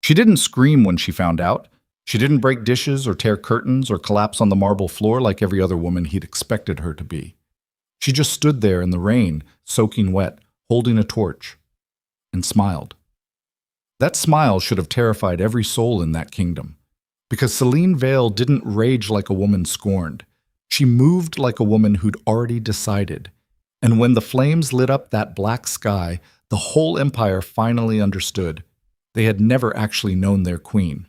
She didn't scream when she found out. She didn't break dishes or tear curtains or collapse on the marble floor like every other woman he'd expected her to be. She just stood there in the rain, soaking wet, holding a torch, and smiled. That smile should have terrified every soul in that kingdom, because Celine Vale didn't rage like a woman scorned. She moved like a woman who'd already decided. And when the flames lit up that black sky, the whole empire finally understood. They had never actually known their queen.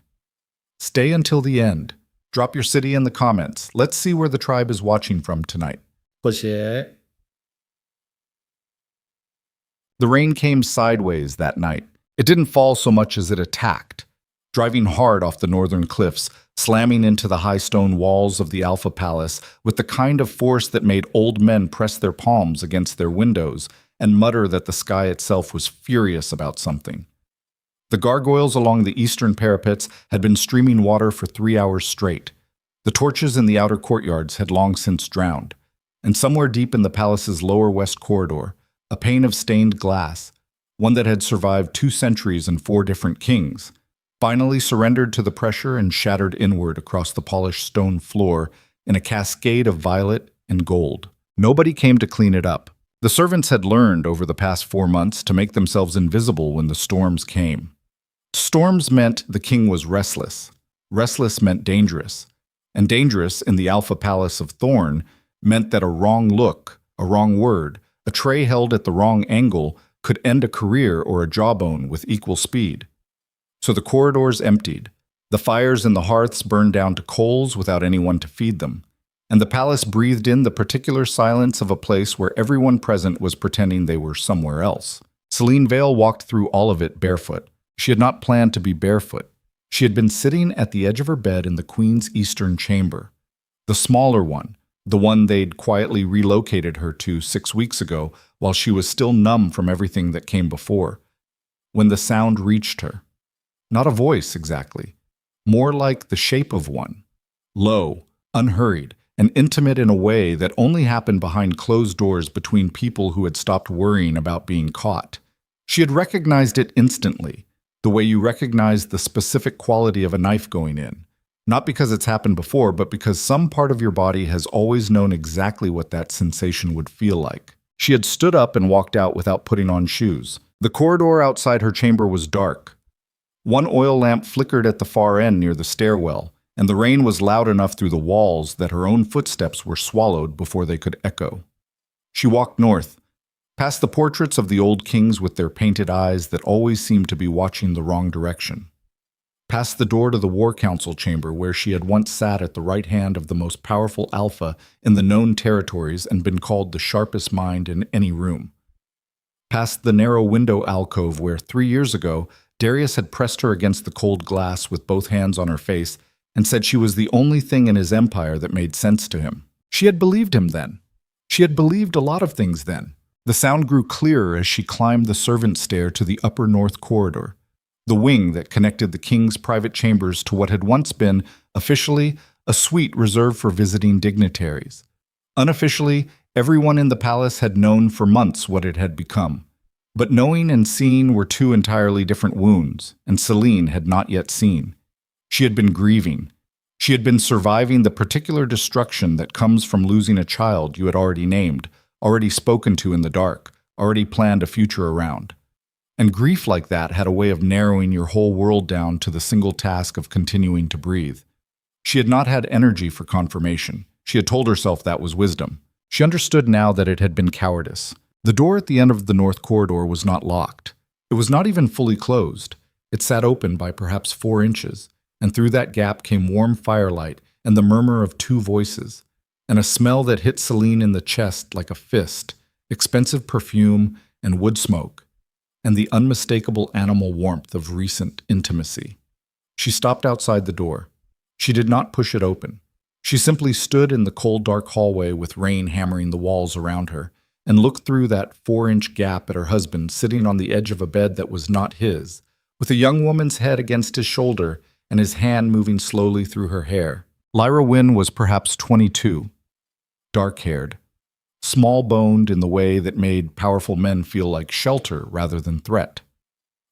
Stay until the end. Drop your city in the comments. Let's see where the tribe is watching from tonight. กดแชร์ The rain came sideways that night. It didn't fall so much as it attacked, driving hard off the northern cliffs, slamming into the high stone walls of the Alpha Palace with the kind of force that made old men press their palms against their windows and mutter that the sky itself was furious about something. The gargoyles along the eastern parapets had been streaming water for 3 hours straight. The torches in the outer courtyards had long since drowned, and somewhere deep in the palace's lower west corridor, a pane of stained glass, one that had survived 2 centuries and 4 different kings, finally surrendered to the pressure and shattered inward across the polished stone floor in a cascade of violet and gold. Nobody came to clean it up. The servants had learned over the past 4 months to make themselves invisible when the storms came. Storms meant the king was restless. Restless meant dangerous. And dangerous in the Alpha Palace of Thorn meant that a wrong look, a wrong word, a tray held at the wrong angle could end a career or a jawbone with equal speed. So the corridors emptied. The fires in the hearths burned down to coals without anyone to feed them. And the palace breathed in the particular silence of a place where everyone present was pretending they were somewhere else. Celine Vale walked through all of it barefoot. She had not planned to be barefoot. She had been sitting at the edge of her bed in the queen's eastern chamber, the smaller one, the one they'd quietly relocated her to 6 weeks ago while she was still numb from everything that came before, when the sound reached her. Not a voice, exactly. More like the shape of one. Low, unhurried, and intimate in a way that only happened behind closed doors between people who had stopped worrying about being caught. She had recognized it instantly, the way you recognize the specific quality of a knife going in. Not because it's happened before, but because some part of your body has always known exactly what that sensation would feel like. She had stood up and walked out without putting on shoes. The corridor outside her chamber was dark. One oil lamp flickered at the far end near the stairwell, and the rain was loud enough through the walls that her own footsteps were swallowed before they could echo. She walked north, past the portraits of the old kings with their painted eyes that always seemed to be watching the wrong direction. Past the door to the War Council chamber where she had once sat at the right hand of the most powerful alpha in the known territories and been called the sharpest mind in any room. Past the narrow window alcove where 3 years ago Darius had pressed her against the cold glass with both hands on her face and said she was the only thing in his empire that made sense to him. She had believed him then. She had believed a lot of things then. The sound grew clearer as she climbed the servant stair to the upper north corridor, the wing that connected the king's private chambers to what had once been, officially, a suite reserved for visiting dignitaries. Unofficially, everyone in the palace had known for months what it had become. But knowing and seeing were 2 entirely different wounds, and Celine had not yet seen. She had been grieving. She had been surviving the particular destruction that comes from losing a child you had already named, already spoken to in the dark, already planned a future around. And grief like that had a way of narrowing your whole world down to the single task of continuing to breathe. She had not had energy for confirmation. She had told herself that was wisdom. She understood now that it had been cowardice. The door at the end of the north corridor was not locked. It was not even fully closed. It sat open by perhaps 4 inches, and through that gap came warm firelight and the murmur of 2 voices, and a smell that hit Celine in the chest like a fist, expensive perfume and wood smoke, and the unmistakable animal warmth of recent intimacy. She stopped outside the door. She did not push it open. She simply stood in the cold, dark hallway with rain hammering the walls around her, and looked through that 4-inch gap at her husband sitting on the edge of a bed that was not his, with a young woman's head against his shoulder and his hand moving slowly through her hair. Lyra Wynne was perhaps 22, dark-haired, small-boned in the way that made powerful men feel like shelter rather than threat.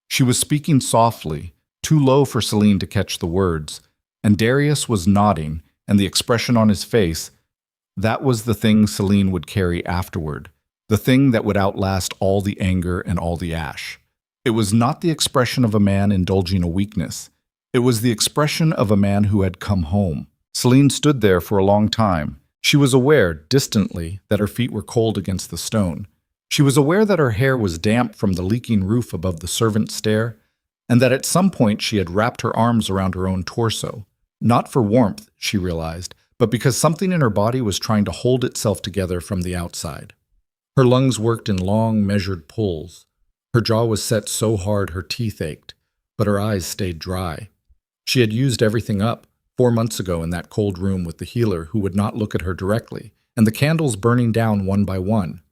She was speaking softly, too low for Celine to catch the words, and Darius was nodding, and the expression on his face, that was the thing Celine would carry afterward, the thing that would outlast all the anger and all the ash. It was not the expression of a man indulging a weakness. It was the expression of a man who had come home. Celine stood there for a long time. She was aware, distantly, that her feet were cold against the stone. She was aware that her hair was damp from the leaking roof above the servants' stair, and that at some point she had wrapped her arms around her own torso. Not for warmth, she realized, but because something in her body was trying to hold itself together from the outside. Her lungs worked in long, measured pulls. Her jaw was set so hard her teeth ached, but her eyes stayed dry. She had used everything up 4 months ago in that cold room with the healer who would not look at her directly, and the candles burning down one by one.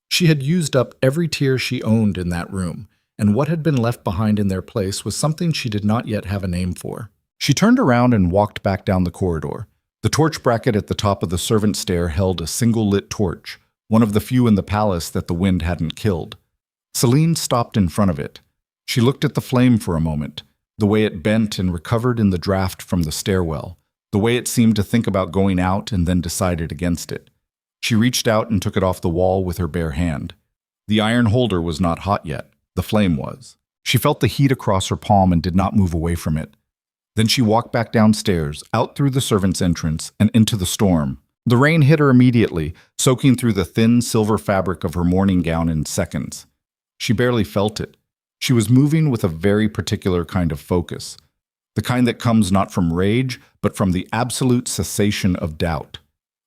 She had used up every tear she owned in that room, and what had been left behind in their place was something she did not yet have a name for. She turned around and walked back down the corridor. The torch bracket at the top of the servant stair held a single lit torch, one of the few in the palace that the wind hadn't killed. Celine stopped in front of it. She looked at the flame for a moment, the way it bent and recovered in the draft from the stairwell, the way it seemed to think about going out and then decided against it. She reached out and took it off the wall with her bare hand. The iron holder was not hot yet. The flame was. She felt the heat across her palm and did not move away from it. Then she walked back downstairs, out through the servants' entrance, and into the storm. The rain hit her immediately, soaking through the thin silver fabric of her morning gown in seconds. She barely felt it. She was moving with a very particular kind of focus, the kind that comes not from rage, but from the absolute cessation of doubt.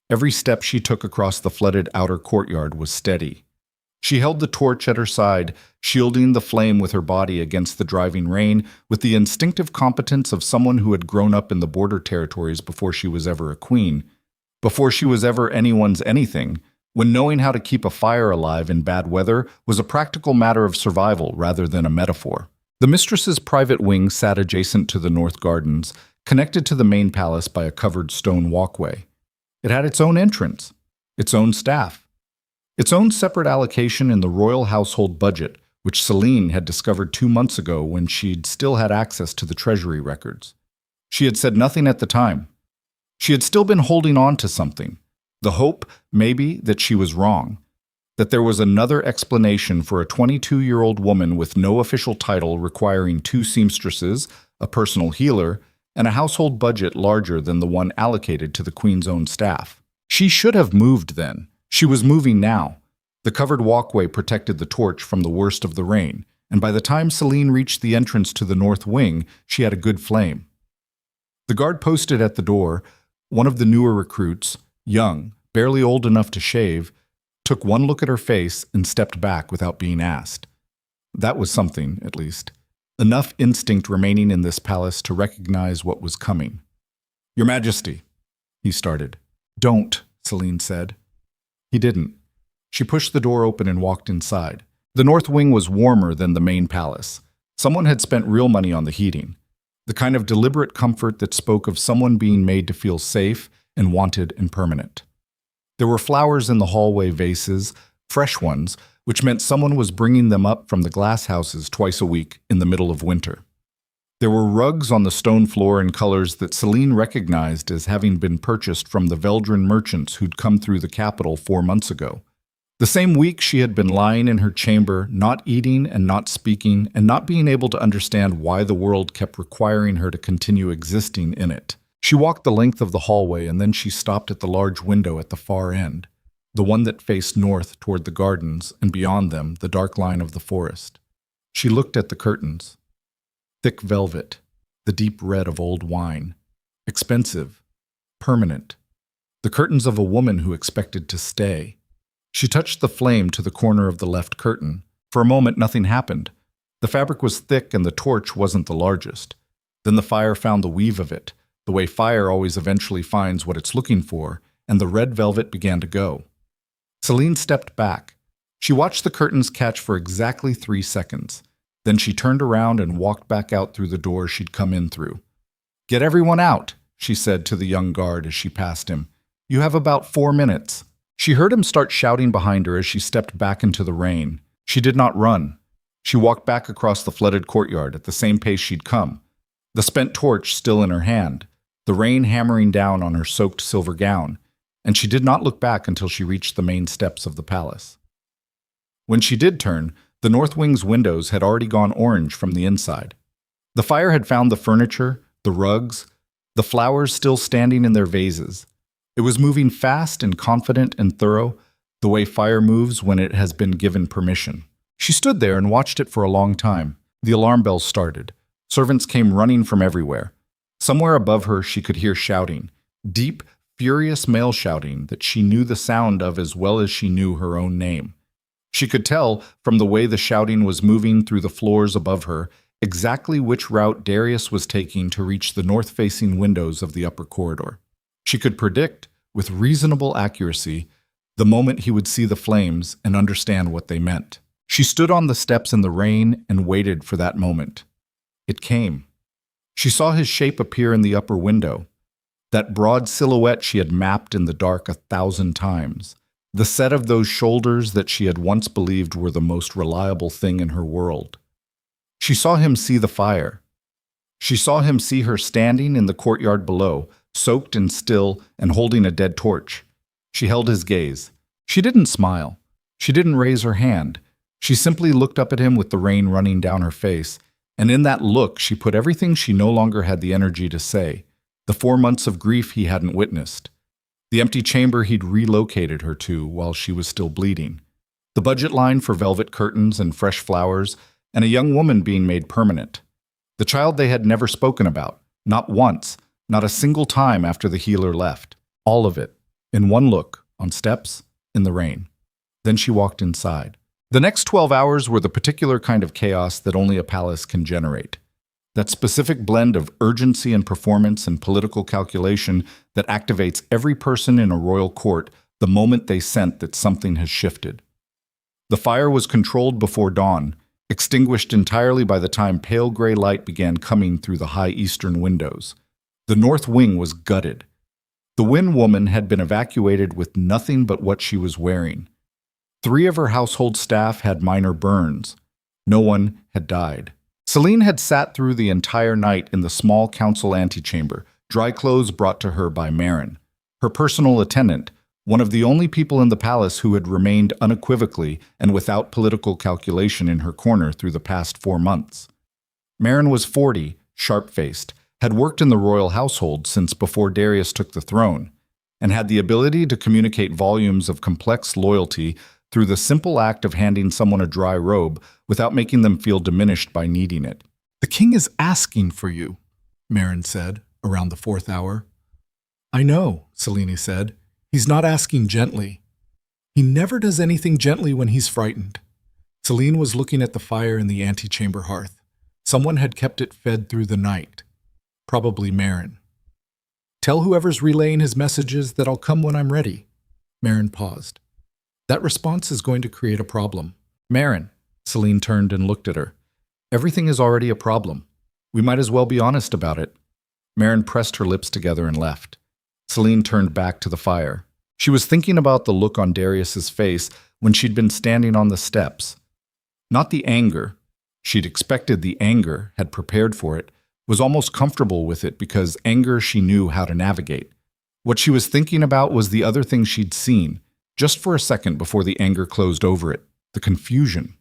Every step she took across the flooded outer courtyard was steady. She held the torch at her side, shielding the flame with her body against the driving rain with the instinctive competence of someone who had grown up in the border territories before she was ever a queen, before she was ever anyone's anything, when knowing how to keep a fire alive in bad weather was a practical matter of survival rather than a metaphor. The mistress's private wing sat adjacent to the north gardens, connected to the main palace by a covered stone walkway. It had its own entrance, its own staff, its own separate allocation in the royal household budget, which Celine had discovered 2 months ago when she'd still had access to the treasury records. She had said nothing at the time. She had still been holding on to something. The hope, maybe, that she was wrong, that there was another explanation for a 22-year-old woman with no official title requiring 2 seamstresses, a personal healer, and a household budget larger than the one allocated to the Queen's own staff. She should have moved then. She was moving now. The covered walkway protected the torch from the worst of the rain, and by the time Celine reached the entrance to the north wing, she had a good flame. The guard posted at the door, one of the newer recruits, young, barely old enough to shave, took one look at her face and stepped back without being asked. That was something, at least. Enough instinct remaining in this palace to recognize what was coming. "Your Majesty," he started. "Don't," Celine said. He didn't. She pushed the door open and walked inside. The north wing was warmer than the main palace. Someone had spent real money on the heating. The kind of deliberate comfort that spoke of someone being made to feel safe and wanted and permanent. There were flowers in the hallway vases, fresh ones, which meant someone was bringing them up from the glass houses twice a week in the middle of winter. There were rugs on the stone floor in colors that Celine recognized as having been purchased from the Veldran merchants who'd come through the capital 4 months ago. The same week she had been lying in her chamber, not eating and not speaking, and not being able to understand why the world kept requiring her to continue existing in it. She walked the length of the hallway and then she stopped at the large window at the far end, the one that faced north toward the gardens and beyond them the dark line of the forest. She looked at the curtains. Thick velvet, the deep red of old wine. Expensive. Permanent. The curtains of a woman who expected to stay. She touched the flame to the corner of the left curtain. For a moment, nothing happened. The fabric was thick and the torch wasn't the largest. Then the fire found the weave of it, the way fire always eventually finds what it's looking for, and the red velvet began to go. Celine stepped back. She watched the curtains catch for exactly 3 seconds. Then she turned around and walked back out through the door she'd come in through. "Get everyone out," she said to the young guard as she passed him. "You have about 4 minutes." She heard him start shouting behind her as she stepped back into the rain. She did not run. She walked back across the flooded courtyard at the same pace she'd come, the spent torch still in her hand, the rain hammering down on her soaked silver gown, and she did not look back until she reached the main steps of the palace. When she did turn, the north wing's windows had already gone orange from the inside. The fire had found the furniture, the rugs, the flowers still standing in their vases. It was moving fast and confident and thorough, the way fire moves when it has been given permission. She stood there and watched it for a long time. The alarm bells started. Servants came running from everywhere. Somewhere above her she could hear shouting, deep, furious male shouting that she knew the sound of as well as she knew her own name. She could tell, from the way the shouting was moving through the floors above her, exactly which route Darius was taking to reach the north-facing windows of the upper corridor. She could predict, with reasonable accuracy, the moment he would see the flames and understand what they meant. She stood on the steps in the rain and waited for that moment. It came. She saw his shape appear in the upper window, that broad silhouette she had mapped in the dark 1,000 times, the set of those shoulders that she had once believed were the most reliable thing in her world. She saw him see the fire. She saw him see her standing in the courtyard below, soaked and still and holding a dead torch. She held his gaze. She didn't smile. She didn't raise her hand. She simply looked up at him with the rain running down her face, and in that look she put everything she no longer had the energy to say, the 4 months of grief he hadn't witnessed, the empty chamber he'd relocated her to while she was still bleeding, the budget line for velvet curtains and fresh flowers, and a young woman being made permanent, the child they had never spoken about, not once, not a single time after the healer left, all of it, in one look, on steps, in the rain. Then she walked inside. The next 12 hours were the particular kind of chaos that only a palace can generate. That specific blend of urgency and performance and political calculation that activates every person in a royal court the moment they scent that something has shifted. The fire was controlled before dawn, extinguished entirely by the time pale gray light began coming through the high eastern windows. The north wing was gutted. The Wynn woman had been evacuated with nothing but what she was wearing. 3 of her household staff had minor burns. No one had died. Celine had sat through the entire night in the small council antechamber, dry clothes brought to her by Marin, her personal attendant, one of the only people in the palace who had remained unequivocally and without political calculation in her corner through the past 4 months. Marin was 40, sharp-faced, had worked in the royal household since before Darius took the throne, and had the ability to communicate volumes of complex loyalty through the simple act of handing someone a dry robe without making them feel diminished by needing it. "The king is asking for you," Marin said, around the 4th hour. "I know," Selene said. "He's not asking gently. He never does anything gently when he's frightened." Selene was looking at the fire in the antechamber hearth. Someone had kept it fed through the night. Probably Marin. "Tell whoever's relaying his messages that I'll come when I'm ready." Marin paused. "That response is going to create a problem." "Marin," Selene turned and looked at her. "Everything is already a problem. We might as well be honest about it." Marin pressed her lips together and left. Selene turned back to the fire. She was thinking about the look on Darius's face when she'd been standing on the steps. Not the anger. She'd expected the anger, had prepared for it, was almost comfortable with it because anger she knew how to navigate. What she was thinking about was the other thing she'd seen, just for a second before the anger closed over it, the confusion.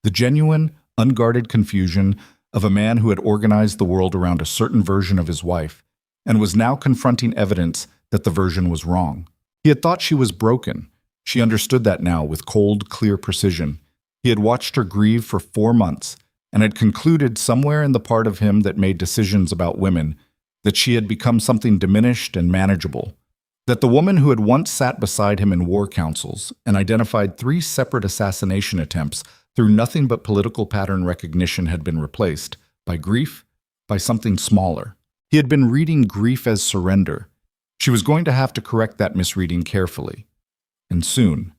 The genuine, unguarded confusion of a man who had organized the world around a certain version of his wife, and was now confronting evidence that the version was wrong. He had thought she was broken. She understood that now with cold, clear precision. He had watched her grieve for 4 months, and had concluded somewhere in the part of him that made decisions about women that she had become something diminished and manageable. That the woman who had once sat beside him in war councils and identified 3 separate assassination attempts through nothing but political pattern recognition had been replaced by grief, by something smaller. He had been reading grief as surrender. She was going to have to correct that misreading carefully, and soon,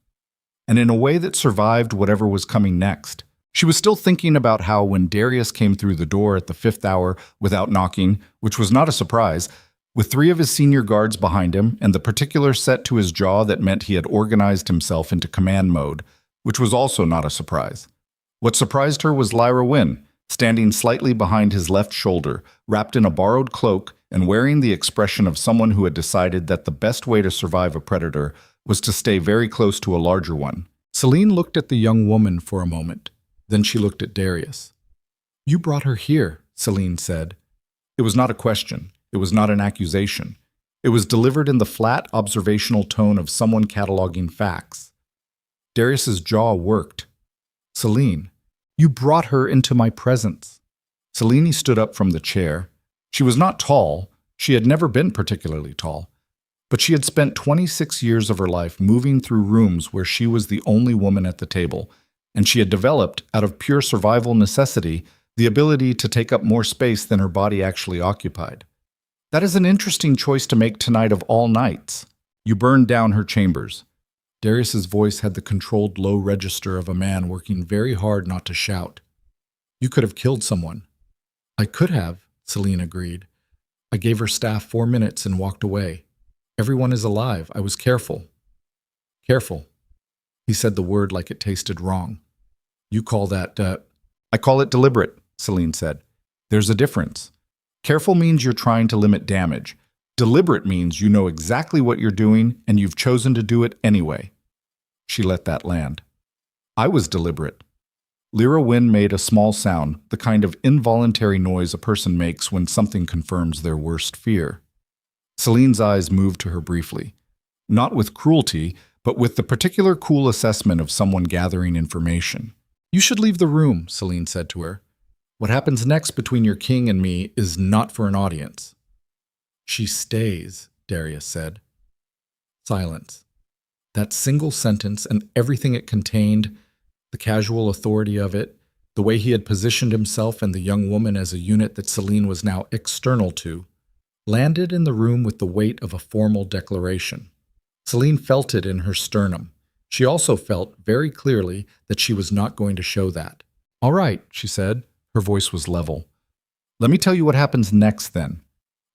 and in a way that survived whatever was coming next. She was still thinking about how when Darius came through the door at the 5th hour without knocking, which was not a surprise, with 3 of his senior guards behind him and the particular set to his jaw that meant he had organized himself into command mode, which was also not a surprise. What surprised her was Lyra Wynn, standing slightly behind his left shoulder, wrapped in a borrowed cloak and wearing the expression of someone who had decided that the best way to survive a predator was to stay very close to a larger one. Celine looked at the young woman for a moment. Then she looked at Darius. "You brought her here," Celine said. It was not a question. It was not an accusation. It was delivered in the flat, observational tone of someone cataloging facts. Darius's jaw worked. "Celine, you brought her into my presence." Celine stood up from the chair. She was not tall. She had never been particularly tall. But she had spent 26 years of her life moving through rooms where she was the only woman at the table, and she had developed, out of pure survival necessity, the ability to take up more space than her body actually occupied. "That is an interesting choice to make tonight of all nights. You burned down her chambers." Darius's voice had the controlled low register of a man working very hard not to shout. "You could have killed someone." "I could have," Celine agreed. "I gave her staff 4 minutes and walked away. Everyone is alive. I was careful." "Careful." He said the word like it tasted wrong. "You call that, I call it deliberate," Celine said. "There's a difference. Careful means you're trying to limit damage. Deliberate means you know exactly what you're doing and you've chosen to do it anyway." She let that land. "I was deliberate." Lyra Wynn made a small sound, the kind of involuntary noise a person makes when something confirms their worst fear. Celine's eyes moved to her briefly. Not with cruelty, but with the particular cool assessment of someone gathering information. "You should leave the room," Celine said to her. "What happens next between your king and me is not for an audience." "She stays," Darius said. Silence. That single sentence and everything it contained, the casual authority of it, the way he had positioned himself and the young woman as a unit that Celine was now external to, landed in the room with the weight of a formal declaration. Celine felt it in her sternum. She also felt very clearly that she was not going to show that. "All right," she said. Her voice was level. "Let me tell you what happens next then.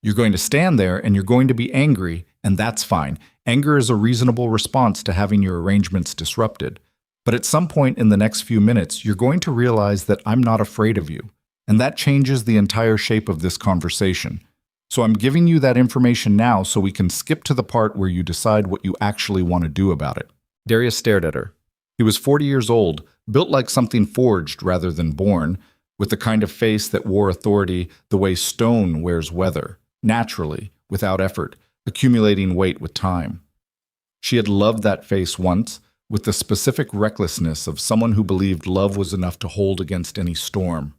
You're going to stand there and you're going to be angry, and that's fine. Anger is a reasonable response to having your arrangements disrupted. But at some point in the next few minutes, you're going to realize that I'm not afraid of you, and that changes the entire shape of this conversation. So I'm giving you that information now so we can skip to the part where you decide what you actually want to do about it." Darius stared at her. He was 40 years old, built like something forged rather than born, with the kind of face that wore authority the way stone wears weather, naturally, without effort, accumulating weight with time. She had loved that face once, with the specific recklessness of someone who believed love was enough to hold against any storm.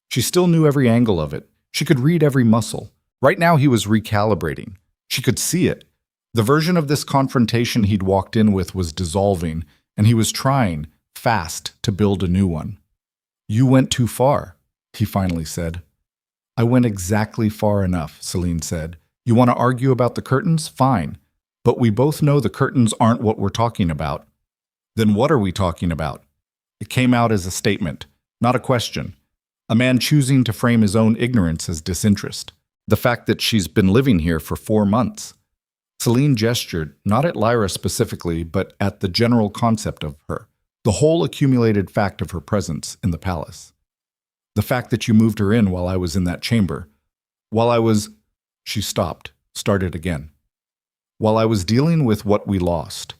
She still knew every angle of it. She could read every muscle. Right now he was recalibrating. She could see it. The version of this confrontation he'd walked in with was dissolving, and he was trying, fast, to build a new one. "You went too far," he finally said. "I went exactly far enough," Celine said. "You want to argue about the curtains? Fine. But we both know the curtains aren't what we're talking about." "Then what are we talking about?" It came out as a statement, not a question. A man choosing to frame his own ignorance as disinterest. The fact that she's been living here for 4 months. Celine gestured, not at Lyra specifically, but at the general concept of her, the whole accumulated fact of her presence in the palace. "The fact that you moved her in while I was in that chamber. While I was—" She stopped, started again. "While I was dealing with what we lost.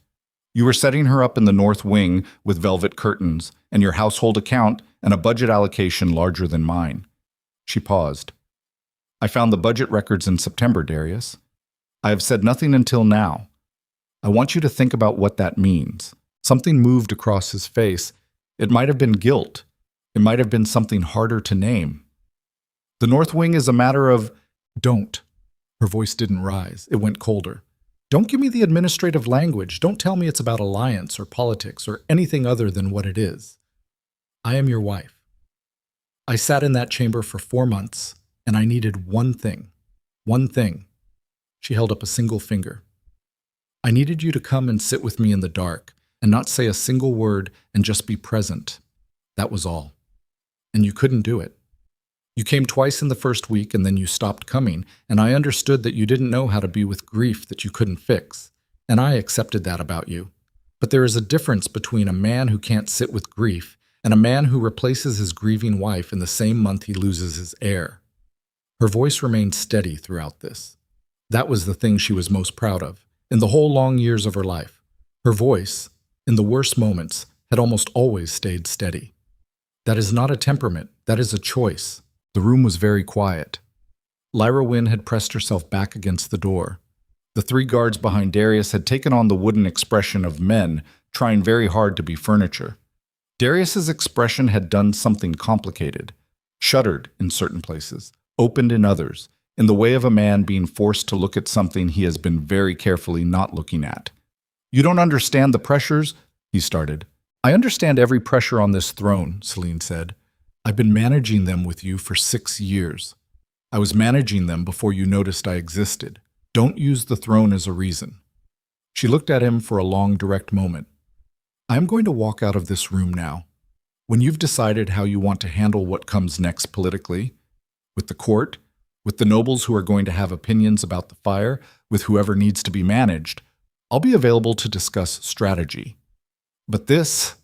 You were setting her up in the north wing with velvet curtains and your household account and a budget allocation larger than mine." She paused. "I found the budget records in September, Darius. I have said nothing until now. I want you to think about what that means." Something moved across his face. It might have been guilt. It might have been something harder to name. "The north wing is a matter of—" "Don't." Her voice didn't rise. It went colder. "Don't give me the administrative language. Don't tell me it's about alliance or politics or anything other than what it is. I am your wife. I sat in that chamber for 4 months, and I needed one thing. One thing." She held up a single finger. "I needed you to come and sit with me in the dark and not say a single word and just be present. That was all. And you couldn't do it. You came twice in the first week and then you stopped coming, and I understood that you didn't know how to be with grief that you couldn't fix, and I accepted that about you. But there is a difference between a man who can't sit with grief and a man who replaces his grieving wife in the same month he loses his heir. Her voice remained steady throughout this. That was the thing she was most proud of, in the whole long years of her life. Her voice, in the worst moments, had almost always stayed steady. That is not a temperament, that is a choice. The room was very quiet. Lyra Wynn had pressed herself back against the door. The three guards behind Darius had taken on the wooden expression of men trying very hard to be furniture. Darius's expression had done something complicated, shuttered in certain places, opened in others, in the way of a man being forced to look at something he has been very carefully not looking at. "You don't understand the pressures," he started. "I understand every pressure on this throne," Celine said. "I've been managing them with you for 6 years. I was managing them before you noticed I existed. Don't use the throne as a reason." She looked at him for a long, direct moment. "I am going to walk out of this room now. When you've decided how you want to handle what comes next politically, with the court, with the nobles who are going to have opinions about the fire, with whoever needs to be managed, I'll be available to discuss strategy. But this,"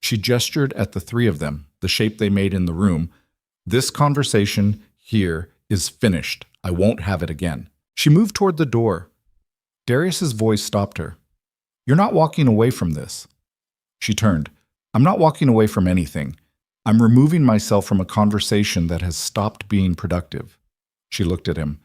she gestured at the three of them, the shape they made in the room, "this conversation here is finished. I won't have it again." She moved toward the door. Darius's voice stopped her. "You're not walking away from this." She turned. "I'm not walking away from anything. I'm removing myself from a conversation that has stopped being productive." She looked at him.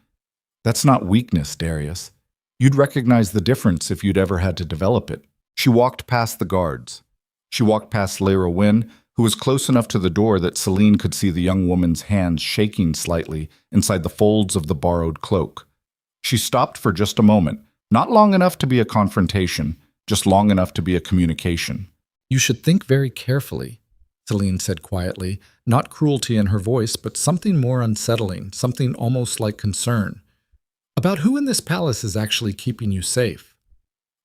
"That's not weakness, Darius. You'd recognize the difference if you'd ever had to develop it." She walked past the guards. She walked past Lyra Wynn, who was close enough to the door that Celine could see the young woman's hands shaking slightly inside the folds of the borrowed cloak. She stopped for just a moment, not long enough to be a confrontation, just long enough to be a communication. "You should think very carefully," Celine said quietly, not cruelty in her voice, but something more unsettling, something almost like concern, "about who in this palace is actually keeping you safe."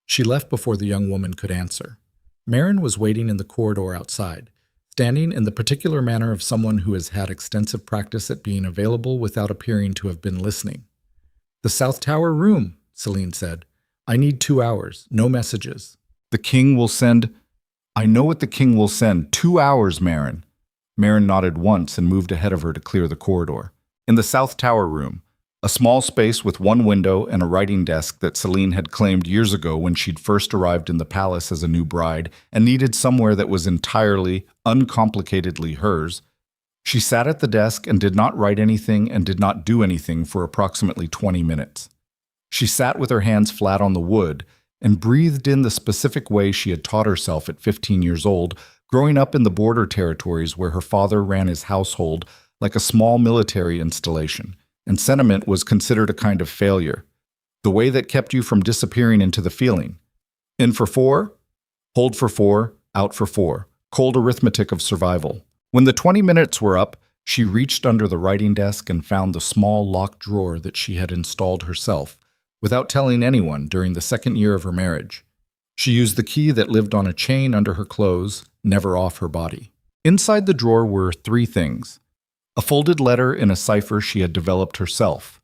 She left before the young woman could answer. Marin was waiting in the corridor outside, standing in the particular manner of someone who has had extensive practice at being available without appearing to have been listening. "The South Tower room," Celine said. "I need 2 hours, no messages." "The king will send—" "I know what the king will send. 2 hours, Marin." Marin nodded once and moved ahead of her to clear the corridor. In the South Tower room, a small space with one window and a writing desk that Celine had claimed years ago when she'd first arrived in the palace as a new bride and needed somewhere that was entirely, uncomplicatedly hers. She sat at the desk and did not write anything and did not do anything for approximately 20 minutes. She sat with her hands flat on the wood and breathed in the specific way she had taught herself at 15 years old, growing up in the border territories where her father ran his household like a small military installation, and sentiment was considered a kind of failure, the way that kept you from disappearing into the feeling. In for 4, hold for 4, out for 4, cold arithmetic of survival. When the 20 minutes were up, she reached under the writing desk and found the small locked drawer that she had installed herself, without telling anyone during the 2nd year of her marriage. She used the key that lived on a chain under her clothes, never off her body. Inside the drawer were 3 things: a folded letter in a cipher she had developed herself,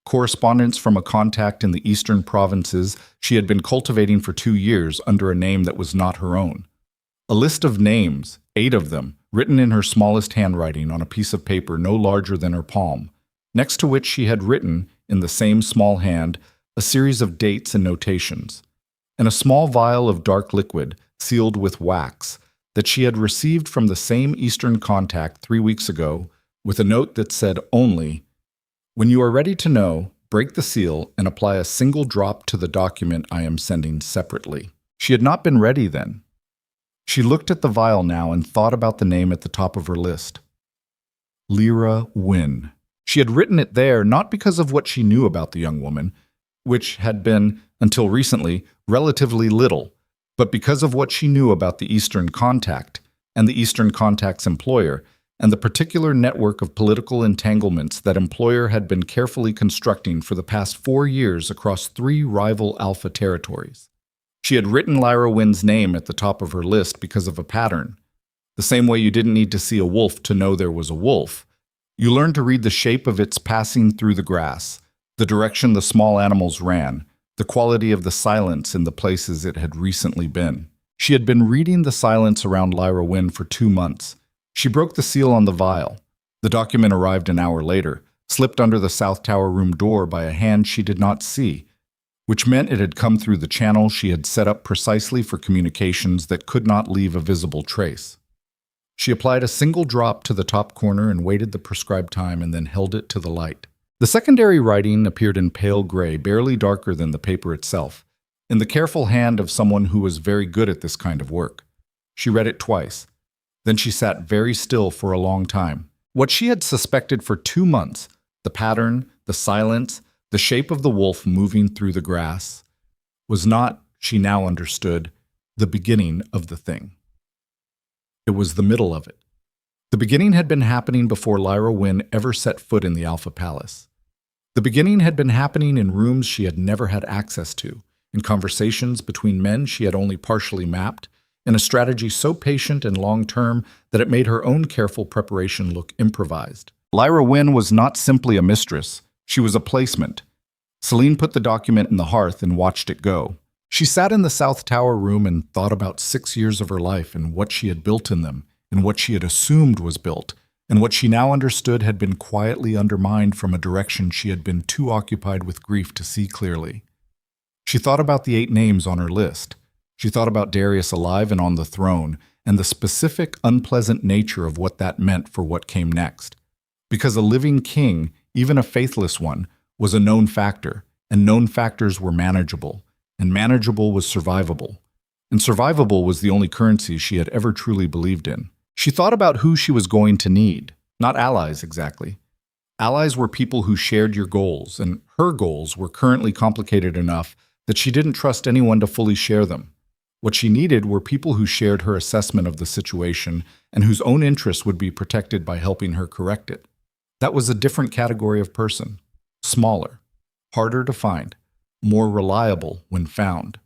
correspondence from a contact in the eastern provinces she had been cultivating for 2 years under a name that was not her own, a list of names, 8 of them, written in her smallest handwriting on a piece of paper no larger than her palm, next to which she had written, in the same small hand, a series of dates and notations, and a small vial of dark liquid, sealed with wax, that she had received from the same Eastern contact 3 weeks ago, with a note that said only, "When you are ready to know, break the seal and apply a single drop to the document I am sending separately." She had not been ready then. She looked at the vial now and thought about the name at the top of her list. Lyra Wynn. She had written it there not because of what she knew about the young woman, which had been, until recently, relatively little, but because of what she knew about the Eastern contact, and the Eastern contact's employer, and the particular network of political entanglements that employer had been carefully constructing for the past 4 years across 3 rival Alpha territories. She had written Lyra Wynn's name at the top of her list because of a pattern. The same way you didn't need to see a wolf to know there was a wolf. You learned to read the shape of its passing through the grass, the direction the small animals ran, the quality of the silence in the places it had recently been. She had been reading the silence around Lyra Wynn for 2 months. She broke the seal on the vial. The document arrived an hour later, slipped under the South Tower room door by a hand she did not see, which meant it had come through the channel she had set up precisely for communications that could not leave a visible trace. She applied a single drop to the top corner and waited the prescribed time and then held it to the light. The secondary writing appeared in pale gray, barely darker than the paper itself, in the careful hand of someone who was very good at this kind of work. She read it twice. Then she sat very still for a long time. What she had suspected for 2 months, the pattern, the silence, the shape of the wolf moving through the grass, was not, she now understood, the beginning of the thing. It was the middle of it. The beginning had been happening before Lyra Wynn ever set foot in the Alpha Palace. The beginning had been happening in rooms she had never had access to, in conversations between men she had only partially mapped, in a strategy so patient and long-term that it made her own careful preparation look improvised. Lyra Wynn was not simply a mistress, she was a placement. Celine put the document in the hearth and watched it go. She sat in the South Tower room and thought about 6 years of her life and what she had built in them, and what she had assumed was built, and what she now understood had been quietly undermined from a direction she had been too occupied with grief to see clearly. She thought about the 8 names on her list. She thought about Darius alive and on the throne, and the specific, unpleasant nature of what that meant for what came next. Because a living king, even a faithless one, was a known factor, and known factors were manageable, and manageable was survivable. And survivable was the only currency she had ever truly believed in. She thought about who she was going to need, not allies exactly. Allies were people who shared your goals, and her goals were currently complicated enough that she didn't trust anyone to fully share them. What she needed were people who shared her assessment of the situation and whose own interests would be protected by helping her correct it. That was a different category of person, smaller, harder to find, more reliable when found.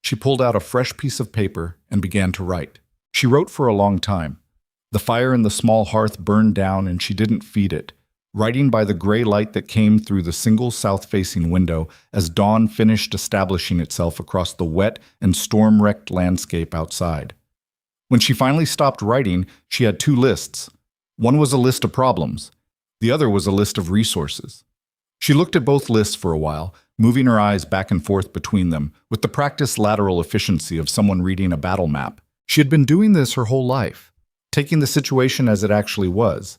She pulled out a fresh piece of paper and began to write. She wrote for a long time. The fire in the small hearth burned down and she didn't feed it, writing by the gray light that came through the single south-facing window as dawn finished establishing itself across the wet and storm-wrecked landscape outside. When she finally stopped writing, she had 2 lists. One was a list of problems. The other was a list of resources. She looked at both lists for a while, moving her eyes back and forth between them with the practiced lateral efficiency of someone reading a battle map. She had been doing this her whole life, taking the situation as it actually was,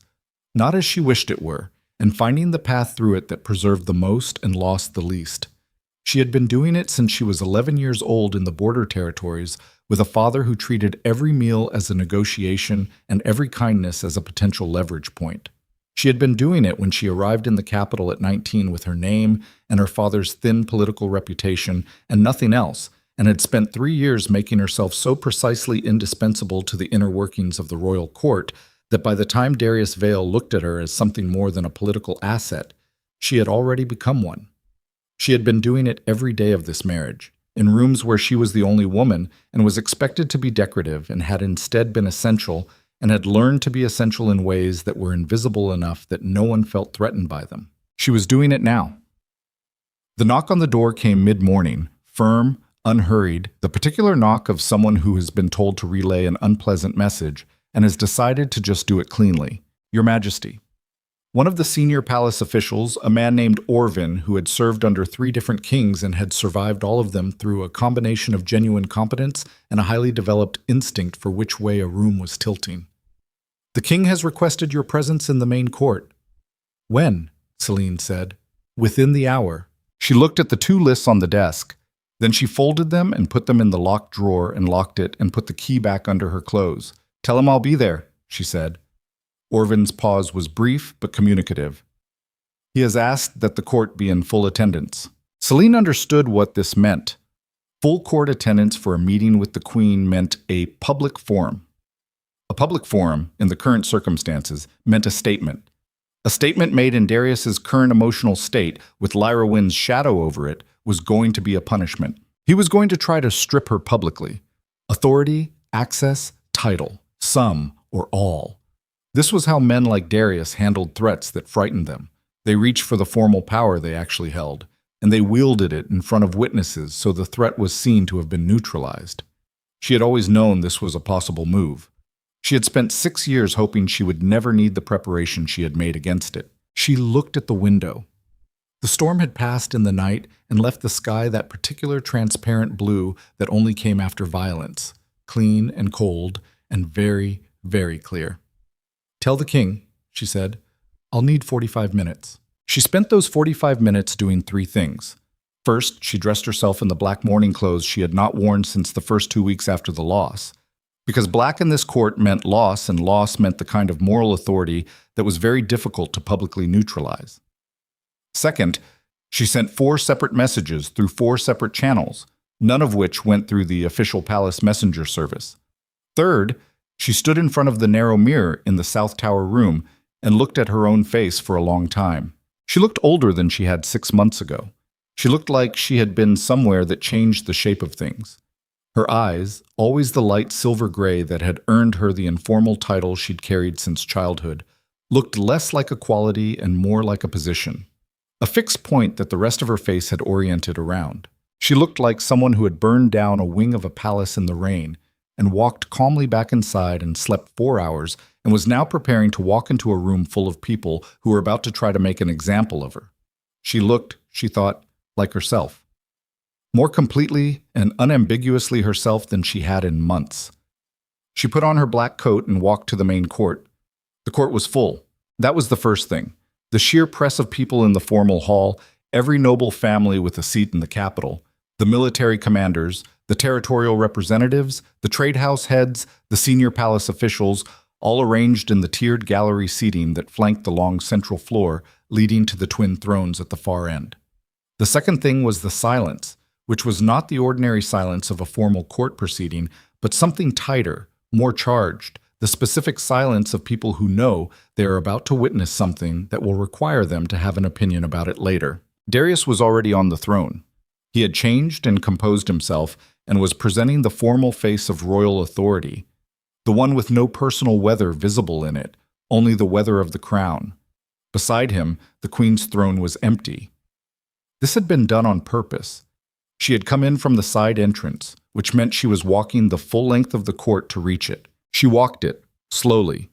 not as she wished it were, and finding the path through it that preserved the most and lost the least. She had been doing it since she was 11 years old in the border territories, with a father who treated every meal as a negotiation and every kindness as a potential leverage point. She had been doing it when she arrived in the capital at 19 with her name and her father's thin political reputation and nothing else, and had spent 3 years making herself so precisely indispensable to the inner workings of the royal court that by the time Darius Vale looked at her as something more than a political asset, she had already become one. She had been doing it every day of this marriage, in rooms where she was the only woman and was expected to be decorative and had instead been essential and had learned to be essential in ways that were invisible enough that no one felt threatened by them. She was doing it now. The knock on the door came mid-morning, firm, unhurried, the particular knock of someone who has been told to relay an unpleasant message and has decided to just do it cleanly. Your Majesty. One of the senior palace officials, a man named Orvin, who had served under 3 different kings and had survived all of them through a combination of genuine competence and a highly developed instinct for which way a room was tilting. The king has requested your presence in the main court. When? Celine said. Within the hour. She looked at the 2 lists on the desk. Then she folded them and put them in the locked drawer and locked it and put the key back under her clothes. Tell him I'll be there, she said. Orvin's pause was brief but communicative. He has asked that the court be in full attendance. Celine understood what this meant. Full court attendance for a meeting with the Queen meant a public forum. A public forum, in the current circumstances, meant a statement. A statement made in Darius's current emotional state, with Lyra Wynn's shadow over it, was going to be a punishment. He was going to try to strip her publicly. Authority, access, title, some or all. This was how men like Darius handled threats that frightened them. They reached for the formal power they actually held, and they wielded it in front of witnesses so the threat was seen to have been neutralized. She had always known this was a possible move. She had spent 6 years hoping she would never need the preparation she had made against it. She looked at the window. The storm had passed in the night and left the sky that particular transparent blue that only came after violence, clean and cold and very, very clear. "Tell the king," she said, "I'll need 45 minutes." She spent those 45 minutes doing 3 things. First, she dressed herself in the black mourning clothes she had not worn since the first 2 weeks after the loss. Because black in this court meant loss, and loss meant the kind of moral authority that was very difficult to publicly neutralize. Second, she sent 4 separate messages through 4 separate channels, none of which went through the official palace messenger service. Third, she stood in front of the narrow mirror in the South Tower room and looked at her own face for a long time. She looked older than she had 6 months ago. She looked like she had been somewhere that changed the shape of things. Her eyes, always the light silver gray that had earned her the informal title she'd carried since childhood, looked less like a quality and more like a position. A fixed point that the rest of her face had oriented around. She looked like someone who had burned down a wing of a palace in the rain and walked calmly back inside and slept 4 hours and was now preparing to walk into a room full of people who were about to try to make an example of her. She looked, she thought, like herself. More completely and unambiguously herself than she had in months. She put on her black coat and walked to the main court. The court was full. That was the first thing. The sheer press of people in the formal hall, every noble family with a seat in the capital, the military commanders, the territorial representatives, the trade house heads, the senior palace officials, all arranged in the tiered gallery seating that flanked the long central floor leading to the twin thrones at the far end. The second thing was the silence, which was not the ordinary silence of a formal court proceeding, but something tighter, more charged, the specific silence of people who know they are about to witness something that will require them to have an opinion about it later. Darius was already on the throne. He had changed and composed himself and was presenting the formal face of royal authority, the one with no personal weather visible in it, only the weather of the crown. Beside him, the queen's throne was empty. This had been done on purpose. She had come in from the side entrance, which meant she was walking the full length of the court to reach it. She walked it, slowly,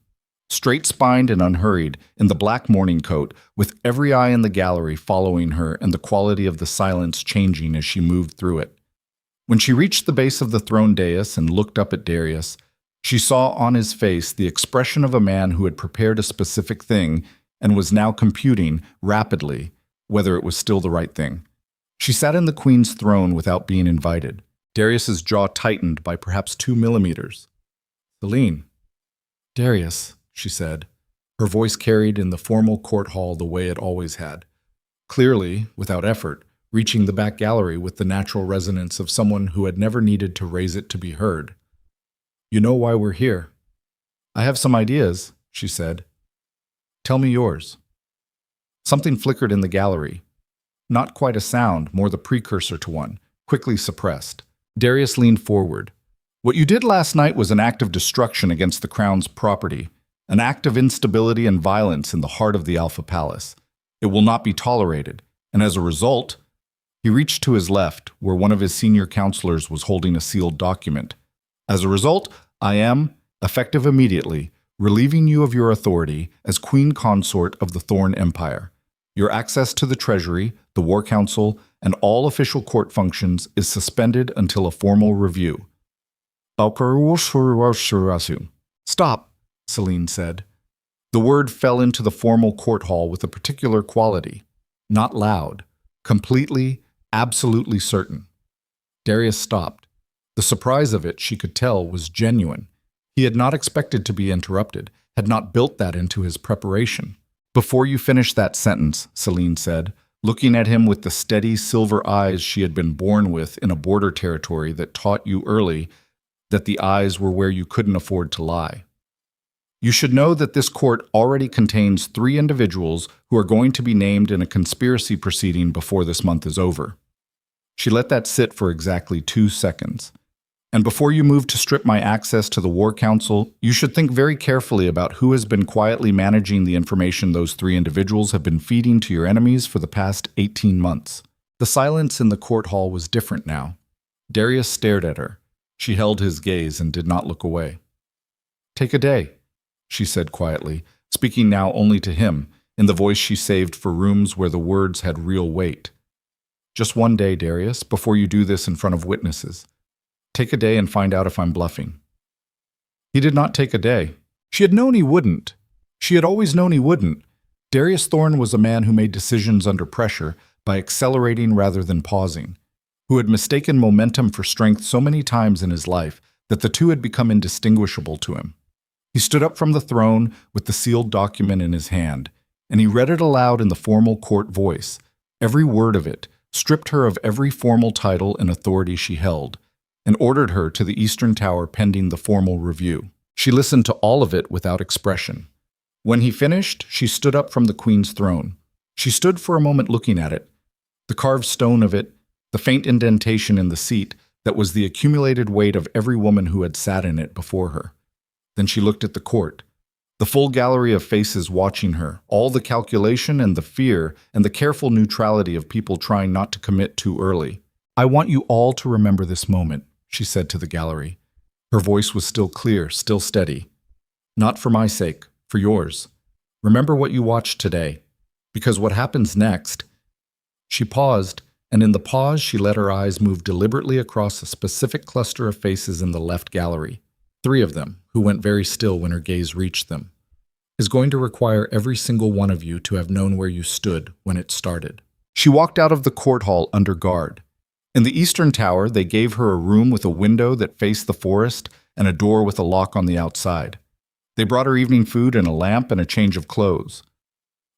straight-spined and unhurried, in the black mourning coat, with every eye in the gallery following her and the quality of the silence changing as she moved through it. When she reached the base of the throne dais and looked up at Darius, she saw on his face the expression of a man who had prepared a specific thing and was now computing, rapidly, whether it was still the right thing. She sat in the queen's throne without being invited. Darius's jaw tightened by perhaps 2 millimeters. "Celine." "Darius," she said. Her voice carried in the formal court hall the way it always had. Clearly, without effort, reaching the back gallery with the natural resonance of someone who had never needed to raise it to be heard. "You know why we're here." "I have some ideas," she said. "Tell me yours." Something flickered in the gallery. Not quite a sound, more the precursor to one, quickly suppressed. Darius leaned forward. "What you did last night was an act of destruction against the crown's property, an act of instability and violence in the heart of the Alpha Palace. It will not be tolerated, and as a result," he reached to his left, where one of his senior counselors was holding a sealed document. "As a result, I am, effective immediately, relieving you of your authority as Queen Consort of the Thorn Empire. Your access to the Treasury, the War Council, and all official court functions is suspended until a formal review." "Stop," Celine said. The word fell into the formal court hall with a particular quality. Not loud, completely, absolutely certain. Darius stopped. The surprise of it, she could tell, was genuine. He had not expected to be interrupted, had not built that into his preparation. "Before you finish that sentence," Celine said, looking at him with the steady silver eyes she had been born with in a border territory that taught you early that the eyes were where you couldn't afford to lie. "You should know that this court already contains 3 individuals who are going to be named in a conspiracy proceeding before this month is over." She let that sit for exactly 2 seconds. "And before you move to strip my access to the War Council, you should think very carefully about who has been quietly managing the information those 3 individuals have been feeding to your enemies for the past 18 months. The silence in the court hall was different now. Darius stared at her. She held his gaze and did not look away. "Take a day," she said quietly, speaking now only to him, in the voice she saved for rooms where the words had real weight. "Just one day, Darius, before you do this in front of witnesses. Take a day and find out if I'm bluffing." He did not take a day. She had known he wouldn't. She had always known he wouldn't. Darius Thorne was a man who made decisions under pressure by accelerating rather than pausing, who had mistaken momentum for strength so many times in his life that the two had become indistinguishable to him. He stood up from the throne with the sealed document in his hand, and he read it aloud in the formal court voice. Every word of it stripped her of every formal title and authority she held, and ordered her to the Eastern Tower pending the formal review. She listened to all of it without expression. When he finished, she stood up from the Queen's throne. She stood for a moment looking at it, the carved stone of it, the faint indentation in the seat that was the accumulated weight of every woman who had sat in it before her. Then she looked at the court, the full gallery of faces watching her, all the calculation and the fear and the careful neutrality of people trying not to commit too early. "I want you all to remember this moment," she said to the gallery. Her voice was still clear, still steady. "Not for my sake, for yours. Remember what you watched today, because what happens next—" She paused, and in the pause she let her eyes move deliberately across a specific cluster of faces in the left gallery, 3 of them, who went very still when her gaze reached them. "Is going to require every single one of you to have known where you stood when it started." She walked out of the court hall under guard. In the Eastern Tower, they gave her a room with a window that faced the forest and a door with a lock on the outside. They brought her evening food and a lamp and a change of clothes.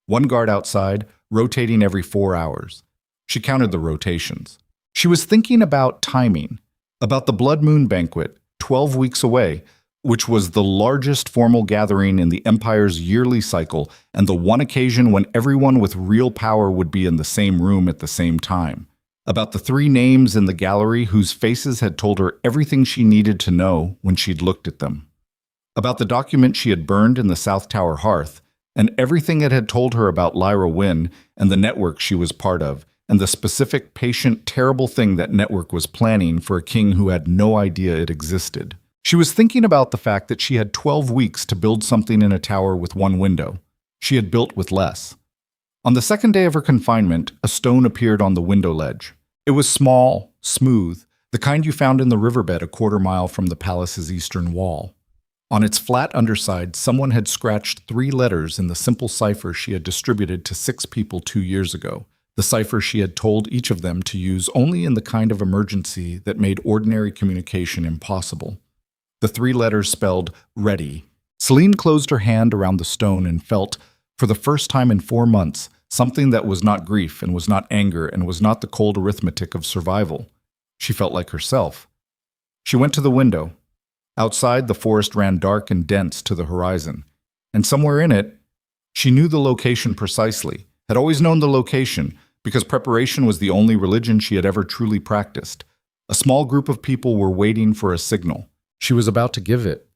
One guard outside, rotating every 4 hours. She counted the rotations. She was thinking about timing, about the Blood Moon banquet, 12 weeks away, which was the largest formal gathering in the Empire's yearly cycle and the one occasion when everyone with real power would be in the same room at the same time. About the 3 names in the gallery whose faces had told her everything she needed to know when she'd looked at them. About the document she had burned in the South Tower hearth, and everything it had told her about Lyra Wynn and the network she was part of, and the specific, patient, terrible thing that network was planning for a king who had no idea it existed. She was thinking about the fact that she had 12 weeks to build something in a tower with 1 window. She had built with less. On the second day of her confinement, a stone appeared on the window ledge. It was small, smooth, the kind you found in the riverbed a quarter mile from the palace's eastern wall. On its flat underside, someone had scratched 3 letters in the simple cipher she had distributed to 6 people 2 years ago, the cipher she had told each of them to use only in the kind of emergency that made ordinary communication impossible. The 3 letters spelled ready. Celine closed her hand around the stone and felt, for the first time in 4 months, something that was not grief and was not anger and was not the cold arithmetic of survival. She felt like herself. She went to the window. Outside, the forest ran dark and dense to the horizon, and somewhere in it, she knew the location precisely, had always known the location, because preparation was the only religion she had ever truly practiced. A small group of people were waiting for a signal. She was about to give it.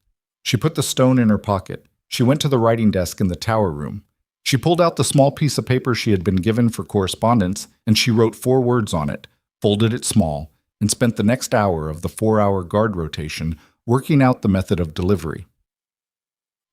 She put the stone in her pocket. She went to the writing desk in the tower room. She pulled out the small piece of paper she had been given for correspondence, and she wrote 4 words on it, folded it small, and spent the next hour of the 4-hour guard rotation working out the method of delivery.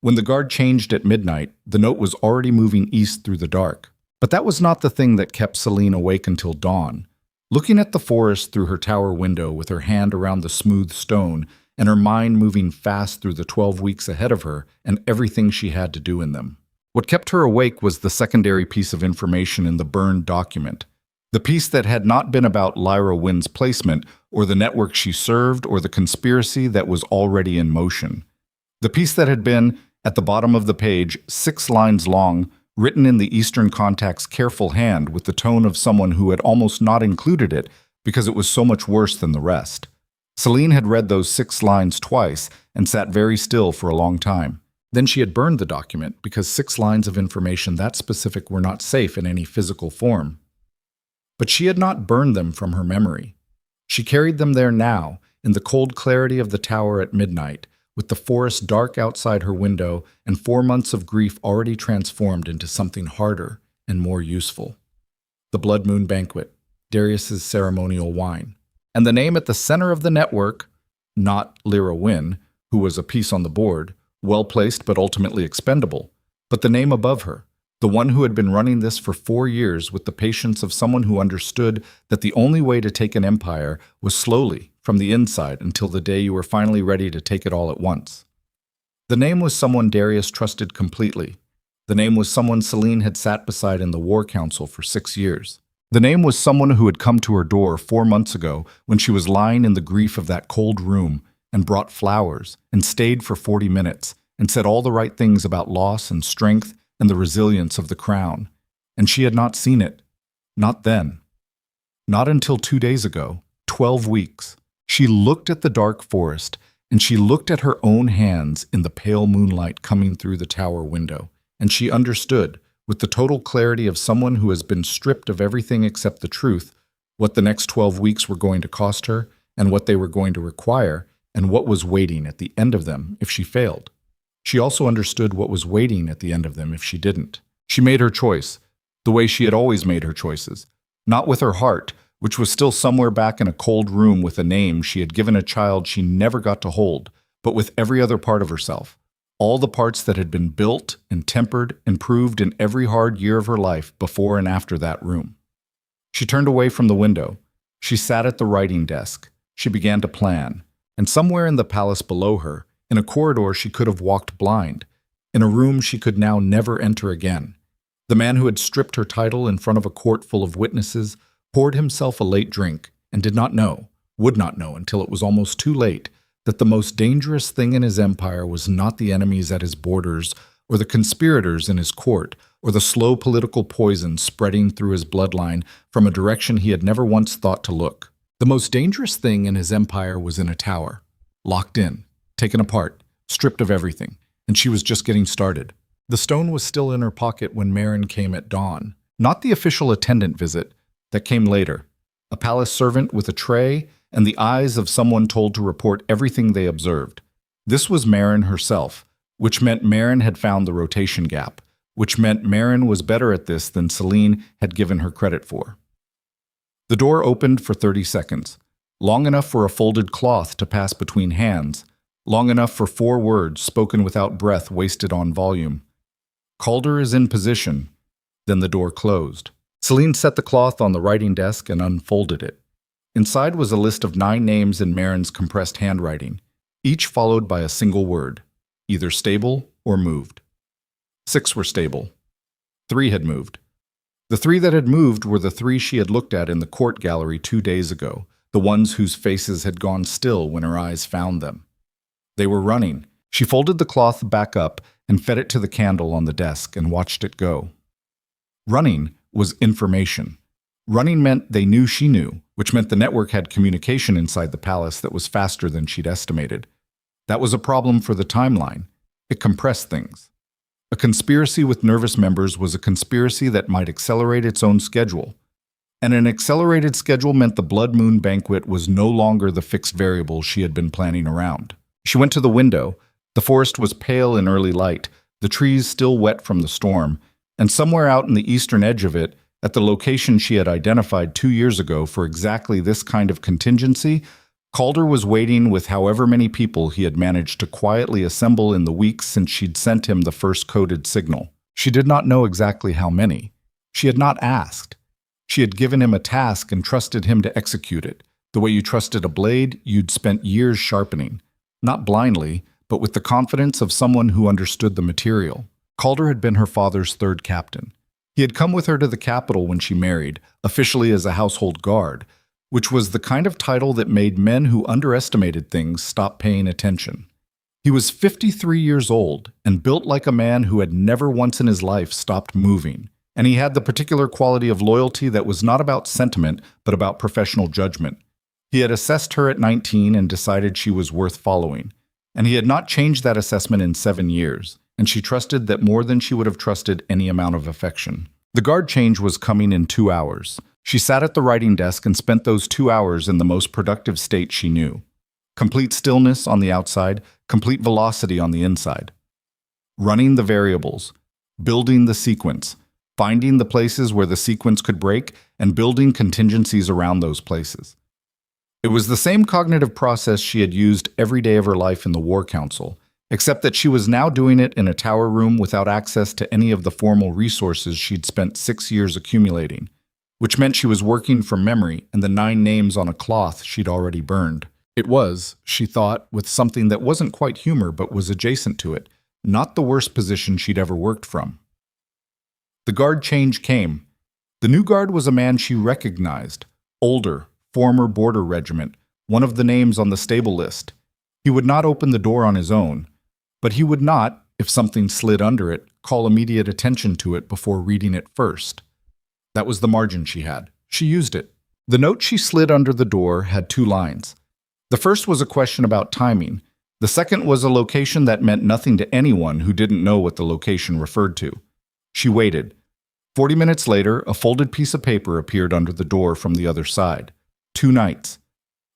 When the guard changed at midnight, the note was already moving east through the dark. But that was not the thing that kept Celine awake until dawn. Looking at the forest through her tower window with her hand around the smooth stone and her mind moving fast through the 12 weeks ahead of her and everything she had to do in them. What kept her awake was the secondary piece of information in the burned document. The piece that had not been about Lyra Wynn's placement or the network she served or the conspiracy that was already in motion. The piece that had been, at the bottom of the page, 6 lines long, written in the Eastern contact's careful hand with the tone of someone who had almost not included it because it was so much worse than the rest. Celine had read those 6 lines twice and sat very still for a long time. Then she had burned the document because 6 lines of information that specific were not safe in any physical form. But she had not burned them from her memory. She carried them there now, in the cold clarity of the tower at midnight, with the forest dark outside her window and 4 months of grief already transformed into something harder and more useful. The Blood Moon banquet, Darius's ceremonial wine, and the name at the center of the network, not Lyra Wynne, who was a piece on the board, well-placed but ultimately expendable, but the name above her, the one who had been running this for 4 years with the patience of someone who understood that the only way to take an empire was slowly, from the inside, until the day you were finally ready to take it all at once. The name was someone Darius trusted completely. The name was someone Celine had sat beside in the War Council for 6 years. The name was someone who had come to her door 4 months ago when she was lying in the grief of that cold room and brought flowers and stayed for 40 minutes and said all the right things about loss and strength and the resilience of the crown. And she had not seen it. Not then. Not until 2 days ago, 12 weeks. She looked at the dark forest, and she looked at her own hands in the pale moonlight coming through the tower window, and she understood, with the total clarity of someone who has been stripped of everything except the truth, what the next 12 weeks were going to cost her, and what they were going to require, and what was waiting at the end of them if she failed. She also understood what was waiting at the end of them if she didn't. She made her choice, the way she had always made her choices, not with her heart, which was still somewhere back in a cold room with a name she had given a child she never got to hold, but with every other part of herself, all the parts that had been built and tempered and proved in every hard year of her life before and after that room. She turned away from the window. She sat at the writing desk. She began to plan, and somewhere in the palace below her, in a corridor she could have walked blind, in a room she could now never enter again, the man who had stripped her title in front of a court full of witnesses poured himself a late drink and did not know, would not know until it was almost too late, that the most dangerous thing in his empire was not the enemies at his borders or the conspirators in his court or the slow political poison spreading through his bloodline from a direction he had never once thought to look. The most dangerous thing in his empire was in a tower, locked in, taken apart, stripped of everything, and she was just getting started. The stone was still in her pocket when Marin came at dawn, not the official attendant visit, that came later, a palace servant with a tray and the eyes of someone told to report everything they observed. This was Marin herself, which meant Marin had found the rotation gap, which meant Marin was better at this than Celine had given her credit for. The door opened for 30 seconds, long enough for a folded cloth to pass between hands, long enough for 4 words spoken without breath wasted on volume. Calder is in position. Then the door closed. Celine set the cloth on the writing desk and unfolded it. Inside was a list of 9 names in Marin's compressed handwriting, each followed by a single word, either stable or moved. 6 were stable. 3 had moved. The 3 that had moved were the 3 she had looked at in the court gallery 2 days ago, the ones whose faces had gone still when her eyes found them. They were running. She folded the cloth back up and fed it to the candle on the desk and watched it go. Running was information. Running meant they knew she knew, which meant the network had communication inside the palace that was faster than she'd estimated. That was a problem for the timeline. It compressed things. A conspiracy with nervous members was a conspiracy that might accelerate its own schedule. And an accelerated schedule meant the Blood Moon banquet was no longer the fixed variable she had been planning around. She went to the window. The forest was pale in early light, the trees still wet from the storm, and somewhere out in the eastern edge of it, at the location she had identified 2 years ago for exactly this kind of contingency, Calder was waiting with however many people he had managed to quietly assemble in the weeks since she'd sent him the first coded signal. She did not know exactly how many. She had not asked. She had given him a task and trusted him to execute it, the way you trusted a blade you'd spent years sharpening, not blindly, but with the confidence of someone who understood the material. Calder had been her father's 3rd captain. He had come with her to the capital when she married, officially as a household guard, which was the kind of title that made men who underestimated things stop paying attention. He was 53 years old and built like a man who had never once in his life stopped moving, and he had the particular quality of loyalty that was not about sentiment but about professional judgment. He had assessed her at 19 and decided she was worth following, and he had not changed that assessment in 7 years. And she trusted that more than she would have trusted any amount of affection. The guard change was coming in 2 hours. She sat at the writing desk and spent those 2 hours in the most productive state she knew. Complete stillness on the outside, complete velocity on the inside. Running the variables, building the sequence, finding the places where the sequence could break, and building contingencies around those places. It was the same cognitive process she had used every day of her life in the War Council, except that she was now doing it in a tower room without access to any of the formal resources she'd spent 6 years accumulating, which meant she was working from memory and the 9 names on a cloth she'd already burned. It was, she thought, with something that wasn't quite humor but was adjacent to it, not the worst position she'd ever worked from. The guard change came. The new guard was a man she recognized, older, former border regiment, one of the names on the stable list. He would not open the door on his own, but he would not, if something slid under it, call immediate attention to it before reading it first. That was the margin she had. She used it. The note she slid under the door had 2 lines. The first was a question about timing. The second was a location that meant nothing to anyone who didn't know what the location referred to. She waited. 40 minutes later, a folded piece of paper appeared under the door from the other side. 2 nights.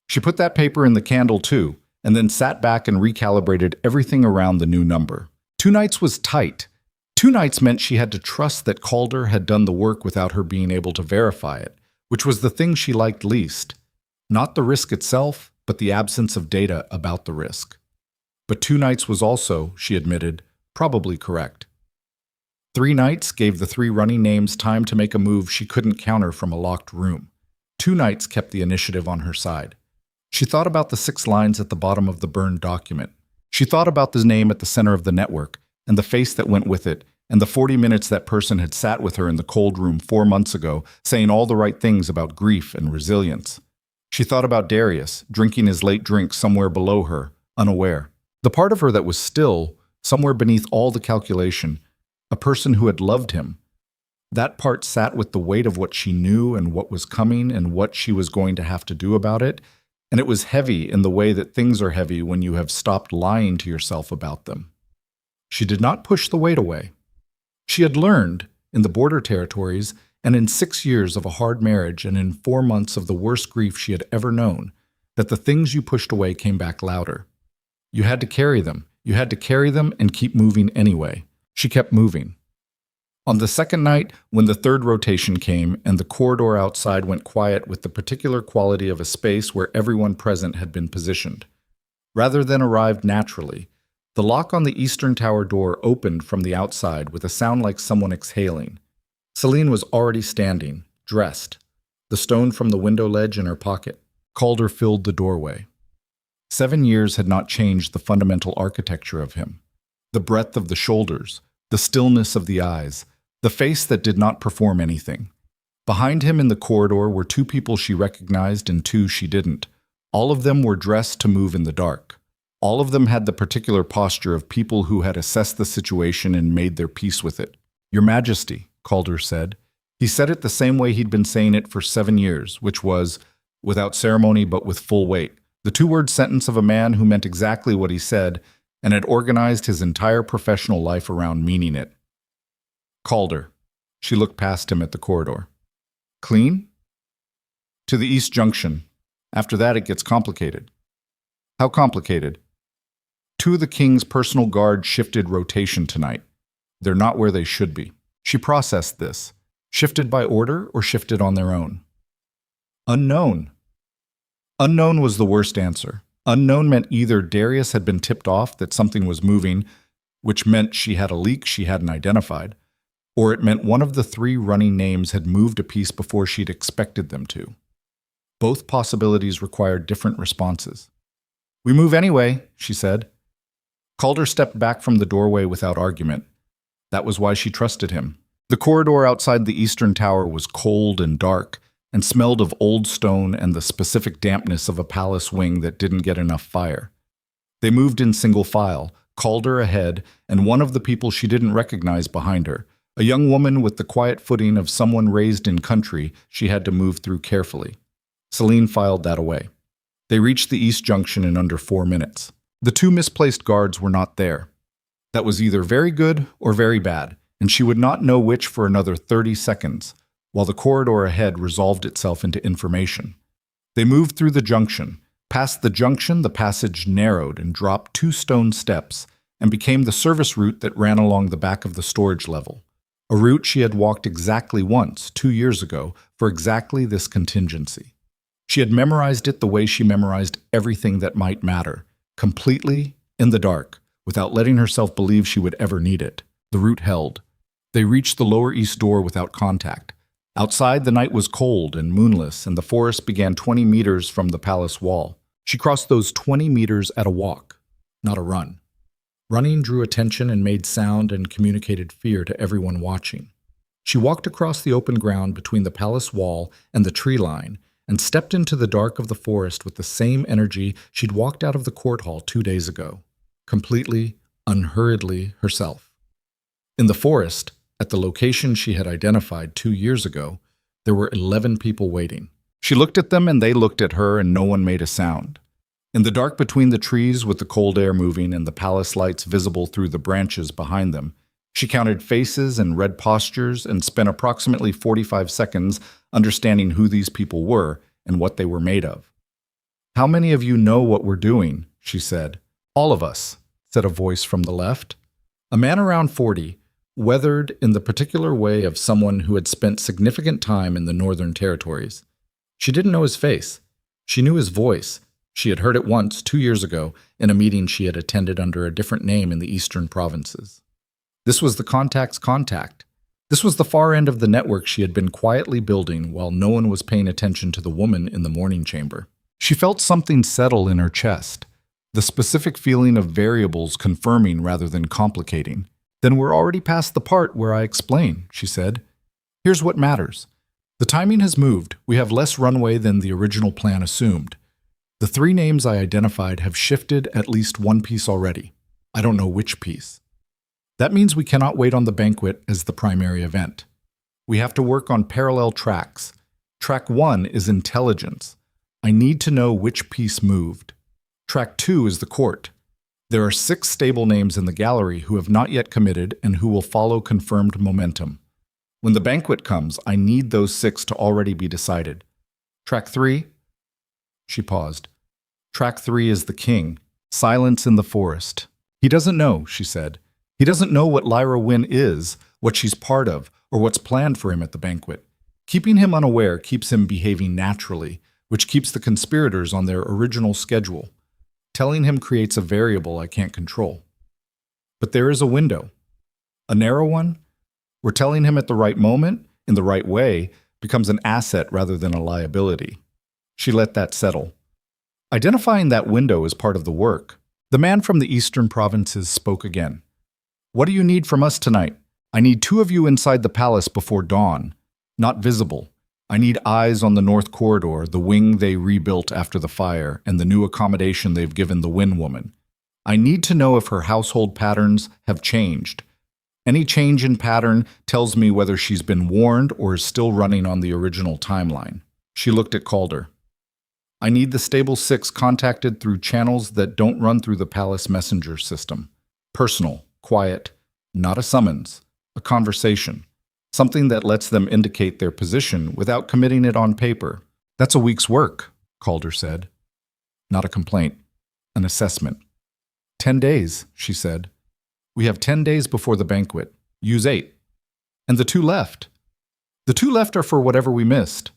She put that paper in the candle too, and then sat back and recalibrated everything around the new number. 2 nights was tight. 2 nights meant she had to trust that Calder had done the work without her being able to verify it, which was the thing she liked least. Not the risk itself, but the absence of data about the risk. But 2 nights was also, she admitted, probably correct. 3 nights gave the 3 running names time to make a move she couldn't counter from a locked room. 2 nights kept the initiative on her side. She thought about the 6 lines at the bottom of the burned document. She thought about the name at the center of the network, and the face that went with it, and the 40 minutes that person had sat with her in the cold room 4 months ago, saying all the right things about grief and resilience. She thought about Darius, drinking his late drink somewhere below her, unaware. The part of her that was still, somewhere beneath all the calculation, a person who had loved him. That part sat with the weight of what she knew and what was coming and what she was going to have to do about it, and it was heavy in the way that things are heavy when you have stopped lying to yourself about them. She did not push the weight away. She had learned, in the border territories, and in 6 years of a hard marriage and in 4 months of the worst grief she had ever known, that the things you pushed away came back louder. You had to carry them. You had to carry them and keep moving anyway. She kept moving. On the second night, when the 3rd rotation came and the corridor outside went quiet with the particular quality of a space where everyone present had been positioned, rather than arrived naturally, the lock on the eastern tower door opened from the outside with a sound like someone exhaling. Celine was already standing, dressed, the stone from the window ledge in her pocket. Calder filled the doorway. 7 years had not changed the fundamental architecture of him. The breadth of the shoulders, the stillness of the eyes, the face that did not perform anything. Behind him in the corridor were 2 people she recognized and 2 she didn't. All of them were dressed to move in the dark. All of them had the particular posture of people who had assessed the situation and made their peace with it. "Your Majesty," Calder said. He said it the same way he'd been saying it for 7 years, which was, without ceremony but with full weight, the 2-word sentence of a man who meant exactly what he said and had organized his entire professional life around meaning it. Calder. She looked past him at the corridor. "Clean?" "To the East Junction. After that it gets complicated." "How complicated?" 2 of the King's personal guard shifted rotation tonight. They're not where they should be. She processed this. Shifted by order or shifted on their own? Unknown. Unknown was the worst answer. Unknown meant either Darius had been tipped off that something was moving, which meant she had a leak she hadn't identified, or it meant one of the 3 running names had moved a piece before she'd expected them to. Both possibilities required different responses. "We move anyway," she said. Calder stepped back from the doorway without argument. That was why she trusted him. The corridor outside the eastern tower was cold and dark, and smelled of old stone and the specific dampness of a palace wing that didn't get enough fire. They moved in single file, Calder ahead, and one of the people she didn't recognize behind her, a young woman with the quiet footing of someone raised in country she had to move through carefully. Celine filed that away. They reached the East Junction in under 4 minutes. The 2 misplaced guards were not there. That was either very good or very bad, and she would not know which for another 30 seconds, while the corridor ahead resolved itself into information. They moved through the junction. Past the junction, the passage narrowed and dropped 2 stone steps and became the service route that ran along the back of the storage level, a route she had walked exactly once, 2 years ago, for exactly this contingency. She had memorized it the way she memorized everything that might matter, completely, in the dark, without letting herself believe she would ever need it. The route held. They reached the lower east door without contact. Outside, the night was cold and moonless, and the forest began 20 meters from the palace wall. She crossed those 20 meters at a walk, not a run. Running drew attention and made sound and communicated fear to everyone watching. She walked across the open ground between the palace wall and the tree line and stepped into the dark of the forest with the same energy she'd walked out of the court hall 2 days ago, completely, unhurriedly herself. In the forest, at the location she had identified 2 years ago, there were 11 people waiting. She looked at them and they looked at her, and no one made a sound. In the dark between the trees, with the cold air moving and the palace lights visible through the branches behind them, she counted faces and read postures and spent approximately 45 seconds understanding who these people were and what they were made of. "How many of you know what we're doing?" she said. "All of us," said a voice from the left. A man around 40, weathered in the particular way of someone who had spent significant time in the Northern Territories. She didn't know his face. She knew his voice. She had heard it once, 2 years ago, in a meeting she had attended under a different name in the eastern provinces. This was the contact's contact. This was the far end of the network she had been quietly building while no one was paying attention to the woman in the morning chamber. She felt something settle in her chest, the specific feeling of variables confirming rather than complicating. "Then we're already past the part where I explain," she said. "Here's what matters. The timing has moved. We have less runway than the original plan assumed. The 3 names I identified have shifted at least one piece already. I don't know which piece. That means we cannot wait on the banquet as the primary event. We have to work on parallel tracks. Track 1 is intelligence. I need to know which piece moved. Track 2 is the court. There are 6 stable names in the gallery who have not yet committed and who will follow confirmed momentum. When the banquet comes, I need those 6 to already be decided. Track 3?" She paused. "Track 3 is the king. Silence in the forest. He doesn't know," she said. "He doesn't know what Lyra Wynn is, what she's part of, or what's planned for him at the banquet. Keeping him unaware keeps him behaving naturally, which keeps the conspirators on their original schedule. Telling him creates a variable I can't control. But there is a window. A narrow one. We're telling him at the right moment, in the right way, becomes an asset rather than a liability." She let that settle. Identifying that window is part of the work. The man from the eastern provinces spoke again. "What do you need from us tonight? I need 2 of you inside the palace before dawn. Not visible. I need eyes on the north corridor, the wing they rebuilt after the fire, and the new accommodation they've given the Wynn woman. I need to know if her household patterns have changed. Any change in pattern tells me whether she's been warned or is still running on the original timeline." She looked at Calder. "I need the Stable 6 contacted through channels that don't run through the palace messenger system. Personal, quiet, not a summons, a conversation. Something that lets them indicate their position without committing it on paper." "That's a week's work," Calder said. Not a complaint, an assessment. 10 days, she said. "We have 10 days before the banquet. Use 8. And the 2 left. The 2 left are for whatever we missed."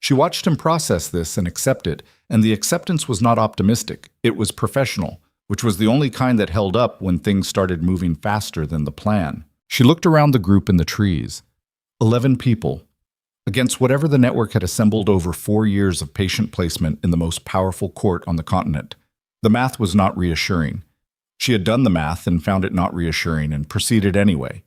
She watched him process this and accept it, and the acceptance was not optimistic. It was professional, which was the only kind that held up when things started moving faster than the plan. She looked around the group in the trees. 11 people. Against whatever the network had assembled over 4 years of patient placement in the most powerful court on the continent. The math was not reassuring. She had done the math and found it not reassuring and proceeded anyway,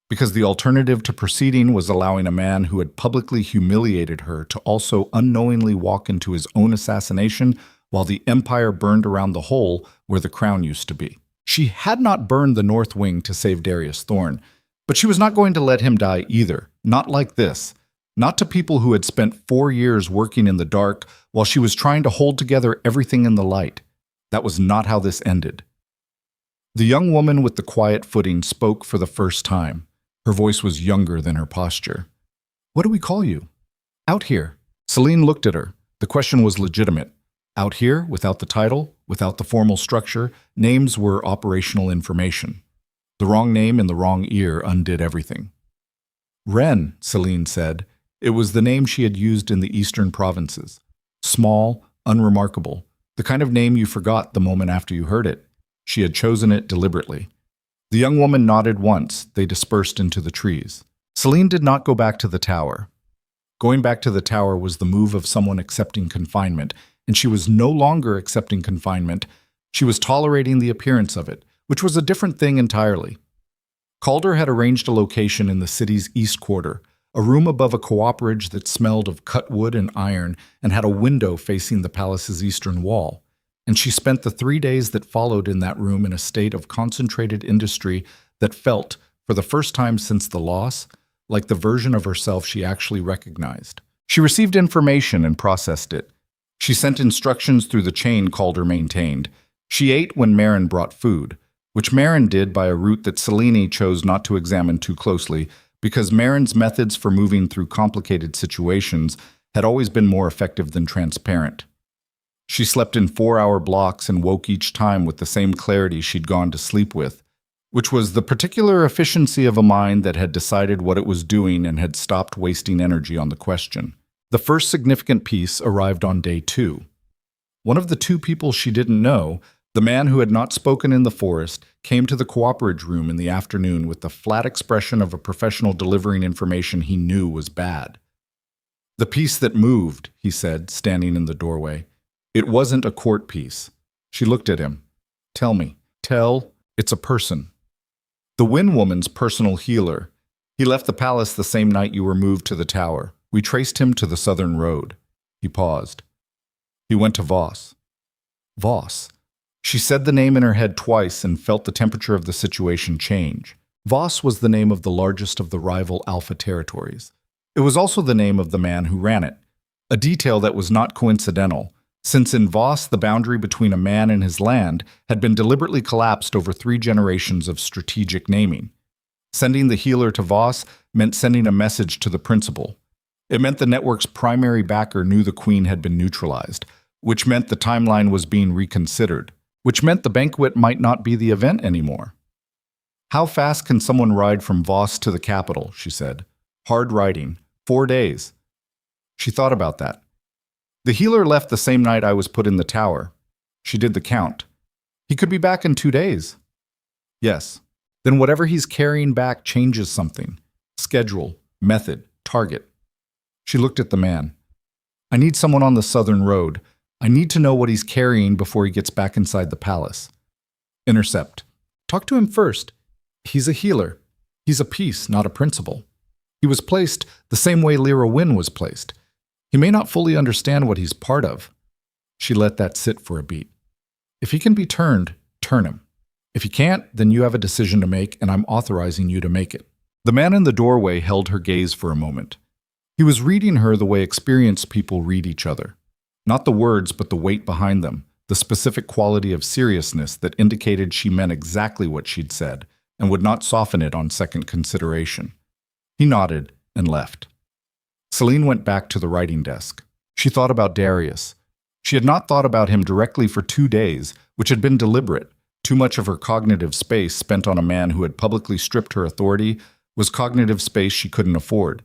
because the alternative to proceeding was allowing a man who had publicly humiliated her to also unknowingly walk into his own assassination while the empire burned around the hole where the crown used to be. She had not burned the North Wing to save Darius Thorne, but she was not going to let him die either, not like this, not to people who had spent 4 years working in the dark while she was trying to hold together everything in the light. That was not how this ended. The young woman with the quiet footing spoke for the first time. Her voice was younger than her posture. "What do we call you?" "Out here." Celine looked at her. The question was legitimate. Out here, without the title, without the formal structure, names were operational information. The wrong name in the wrong ear undid everything. "Ren," Celine said. It was the name she had used in the eastern provinces. small, unremarkable, the kind of name you forgot the moment after you heard it. She had chosen it deliberately. The young woman nodded once. They dispersed into the trees. Celine did not go back to the tower. Going back to the tower was the move of someone accepting confinement, and she was no longer accepting confinement. She was tolerating the appearance of it, which was a different thing entirely. Calder had arranged a location in the city's east quarter, a room above a cooperage that smelled of cut wood and iron and had a window facing the palace's eastern wall. And she spent the 3 days that followed in that room in a state of concentrated industry that felt, for the first time since the loss, like the version of herself she actually recognized. She received information and processed it. She sent instructions through the chain Calder maintained. She ate when Marin brought food, which Marin did by a route that Celine chose not to examine too closely because Marin's methods for moving through complicated situations had always been more effective than transparent. She slept in 4-hour blocks and woke each time with the same clarity she'd gone to sleep with, which was the particular efficiency of a mind that had decided what it was doing and had stopped wasting energy on the question. The first significant piece arrived on day 2. One of the 2 people she didn't know, the man who had not spoken in the forest, came to the cooperage room in the afternoon with the flat expression of a professional delivering information he knew was bad. "The piece that moved," he said, standing in the doorway. "It wasn't a court piece." She looked at him. "Tell me." "Tell, it's a person. The Wind Woman's personal healer. He left the palace the same night you were moved to the tower. We traced him to the southern road." He paused. "He went to Voss." Voss. She said the name in her head twice and felt the temperature of the situation change. Voss was the name of the largest of the rival Alpha territories. It was also the name of the man who ran it, a detail that was not coincidental, since in Voss the boundary between a man and his land had been deliberately collapsed over 3 generations of strategic naming. Sending the healer to Voss meant sending a message to the principal. It meant the network's primary backer knew the queen had been neutralized, which meant the timeline was being reconsidered, which meant the banquet might not be the event anymore. "How fast can someone ride from Voss to the capital?" she said. "Hard riding. 4 days." She thought about that. "The healer left the same night I was put in the tower." She did the count. "He could be back in 2 days." "Yes." "Then whatever he's carrying back changes something. Schedule, method, target." She looked at the man. "I need someone on the southern road. I need to know what he's carrying before he gets back inside the palace." "Intercept. Talk to him first. He's a healer. He's a piece, not a principal. He was placed the same way Lyra Wynn was placed. He may not fully understand what he's part of." She let that sit for a beat. "If he can be turned, turn him. If he can't, then you have a decision to make, and I'm authorizing you to make it." The man in the doorway held her gaze for a moment. He was reading her the way experienced people read each other. Not the words, but the weight behind them, the specific quality of seriousness that indicated she meant exactly what she'd said and would not soften it on second consideration. He nodded and left. Celine went back to the writing desk. She thought about Darius. She had not thought about him directly for 2 days, which had been deliberate. Too much of her cognitive space spent on a man who had publicly stripped her authority was cognitive space she couldn't afford.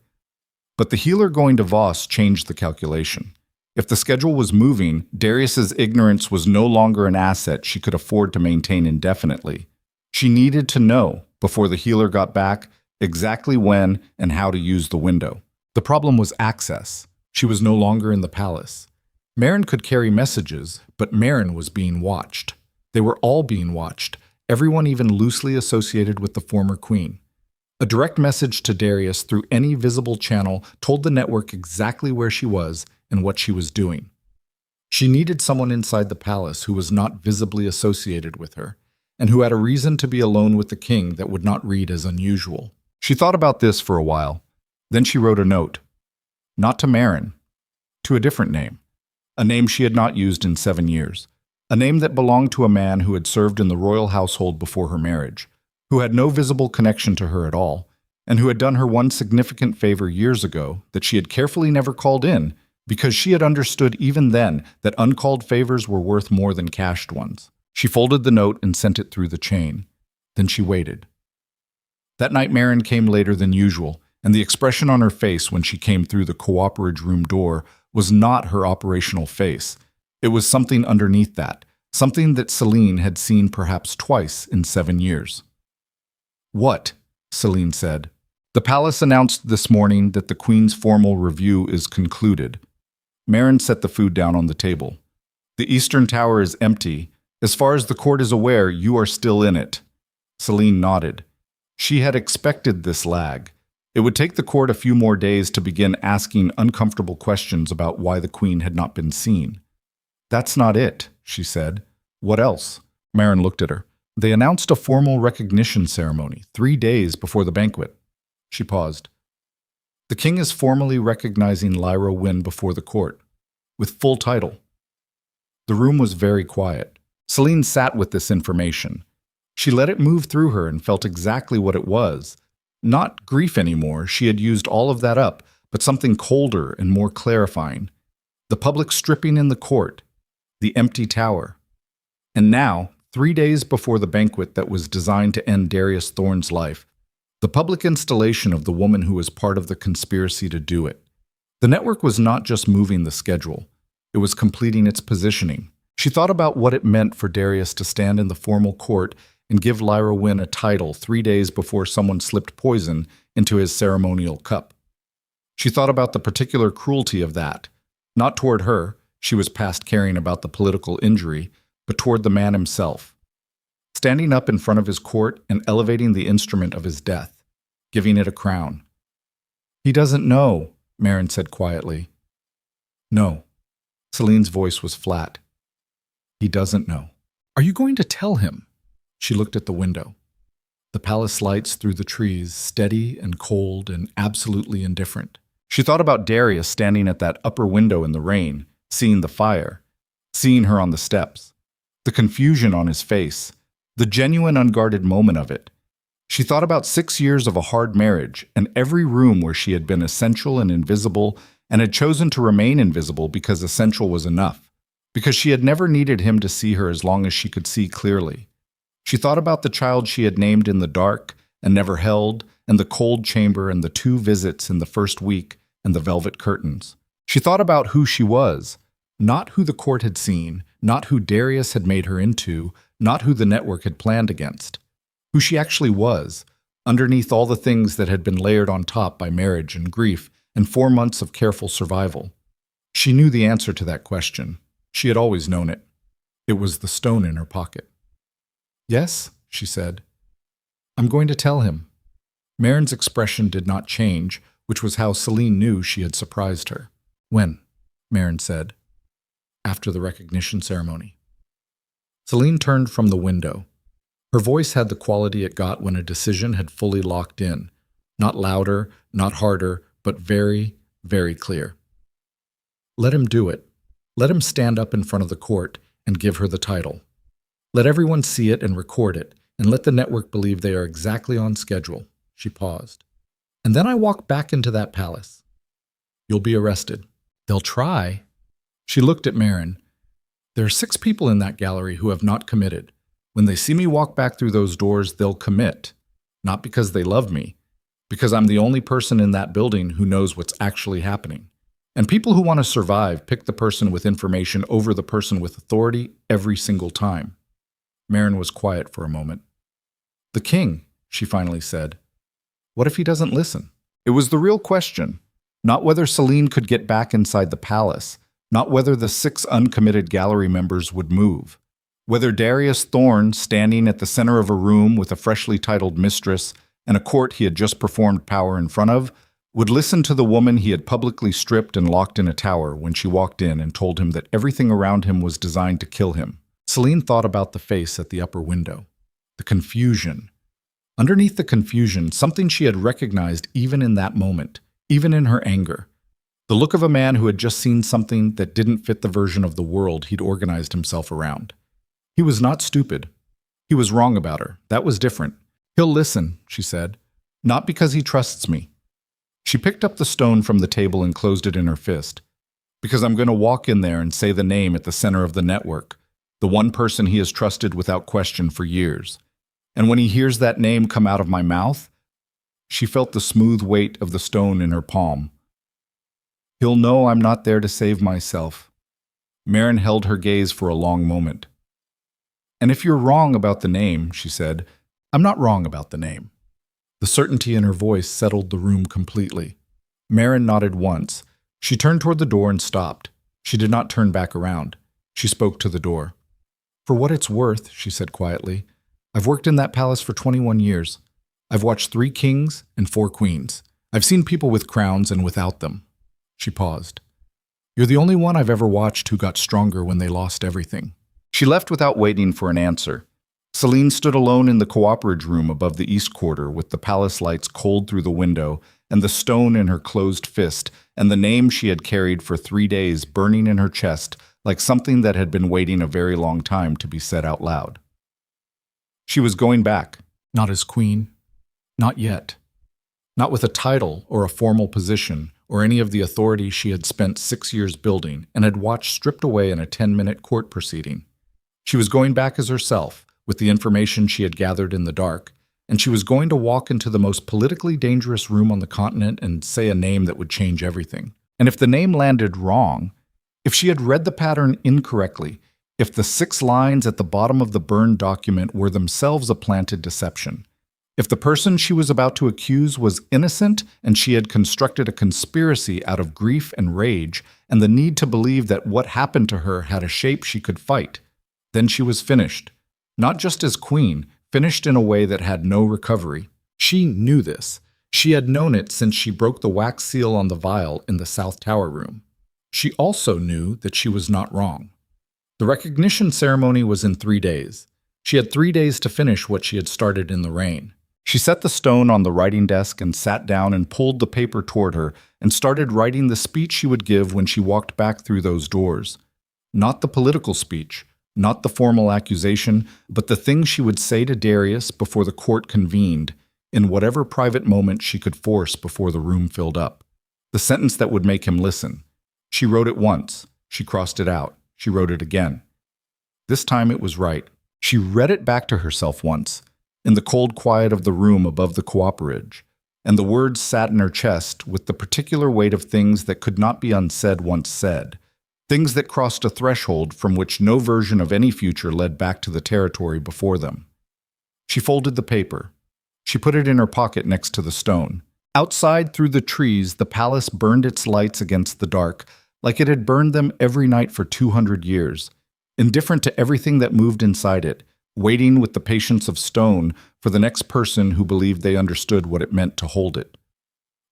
But the healer going to Voss changed the calculation. If the schedule was moving, Darius's ignorance was no longer an asset she could afford to maintain indefinitely. She needed to know, before the healer got back, exactly when and how to use the window. The problem was access. She was no longer in the palace. Marin could carry messages, but Marin was being watched. They were all being watched, everyone even loosely associated with the former queen. A direct message to Darius through any visible channel told the network exactly where she was and what she was doing. She needed someone inside the palace who was not visibly associated with her, and who had a reason to be alone with the king that would not read as unusual. She thought about this for a while. Then she wrote a note. Not to Marin, to a different name. A name she had not used in 7 years. A name that belonged to a man who had served in the royal household before her marriage, who had no visible connection to her at all, and who had done her one significant favor years ago that she had carefully never called in, because she had understood even then that uncalled favors were worth more than cashed ones. She folded the note and sent it through the chain. Then she waited. That night Marin came later than usual, and the expression on her face when she came through the cooperage room door was not her operational face. It was something underneath that, something that Celine had seen perhaps twice in 7 years. "What?" Celine said. "The palace announced this morning that the Queen's formal review is concluded." Marin set the food down on the table. "The Eastern Tower is empty. As far as the court is aware, you are still in it." Celine nodded. She had expected this lag. It would take the court a few more days to begin asking uncomfortable questions about why the Queen had not been seen. "That's not it," she said. "What else?" Marin looked at her. "They announced a formal recognition ceremony 3 days before the banquet." She paused. "The king is formally recognizing Lyra Wynne before the court, with full title." The room was very quiet. Celine sat with this information. She let it move through her and felt exactly what it was. Not grief anymore, she had used all of that up, but something colder and more clarifying. The public stripping in the court, the empty tower. And now, 3 days before the banquet that was designed to end Darius Thorne's life, the public installation of the woman who was part of the conspiracy to do it. The network was not just moving the schedule, it was completing its positioning. She thought about what it meant for Darius to stand in the formal court and give Lyra Wynne a title 3 days before someone slipped poison into his ceremonial cup. She thought about the particular cruelty of that, not toward her, she was past caring about the political injury, but toward the man himself. Standing up in front of his court and elevating the instrument of his death, giving it a crown. "He doesn't know," Marin said quietly. "No." Celine's voice was flat. "He doesn't know." "Are you going to tell him?" She looked at the window. The palace lights through the trees, steady and cold and absolutely indifferent. She thought about Darius standing at that upper window in the rain, seeing the fire, seeing her on the steps, the confusion on his face, the genuine unguarded moment of it. She thought about 6 years of a hard marriage and every room where she had been essential and invisible and had chosen to remain invisible because essential was enough, because she had never needed him to see her as long as she could see clearly. She thought about the child she had named in the dark and never held, and the cold chamber and the 2 visits in the first week and the velvet curtains. She thought about who she was, not who the court had seen, not who Darius had made her into, not who the network had planned against. Who she actually was, underneath all the things that had been layered on top by marriage and grief and 4 months of careful survival. She knew the answer to that question. She had always known it. It was the stone in her pocket. "Yes," she said. "I'm going to tell him." Marin's expression did not change, which was how Celine knew she had surprised her. "When?" Marin said. "After the recognition ceremony." Celine turned from the window. Her voice had the quality it got when a decision had fully locked in. Not louder, not harder, but very, very clear. "Let him do it. Let him stand up in front of the court and give her the title. Let everyone see it and record it, and let the network believe they are exactly on schedule." She paused. "And then I walk back into that palace. You'll be arrested. They'll try." She looked at Marin. "There are 6 people in that gallery who have not committed. When they see me walk back through those doors, they'll commit. Not because they love me, because I'm the only person in that building who knows what's actually happening. And people who want to survive pick the person with information over the person with authority every single time." Marin was quiet for a moment. "The king," she finally said. "What if he doesn't listen?" It was the real question. Not whether Celine could get back inside the palace, not whether the 6 uncommitted gallery members would move. Whether Darius Thorne, standing at the center of a room with a freshly titled mistress and a court he had just performed power in front of, would listen to the woman he had publicly stripped and locked in a tower when she walked in and told him that everything around him was designed to kill him. Celine thought about the face at the upper window. The confusion. Underneath the confusion, something she had recognized even in that moment, even in her anger. The look of a man who had just seen something that didn't fit the version of the world he'd organized himself around. He was not stupid. He was wrong about her. That was different. "He'll listen," she said. "Not because he trusts me." She picked up the stone from the table and closed it in her fist. "Because I'm going to walk in there and say the name at the center of the network, the one person he has trusted without question for years. And when he hears that name come out of my mouth, She felt the smooth weight of the stone in her palm. He'll know I'm not there to save myself. Marin held her gaze for a long moment. And if you're wrong about the name, she said, I'm not wrong about the name. The certainty in her voice settled the room completely. Marin nodded once. She turned toward the door and stopped. She did not turn back around. She spoke to the door. For what it's worth, she said quietly, I've worked in that palace for 21 years. I've watched 3 kings and 4 queens. I've seen people with crowns and without them. She paused. You're the only one I've ever watched who got stronger when they lost everything. She left without waiting for an answer. Celine stood alone in the cooperage room above the east quarter with the palace lights cold through the window and the stone in her closed fist and the name she had carried for 3 days burning in her chest like something that had been waiting a very long time to be said out loud. She was going back, not as queen, not yet. Not with a title or a formal position or any of the authority she had spent 6 years building and had watched stripped away in a 10-minute court proceeding. She was going back as herself, with the information she had gathered in the dark, and she was going to walk into the most politically dangerous room on the continent and say a name that would change everything. And if the name landed wrong, if she had read the pattern incorrectly, if the 6 lines at the bottom of the burned document were themselves a planted deception, if the person she was about to accuse was innocent and she had constructed a conspiracy out of grief and rage and the need to believe that what happened to her had a shape she could fight, then she was finished. Not just as queen, finished in a way that had no recovery. She knew this. She had known it since she broke the wax seal on the vial in the South Tower room. She also knew that she was not wrong. The recognition ceremony was in 3 days. She had 3 days to finish what she had started in the rain. She set the stone on the writing desk and sat down and pulled the paper toward her and started writing the speech she would give when she walked back through those doors. Not the political speech, not the formal accusation, but the thing she would say to Darius before the court convened, in whatever private moment she could force before the room filled up. The sentence that would make him listen. She wrote it once. She crossed it out. She wrote it again. This time it was right. She read it back to herself once, in the cold quiet of the room above the cooperage, and the words sat in her chest with the particular weight of things that could not be unsaid once said. Things that crossed a threshold from which no version of any future led back to the territory before them. She folded the paper. She put it in her pocket next to the stone. Outside through the trees, the palace burned its lights against the dark, like it had burned them every night for 200 years, indifferent to everything that moved inside it, waiting with the patience of stone for the next person who believed they understood what it meant to hold it.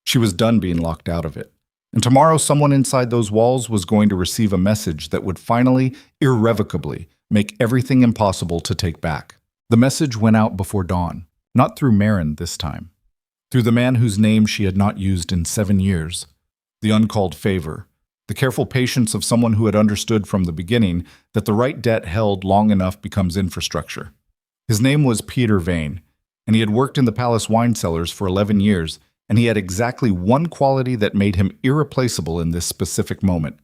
She was done being locked out of it. And tomorrow someone inside those walls was going to receive a message that would finally, irrevocably, make everything impossible to take back. The message went out before dawn, not through Marin this time. Through the man whose name she had not used in 7 years. The uncalled favor. The careful patience of someone who had understood from the beginning that the right debt held long enough becomes infrastructure. His name was Peter Vane, and he had worked in the palace wine cellars for 11 years, and he had exactly one quality that made him irreplaceable in this specific moment.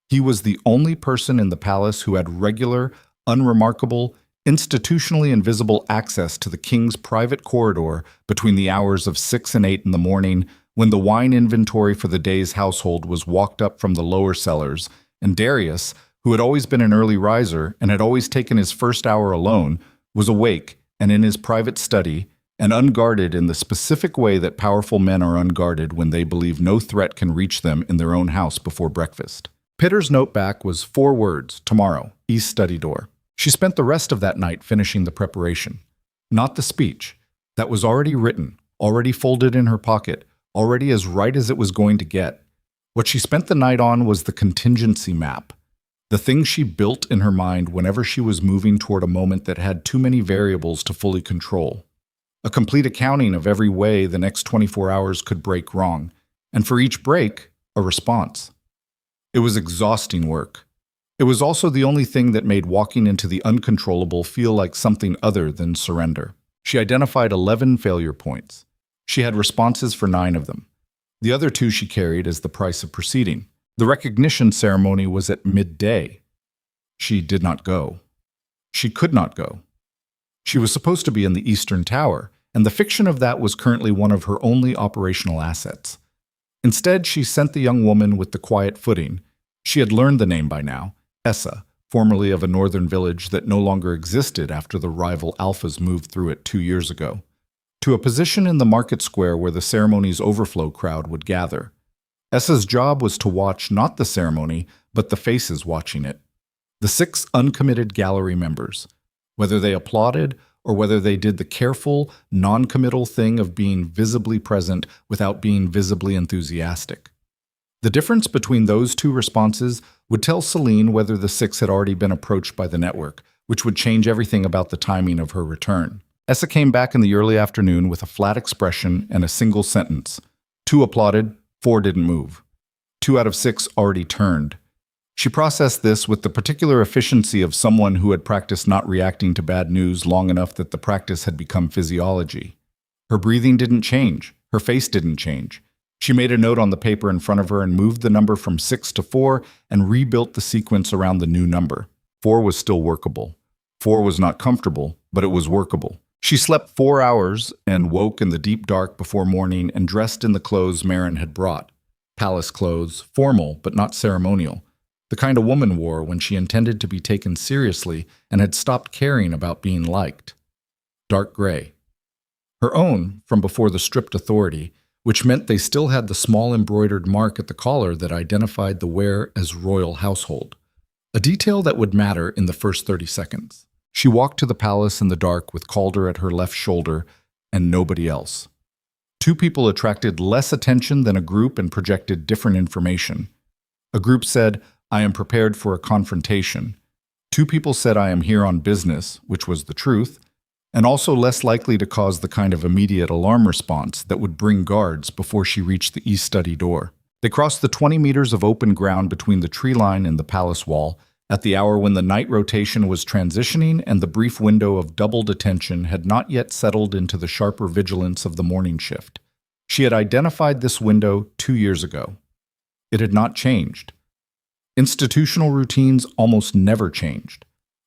He was the only person in the palace who had regular, unremarkable, institutionally invisible access to the king's private corridor between the hours of 6 and 8 in the morning, when the wine inventory for the day's household was walked up from the lower cellars, and Darius, who had always been an early riser and had always taken his first hour alone, was awake and in his private study, and unguarded in the specific way that powerful men are unguarded when they believe no threat can reach them in their own house before breakfast. Peter's note back was 4 words, tomorrow, east study door. She spent the rest of that night finishing the preparation. Not the speech. That was already written, already folded in her pocket, already as right as it was going to get. What she spent the night on was the contingency map, the thing she built in her mind whenever she was moving toward a moment that had too many variables to fully control. A complete accounting of every way the next 24 hours could break wrong, and for each break, a response. It was exhausting work. It was also the only thing that made walking into the uncontrollable feel like something other than surrender. She identified 11 failure points. She had responses for 9 of them. The other 2 she carried as the price of proceeding. The recognition ceremony was at midday. She did not go. She could not go. She was supposed to be in the Eastern Tower, and the fiction of that was currently one of her only operational assets. Instead, she sent the young woman with the quiet footing. She had learned the name by now, Essa, formerly of a northern village that no longer existed after the rival Alphas moved through it 2 years ago, to a position in the market square where the ceremony's overflow crowd would gather. Essa's job was to watch not the ceremony, but the faces watching it. The 6 uncommitted gallery members, whether they applauded or whether they did the careful, non-committal thing of being visibly present without being visibly enthusiastic. The difference between those 2 responses would tell Celine whether the 6 had already been approached by the network, which would change everything about the timing of her return. Essa came back in the early afternoon with a flat expression and a single sentence. 2 applauded, 4 didn't move. 2 out of 6 already turned. She processed this with the particular efficiency of someone who had practiced not reacting to bad news long enough that the practice had become physiology. Her breathing didn't change. Her face didn't change. She made a note on the paper in front of her and moved the number from 6 to 4 and rebuilt the sequence around the new number. 4 was still workable. 4 was not comfortable, but it was workable. She slept 4 hours and woke in the deep dark before morning and dressed in the clothes Marin had brought. Palace clothes, formal but not ceremonial. The kind a woman wore when she intended to be taken seriously and had stopped caring about being liked. Dark gray. Her own, from before the stripped authority, which meant they still had the small embroidered mark at the collar that identified the wearer as royal household. A detail that would matter in the first 30 seconds. She walked to the palace in the dark with Calder at her left shoulder and nobody else. 2 people attracted less attention than a group and projected different information. A group said, "I am prepared for a confrontation." 2 people said, "I am here on business," which was the truth, and also less likely to cause the kind of immediate alarm response that would bring guards before she reached the east study door. They crossed the 20 meters of open ground between the tree line and the palace wall, at the hour when the night rotation was transitioning and the brief window of doubled attention had not yet settled into the sharper vigilance of the morning shift. She had identified this window 2 years ago. It had not changed. Institutional routines almost never changed.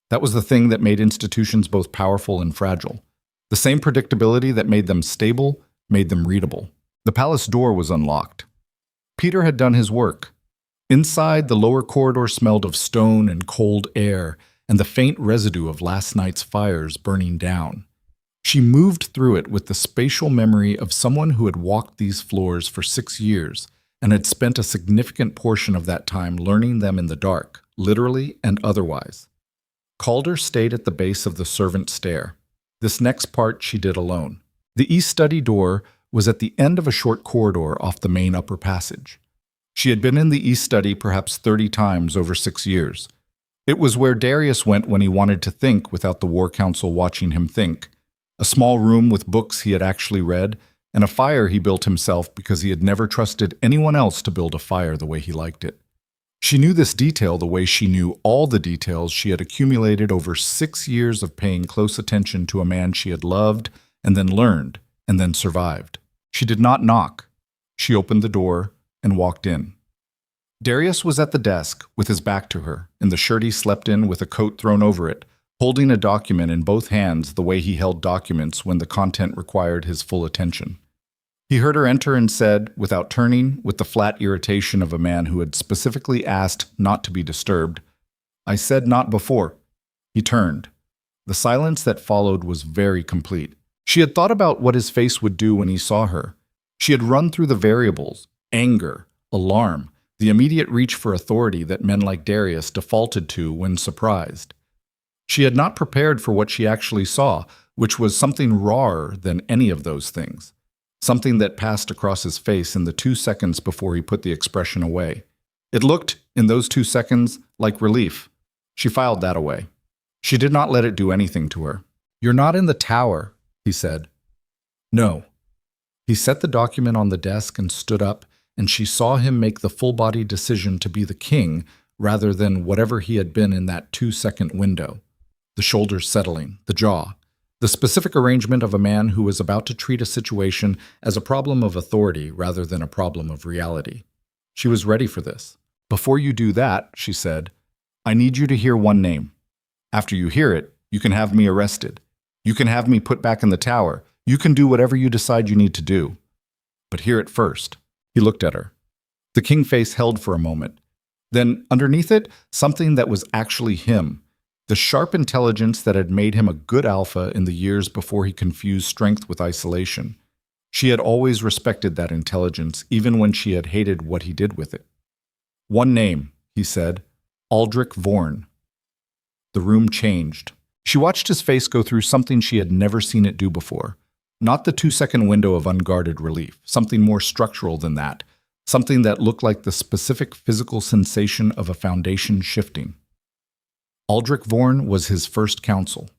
That was the thing that made institutions both powerful and fragile. The same predictability that made them stable made them readable. The palace door was unlocked. Peter had done his work. Inside, the lower corridor smelled of stone and cold air and the faint residue of last night's fires burning down. She moved through it with the spatial memory of someone who had walked these floors for 6 years and had spent a significant portion of that time learning them in the dark, literally and otherwise. Calder stayed at the base of the servant stair. This next part she did alone. The east study door was at the end of a short corridor off the main upper passage. She had been in the east study perhaps 30 times over 6 years. It was where Darius went when he wanted to think without the War Council watching him think. A small room with books he had actually read, and a fire he built himself because he had never trusted anyone else to build a fire the way he liked it. She knew this detail the way she knew all the details she had accumulated over 6 years of paying close attention to a man she had loved and then learned and then survived. She did not knock. She opened the door and walked in. Darius was at the desk with his back to her, in the shirt he slept in with a coat thrown over it, holding a document in both hands the way he held documents when the content required his full attention. He heard her enter and said, without turning, with the flat irritation of a man who had specifically asked not to be disturbed, "I said not before." He turned. The silence that followed was very complete. She had thought about what his face would do when he saw her. She had run through the variables, anger, alarm, the immediate reach for authority that men like Darius defaulted to when surprised. She had not prepared for what she actually saw, which was something rawer than any of those things. Something that passed across his face in the 2 seconds before he put the expression away. It looked, in those 2 seconds, like relief. She filed that away. She did not let it do anything to her. "You're not in the tower," he said. "No." He set the document on the desk and stood up, and she saw him make the full-body decision to be the king rather than whatever he had been in that 2-second window. The shoulders settling, the jaw. The specific arrangement of a man who was about to treat a situation as a problem of authority rather than a problem of reality. She was ready for this. "Before you do that," she said, "I need you to hear one name. After you hear it, you can have me arrested. You can have me put back in the tower. You can do whatever you decide you need to do. But hear it first." He looked at her. The king face held for a moment. Then, underneath it, something that was actually him. The sharp intelligence that had made him a good alpha in the years before he confused strength with isolation. She had always respected that intelligence, even when she had hated what he did with it. "One name," he said. "Aldrich Vorn." The room changed. She watched his face go through something she had never seen it do before. Not the 2-second window of unguarded relief, something more structural than that. Something that looked like the specific physical sensation of a foundation shifting. Aldrich Vorn was his first counsel.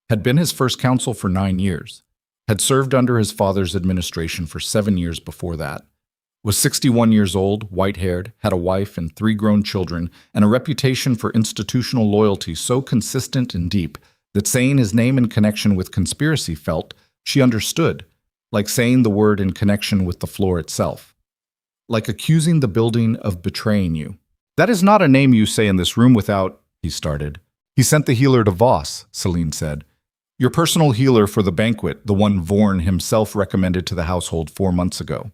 Had been his first counsel for 9 years. Had served under his father's administration for 7 years before that. Was 61 years old, white-haired, had a wife and 3 grown children, and a reputation for institutional loyalty so consistent and deep that saying his name in connection with conspiracy felt she understood, like saying the word in connection with the floor itself. Like accusing the building of betraying you. "That is not a name you say in this room without," he started. "He sent the healer to Voss," Celine said. "Your personal healer for the banquet, the one Vorn himself recommended to the household 4 months ago.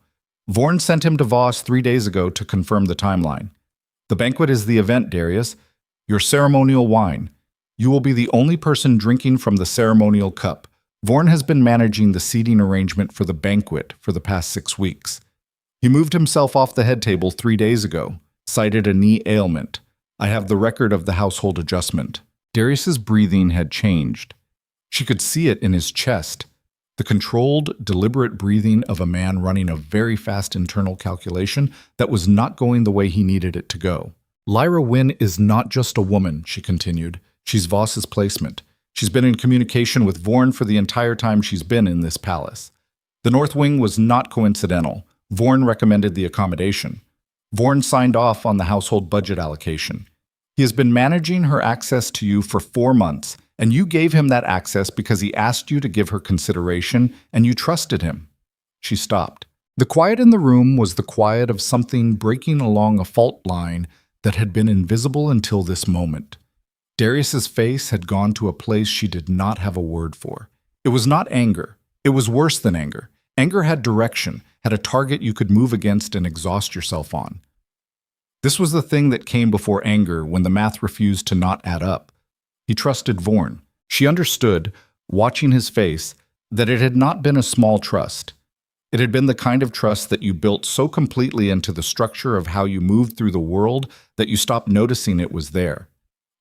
Vorn sent him to Voss 3 days ago to confirm the timeline. The banquet is the event, Darius. Your ceremonial wine. You will be the only person drinking from the ceremonial cup. Vorn has been managing the seating arrangement for the banquet for the past 6 weeks. He moved himself off the head table 3 days ago, cited a knee ailment. I have the record of the household adjustment." Darius's breathing had changed. She could see it in his chest, the controlled, deliberate breathing of a man running a very fast internal calculation that was not going the way he needed it to go. "Lyra Wynn is not just a woman," she continued. "She's Voss's placement. She's been in communication with Vorn for the entire time she's been in this palace. The North Wing was not coincidental. Vorn recommended the accommodation. Vorn signed off on the household budget allocation. He has been managing her access to you for 4 months, and you gave him that access because he asked you to give her consideration, and you trusted him." She stopped. The quiet in the room was the quiet of something breaking along a fault line that had been invisible until this moment. Darius's face had gone to a place she did not have a word for. It was not anger. It was worse than anger. Anger had direction, had a target you could move against and exhaust yourself on. This was the thing that came before anger when the math refused to not add up. He trusted Vorn. She understood, watching his face, that it had not been a small trust. It had been the kind of trust that you built so completely into the structure of how you moved through the world that you stopped noticing it was there.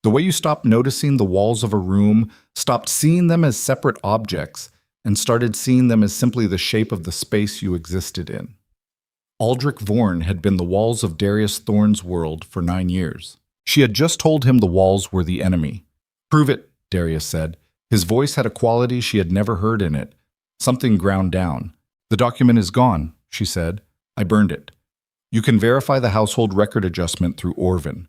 The way you stopped noticing the walls of a room, stopped seeing them as separate objects, and started seeing them as simply the shape of the space you existed in. Aldrich Vorn had been the walls of Darius Thorne's world for 9 years. She had just told him the walls were the enemy. "Prove it," Darius said. His voice had a quality she had never heard in it, something ground down. "The document is gone," she said. "I burned it. You can verify the household record adjustment through Orvin.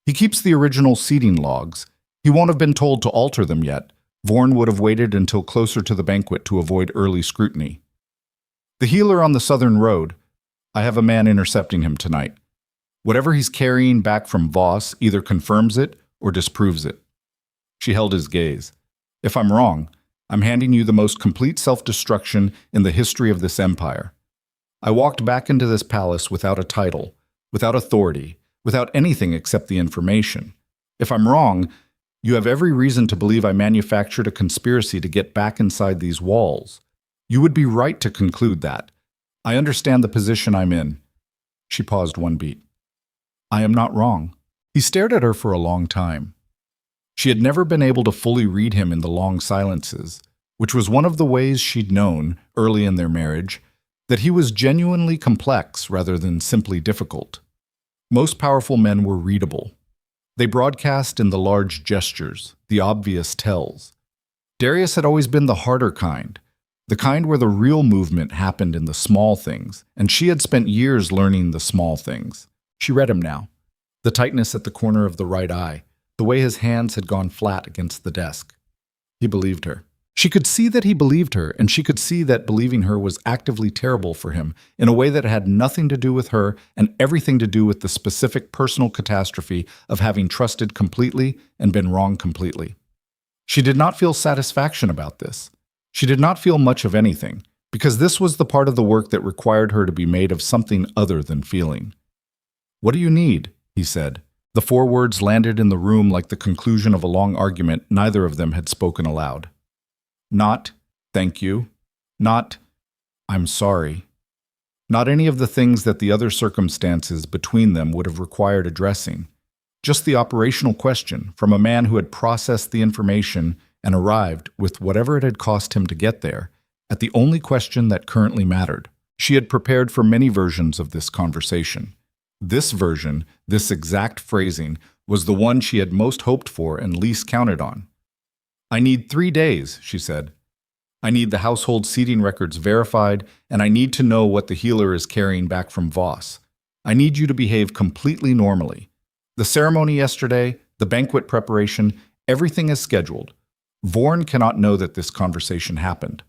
He keeps the original seating logs. He won't have been told to alter them yet. Vorn would have waited until closer to the banquet to avoid early scrutiny. The healer on the southern road. I have a man intercepting him tonight. Whatever he's carrying back from Voss either confirms it or disproves it." She held his gaze. "If I'm wrong, I'm handing you the most complete self-destruction in the history of this empire. I walked back into this palace without a title, without authority, without anything except the information. If I'm wrong, you have every reason to believe I manufactured a conspiracy to get back inside these walls. You would be right to conclude that. I understand the position I'm in." She paused 1 beat. "I am not wrong." He stared at her for a long time. She had never been able to fully read him in the long silences, which was one of the ways she'd known, early in their marriage, that he was genuinely complex rather than simply difficult. Most powerful men were readable. They broadcast in the large gestures, the obvious tells. Darius had always been the harder kind, the kind where the real movement happened in the small things, and she had spent years learning the small things. She read him now. The tightness at the corner of the right eye, the way his hands had gone flat against the desk. He believed her. She could see that he believed her, and she could see that believing her was actively terrible for him in a way that had nothing to do with her and everything to do with the specific personal catastrophe of having trusted completely and been wrong completely. She did not feel satisfaction about this. She did not feel much of anything, because this was the part of the work that required her to be made of something other than feeling. "What do you need?" he said. The 4 words landed in the room like the conclusion of a long argument neither of them had spoken aloud. Not, "Thank you." Not, "I'm sorry." Not any of the things that the other circumstances between them would have required addressing. Just the operational question from a man who had processed the information and arrived, with whatever it had cost him to get there, at the only question that currently mattered. She had prepared for many versions of this conversation. This version, this exact phrasing, was the one she had most hoped for and least counted on. "I need 3 days," she said. "I need the household seating records verified, and I need to know what the healer is carrying back from Voss. I need you to behave completely normally. The ceremony yesterday, the banquet preparation, everything is scheduled. Vorn cannot know that this conversation happened."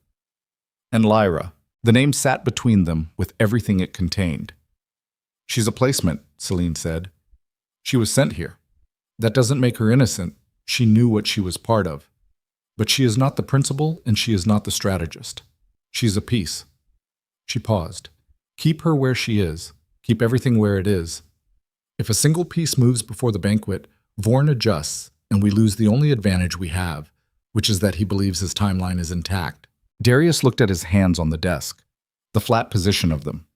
And Lyra, the name sat between them with everything it contained. "She's a placement," Celine said. "She was sent here. That doesn't make her innocent. She knew what she was part of. But she is not the principal, and she is not the strategist. She's a piece." She paused. "Keep her where she is. Keep everything where it is. If a single piece moves before the banquet, Vorn adjusts, and we lose the only advantage we have, which is that he believes his timeline is intact." Darius looked at his hands on the desk, the flat position of them.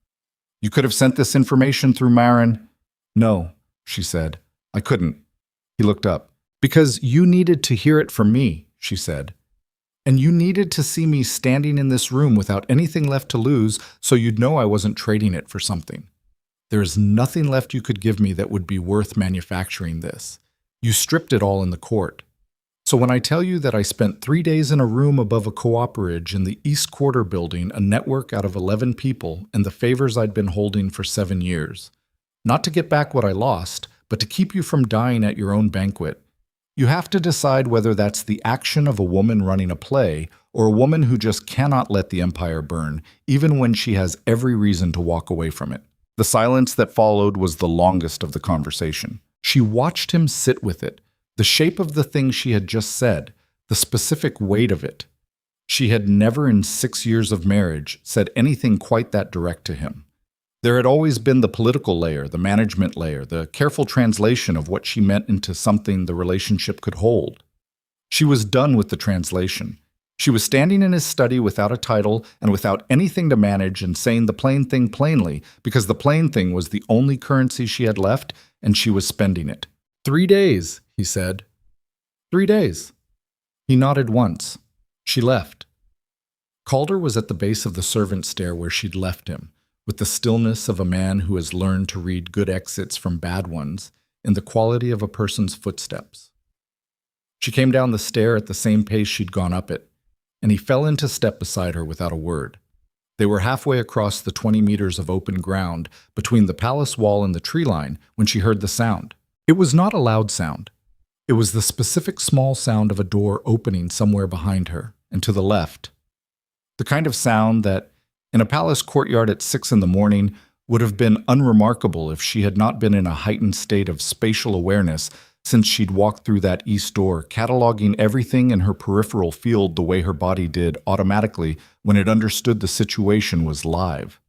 "You could have sent this information through Marin?" "No," she said. "I couldn't." He looked up. "Because you needed to hear it from me," she said. "And you needed to see me standing in this room without anything left to lose, so you'd know I wasn't trading it for something. There is nothing left you could give me that would be worth manufacturing this. You stripped it all in the court. So when I tell you that I spent 3 days in a room above a cooperage in the East Quarter building, a network out of 11 people, and the favors I'd been holding for 7 years, not to get back what I lost, but to keep you from dying at your own banquet, you have to decide whether that's the action of a woman running a play or a woman who just cannot let the empire burn, even when she has every reason to walk away from it." The silence that followed was the longest of the conversation. She watched him sit with it, the shape of the thing she had just said, the specific weight of it. She had never in 6 years of marriage said anything quite that direct to him. There had always been the political layer, the management layer, the careful translation of what she meant into something the relationship could hold. She was done with the translation. She was standing in his study without a title and without anything to manage and saying the plain thing plainly, because the plain thing was the only currency she had left, and she was spending it. 3 days, he said. 3 days. He nodded once. She left. Calder was at the base of the servant stair where she'd left him, with the stillness of a man who has learned to read good exits from bad ones in the quality of a person's footsteps. She came down the stair at the same pace she'd gone up it, and he fell into step beside her without a word. They were halfway across the 20 meters of open ground between the palace wall and the tree line when she heard the sound. It was not a loud sound. It was the specific small sound of a door opening somewhere behind her and to the left. The kind of sound that, in a palace courtyard at 6 in the morning, would have been unremarkable if she had not been in a heightened state of spatial awareness since she'd walked through that east door, cataloging everything in her peripheral field the way her body did automatically when it understood the situation was live.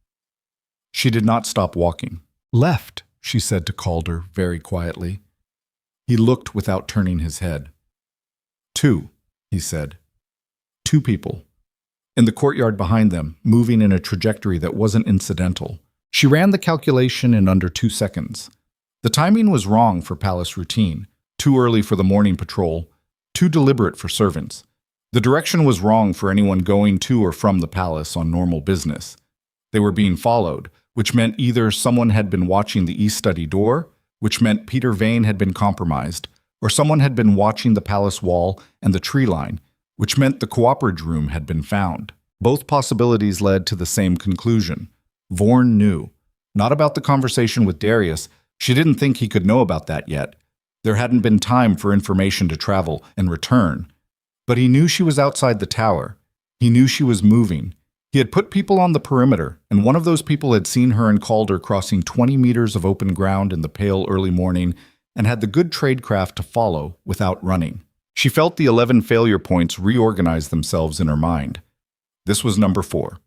She did not stop walking. "Left," she said to Calder very quietly. He looked without turning his head. 2, he said. 2 people. In the courtyard behind them, moving in a trajectory that wasn't incidental. She ran the calculation in under 2 seconds. The timing was wrong for palace routine, too early for the morning patrol, too deliberate for servants. The direction was wrong for anyone going to or from the palace on normal business. They were being followed, which meant either someone had been watching the east study door, which meant Peter Vane had been compromised, or someone had been watching the palace wall and the tree line, which meant the cooperage room had been found. Both possibilities led to the same conclusion. Vorn knew. Not about the conversation with Darius. She didn't think he could know about that yet. There hadn't been time for information to travel and return. But he knew she was outside the tower. He knew she was moving. He had put people on the perimeter, and one of those people had seen her and Calder crossing 20 meters of open ground in the pale early morning and had the good tradecraft to follow without running. She felt the 11 failure points reorganize themselves in her mind. This was number 4.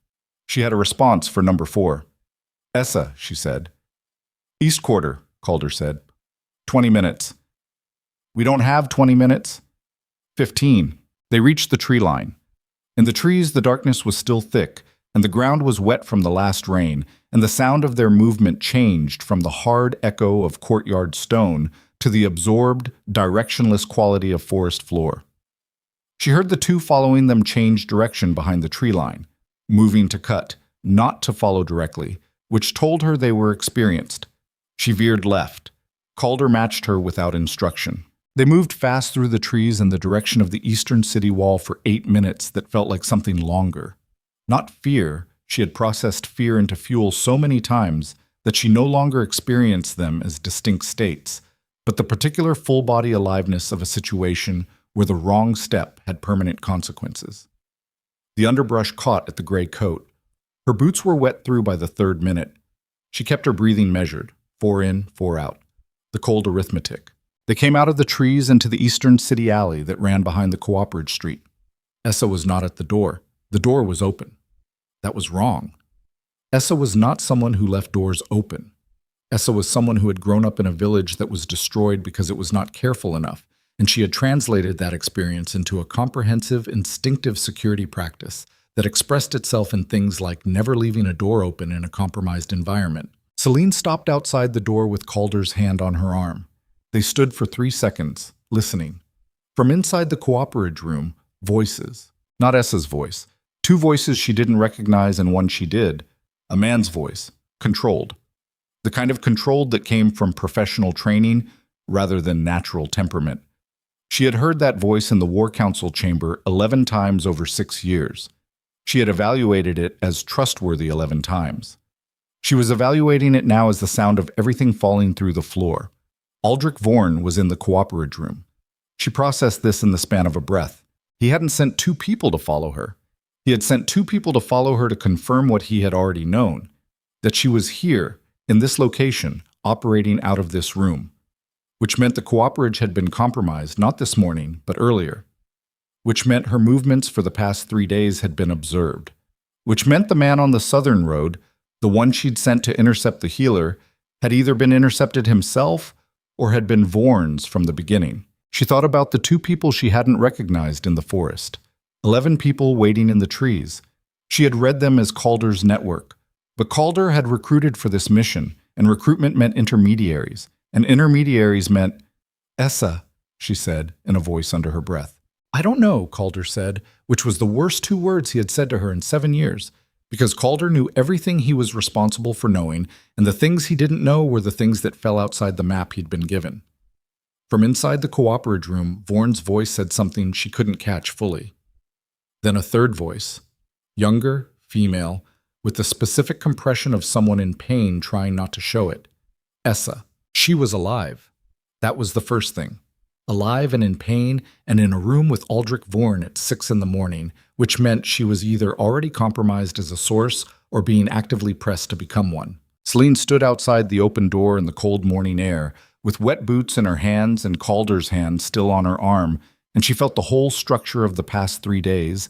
She had a response for number 4. Essa, she said. East quarter, Calder said. 20 minutes. We don't have 20 minutes. 15. They reached the tree line. In the trees, the darkness was still thick, and the ground was wet from the last rain, and the sound of their movement changed from the hard echo of courtyard stone to the absorbed, directionless quality of forest floor. She heard the two following them change direction behind the tree line, moving to cut, not to follow directly, which told her they were experienced. She veered left. Calder matched her without instruction. They moved fast through the trees in the direction of the eastern city wall for 8 minutes that felt like something longer. Not fear, she had processed fear into fuel so many times that she no longer experienced them as distinct states, but the particular full-body aliveness of a situation where the wrong step had permanent consequences. The underbrush caught at the gray coat. Her boots were wet through by the 3rd minute. She kept her breathing measured, 4 in, 4 out. The cold arithmetic. They came out of the trees into the eastern city alley that ran behind the Cooperage Street. Essa was not at the door. The door was open. That was wrong. Essa was not someone who left doors open. Essa was someone who had grown up in a village that was destroyed because it was not careful enough, and she had translated that experience into a comprehensive, instinctive security practice that expressed itself in things like never leaving a door open in a compromised environment. Celine stopped outside the door with Calder's hand on her arm. They stood for 3 seconds, listening. From inside the Cooperage room, voices. Not Essa's voice. 2 voices she didn't recognize and one she did. A man's voice, controlled. The kind of controlled that came from professional training rather than natural temperament. She had heard that voice in the War Council chamber 11 times over 6 years. She had evaluated it as trustworthy 11 times. She was evaluating it now as the sound of everything falling through the floor. Aldrich Vorn was in the Cooperage room. She processed this in the span of a breath. He hadn't sent 2 people to follow her. He had sent 2 people to follow her to confirm what he had already known, that she was here, in this location, operating out of this room, which meant the Cooperage had been compromised not this morning, but earlier, which meant her movements for the past 3 days had been observed, which meant the man on the southern road, the one she'd sent to intercept the healer, had either been intercepted himself or had been Vorn's from the beginning. She thought about the 2 people she hadn't recognized in the forest. 11 people waiting in the trees. She had read them as Calder's network. But Calder had recruited for this mission, and recruitment meant intermediaries, and intermediaries meant, Essa, she said, in a voice under her breath. I don't know, Calder said, which was the worst 2 words he had said to her in 7 years, because Calder knew everything he was responsible for knowing, and the things he didn't know were the things that fell outside the map he'd been given. From inside the Cooperage room, Vorn's voice said something she couldn't catch fully. Then a 3rd voice, younger, female, with the specific compression of someone in pain trying not to show it. Essa. She was alive. That was the first thing. Alive and in pain, and in a room with Aldrich Vorn at 6 in the morning, which meant she was either already compromised as a source or being actively pressed to become one. Celine stood outside the open door in the cold morning air, with wet boots in her hands and Calder's hand still on her arm, and she felt the whole structure of the past 3 days,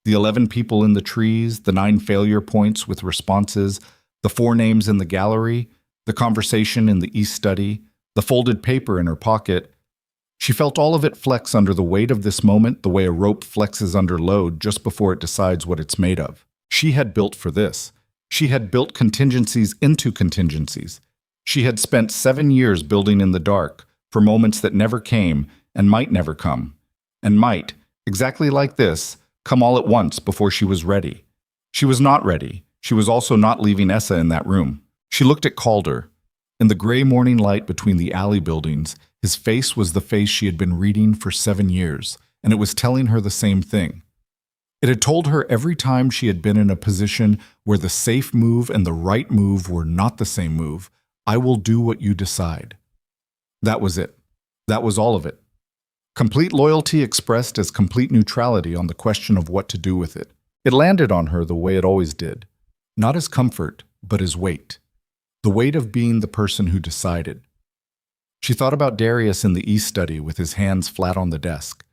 the 11 people in the trees, the 9 failure points with responses, the 4 names in the gallery, the conversation in the East study, the folded paper in her pocket. She felt all of it flex under the weight of this moment the way a rope flexes under load just before it decides what it's made of. She had built for this. She had built contingencies into contingencies. She had spent 7 years building in the dark for moments that never came and might never come, and might, exactly like this, come all at once before she was ready. She was not ready. She was also not leaving Essa in that room. She looked at Calder. In the gray morning light between the alley buildings, his face was the face she had been reading for 7 years, and it was telling her the same thing. It had told her every time she had been in a position where the safe move and the right move were not the same move, I will do what you decide. That was it. That was all of it. Complete loyalty expressed as complete neutrality on the question of what to do with it. It landed on her the way it always did, not as comfort, but as weight. The weight of being the person who decided. She thought about Darius in the East study with his hands flat on the desk,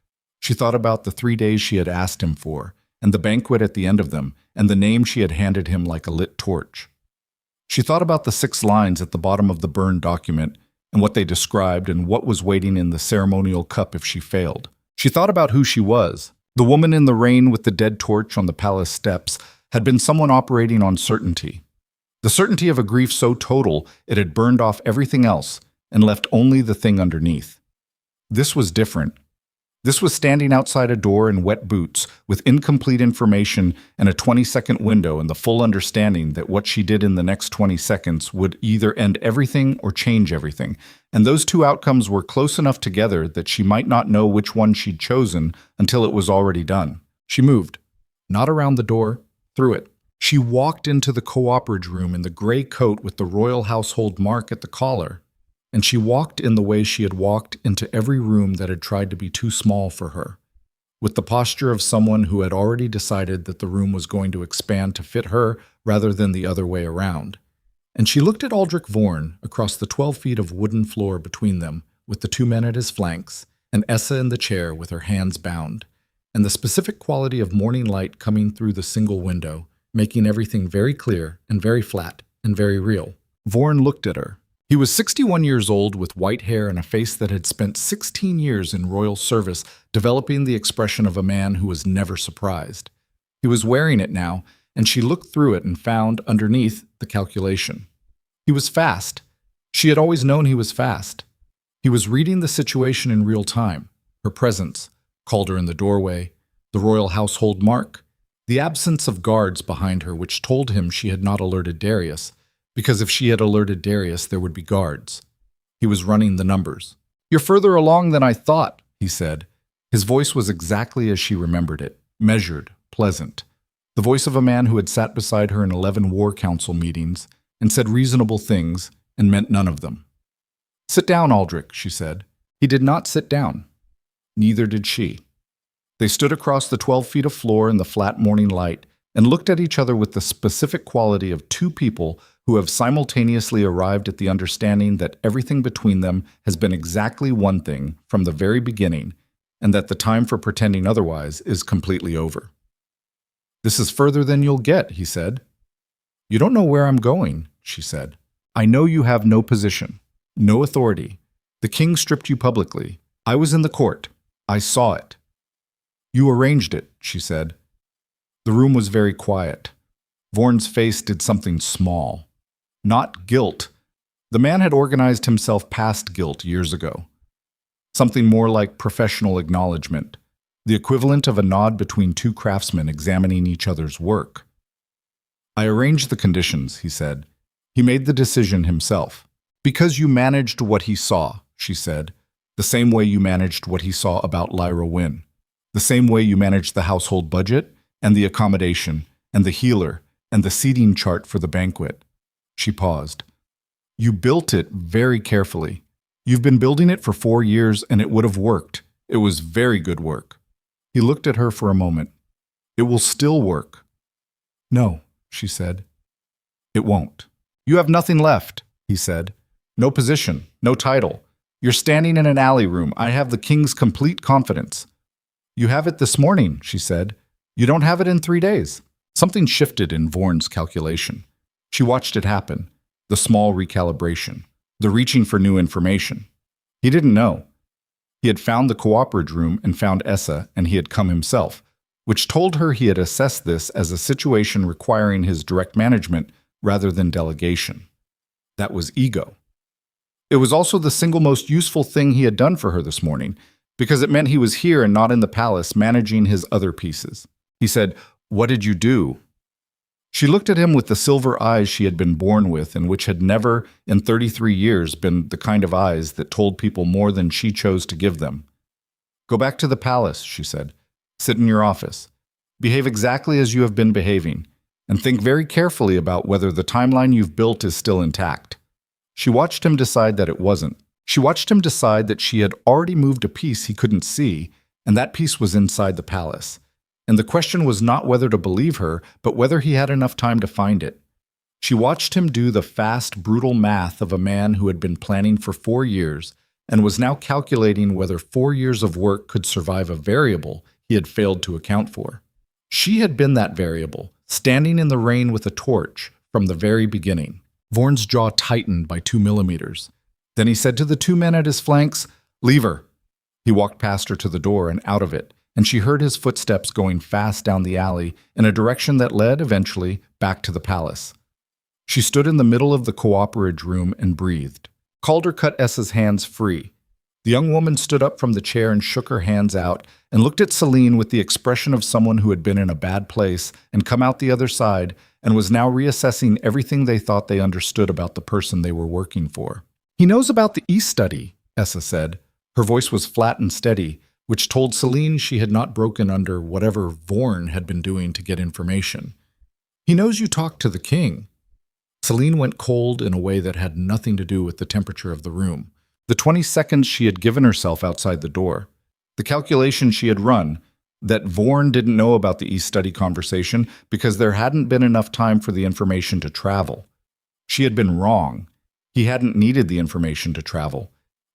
She thought about the 3 days she had asked him for, and the banquet at the end of them, and the name she had handed him like a lit torch. She thought about the 6 lines at the bottom of the burned document, and what they described and what was waiting in the ceremonial cup if she failed. She thought about who she was. The woman in the rain with the dead torch on the palace steps had been someone operating on certainty. The certainty of a grief so total it had burned off everything else and left only the thing underneath. This was different. This was standing outside a door in wet boots with incomplete information and a 20-second window and the full understanding that what she did in the next 20 seconds would either end everything or change everything. And those 2 outcomes were close enough together that she might not know which one she'd chosen until it was already done. She moved. Not around the door, through it. She walked into the cooperage room in the gray coat with the royal household mark at the collar. And she walked in the way she had walked into every room that had tried to be too small for her, with the posture of someone who had already decided that the room was going to expand to fit her rather than the other way around. And she looked at Aldrich Vorn across the 12 feet of wooden floor between them, with the 2 men at his flanks, and Essa in the chair with her hands bound, and the specific quality of morning light coming through the single window, making everything very clear and very flat and very real. Vorn looked at her. He was 61 years old with white hair and a face that had spent 16 years in royal service developing the expression of a man who was never surprised. He was wearing it now, and she looked through it and found, underneath, the calculation. He was fast. She had always known he was fast. He was reading the situation in real time, her presence, called her in the doorway, the royal household mark, the absence of guards behind her which told him she had not alerted Darius, because if she had alerted Darius, there would be guards. He was running the numbers. "You're further along than I thought," he said. His voice was exactly as she remembered it, measured, pleasant. The voice of a man who had sat beside her in 11 war council meetings and said reasonable things and meant none of them. "Sit down, Aldrich," she said. He did not sit down. Neither did she. They stood across the 12 feet of floor in the flat morning light and looked at each other with the specific quality of 2 people who have simultaneously arrived at the understanding that everything between them has been exactly one thing from the very beginning, and that the time for pretending otherwise is completely over. "This is further than you'll get," he said. "You don't know where I'm going," she said. "I know you have no position, no authority. The king stripped you publicly. I was in the court. I saw it." "You arranged it," she said. The room was very quiet. Vorn's face did something small. Not guilt. The man had organized himself past guilt years ago. Something more like professional acknowledgement, the equivalent of a nod between 2 craftsmen examining each other's work. "I arranged the conditions," he said. He made the decision himself. "Because you managed what he saw," she said, "the same way you managed what he saw about Lyra Wynn, the same way you managed the household budget and the accommodation and the healer and the seating chart for the banquet." She paused. "You built it very carefully. You've been building it for 4 years, and it would have worked. It was very good work." He looked at her for a moment. "It will still work." "No," she said. "It won't." "You have nothing left," he said. "No position, no title. You're standing in an alley room. I have the king's complete confidence." "You have it this morning," she said. "You don't have it in 3 days." Something shifted in Vorn's calculation. She watched it happen, the small recalibration, the reaching for new information. He didn't know. He had found the cooperage room and found Essa, and he had come himself, which told her he had assessed this as a situation requiring his direct management rather than delegation. That was ego. It was also the single most useful thing he had done for her this morning, because it meant he was here and not in the palace managing his other pieces. He said, "What did you do?" She looked at him with the silver eyes she had been born with and which had never, in 33 years, been the kind of eyes that told people more than she chose to give them. "Go back to the palace," she said. "Sit in your office. Behave exactly as you have been behaving, and think very carefully about whether the timeline you've built is still intact." She watched him decide that it wasn't. She watched him decide that she had already moved a piece he couldn't see, and that piece was inside the palace. And the question was not whether to believe her, but whether he had enough time to find it. She watched him do the fast, brutal math of a man who had been planning for 4 years, and was now calculating whether 4 years of work could survive a variable he had failed to account for. She had been that variable, standing in the rain with a torch from the very beginning. Vorn's jaw tightened by 2 millimeters. Then he said to the 2 men at his flanks, "Leave her." He walked past her to the door and out of it, and she heard his footsteps going fast down the alley in a direction that led, eventually, back to the palace. She stood in the middle of the cooperage room and breathed. Calder cut Essa's hands free. The young woman stood up from the chair and shook her hands out and looked at Celine with the expression of someone who had been in a bad place and come out the other side and was now reassessing everything they thought they understood about the person they were working for. "He knows about the e-study," Essa said. Her voice was flat and steady, which told Celine she had not broken under whatever Vorn had been doing to get information. "He knows you talked to the king." Celine went cold in a way that had nothing to do with the temperature of the room. The 20 seconds she had given herself outside the door. The calculation she had run, that Vorn didn't know about the e-study conversation because there hadn't been enough time for the information to travel. She had been wrong. He hadn't needed the information to travel.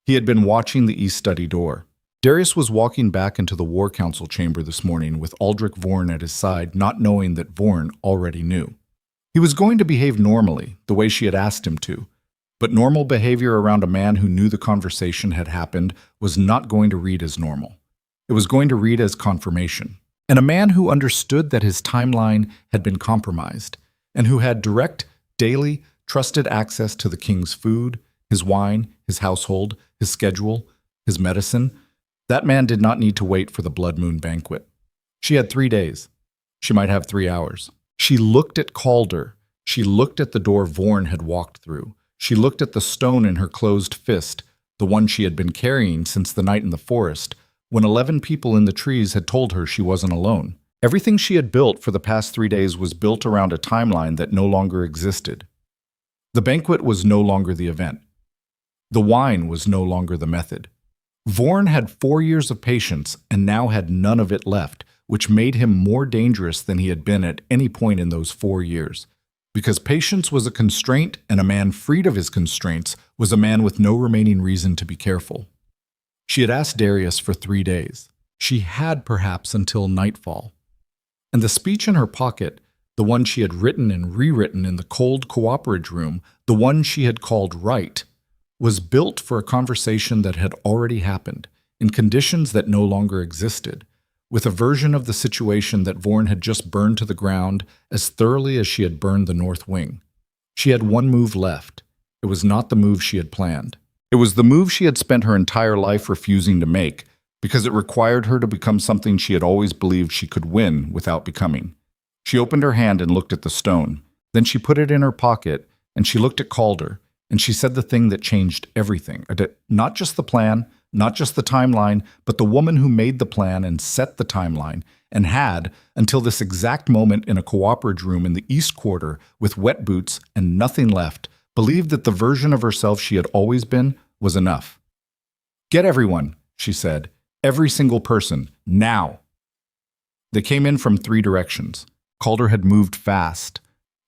He had been watching the e-study door. Darius was walking back into the War Council chamber this morning with Aldrich Vorn at his side, not knowing that Vorn already knew. He was going to behave normally, the way she had asked him to, but normal behavior around a man who knew the conversation had happened was not going to read as normal. It was going to read as confirmation. And a man who understood that his timeline had been compromised, and who had direct, daily, trusted access to the king's food, his wine, his household, his schedule, his medicine, that man did not need to wait for the Blood Moon banquet. She had 3 days. She might have 3 hours. She looked at Calder. She looked at the door Vorn had walked through. She looked at the stone in her closed fist, the one she had been carrying since the night in the forest, when 11 people in the trees had told her she wasn't alone. Everything she had built for the past 3 days was built around a timeline that no longer existed. The banquet was no longer the event. The wine was no longer the method. Vorn had 4 years of patience and now had none of it left, which made him more dangerous than he had been at any point in those 4 years. Because patience was a constraint, and a man freed of his constraints was a man with no remaining reason to be careful. She had asked Darius for 3 days. She had perhaps until nightfall. And the speech in her pocket, the one she had written and rewritten in the cold cooperage room, the one she had called right, was built for a conversation that had already happened, in conditions that no longer existed, with a version of the situation that Vorn had just burned to the ground as thoroughly as she had burned the North Wing. She had one move left. It was not the move she had planned. It was the move she had spent her entire life refusing to make, because it required her to become something she had always believed she could win without becoming. She opened her hand and looked at the stone. Then she put it in her pocket, and she looked at Calder, and she said the thing that changed everything. Not just the plan, not just the timeline, but the woman who made the plan and set the timeline, and had, until this exact moment in a cooperage room in the East Quarter with wet boots and nothing left, believed that the version of herself she had always been was enough. "Get everyone," she said. "Every single person. Now." They came in from 3 directions. Calder had moved fast.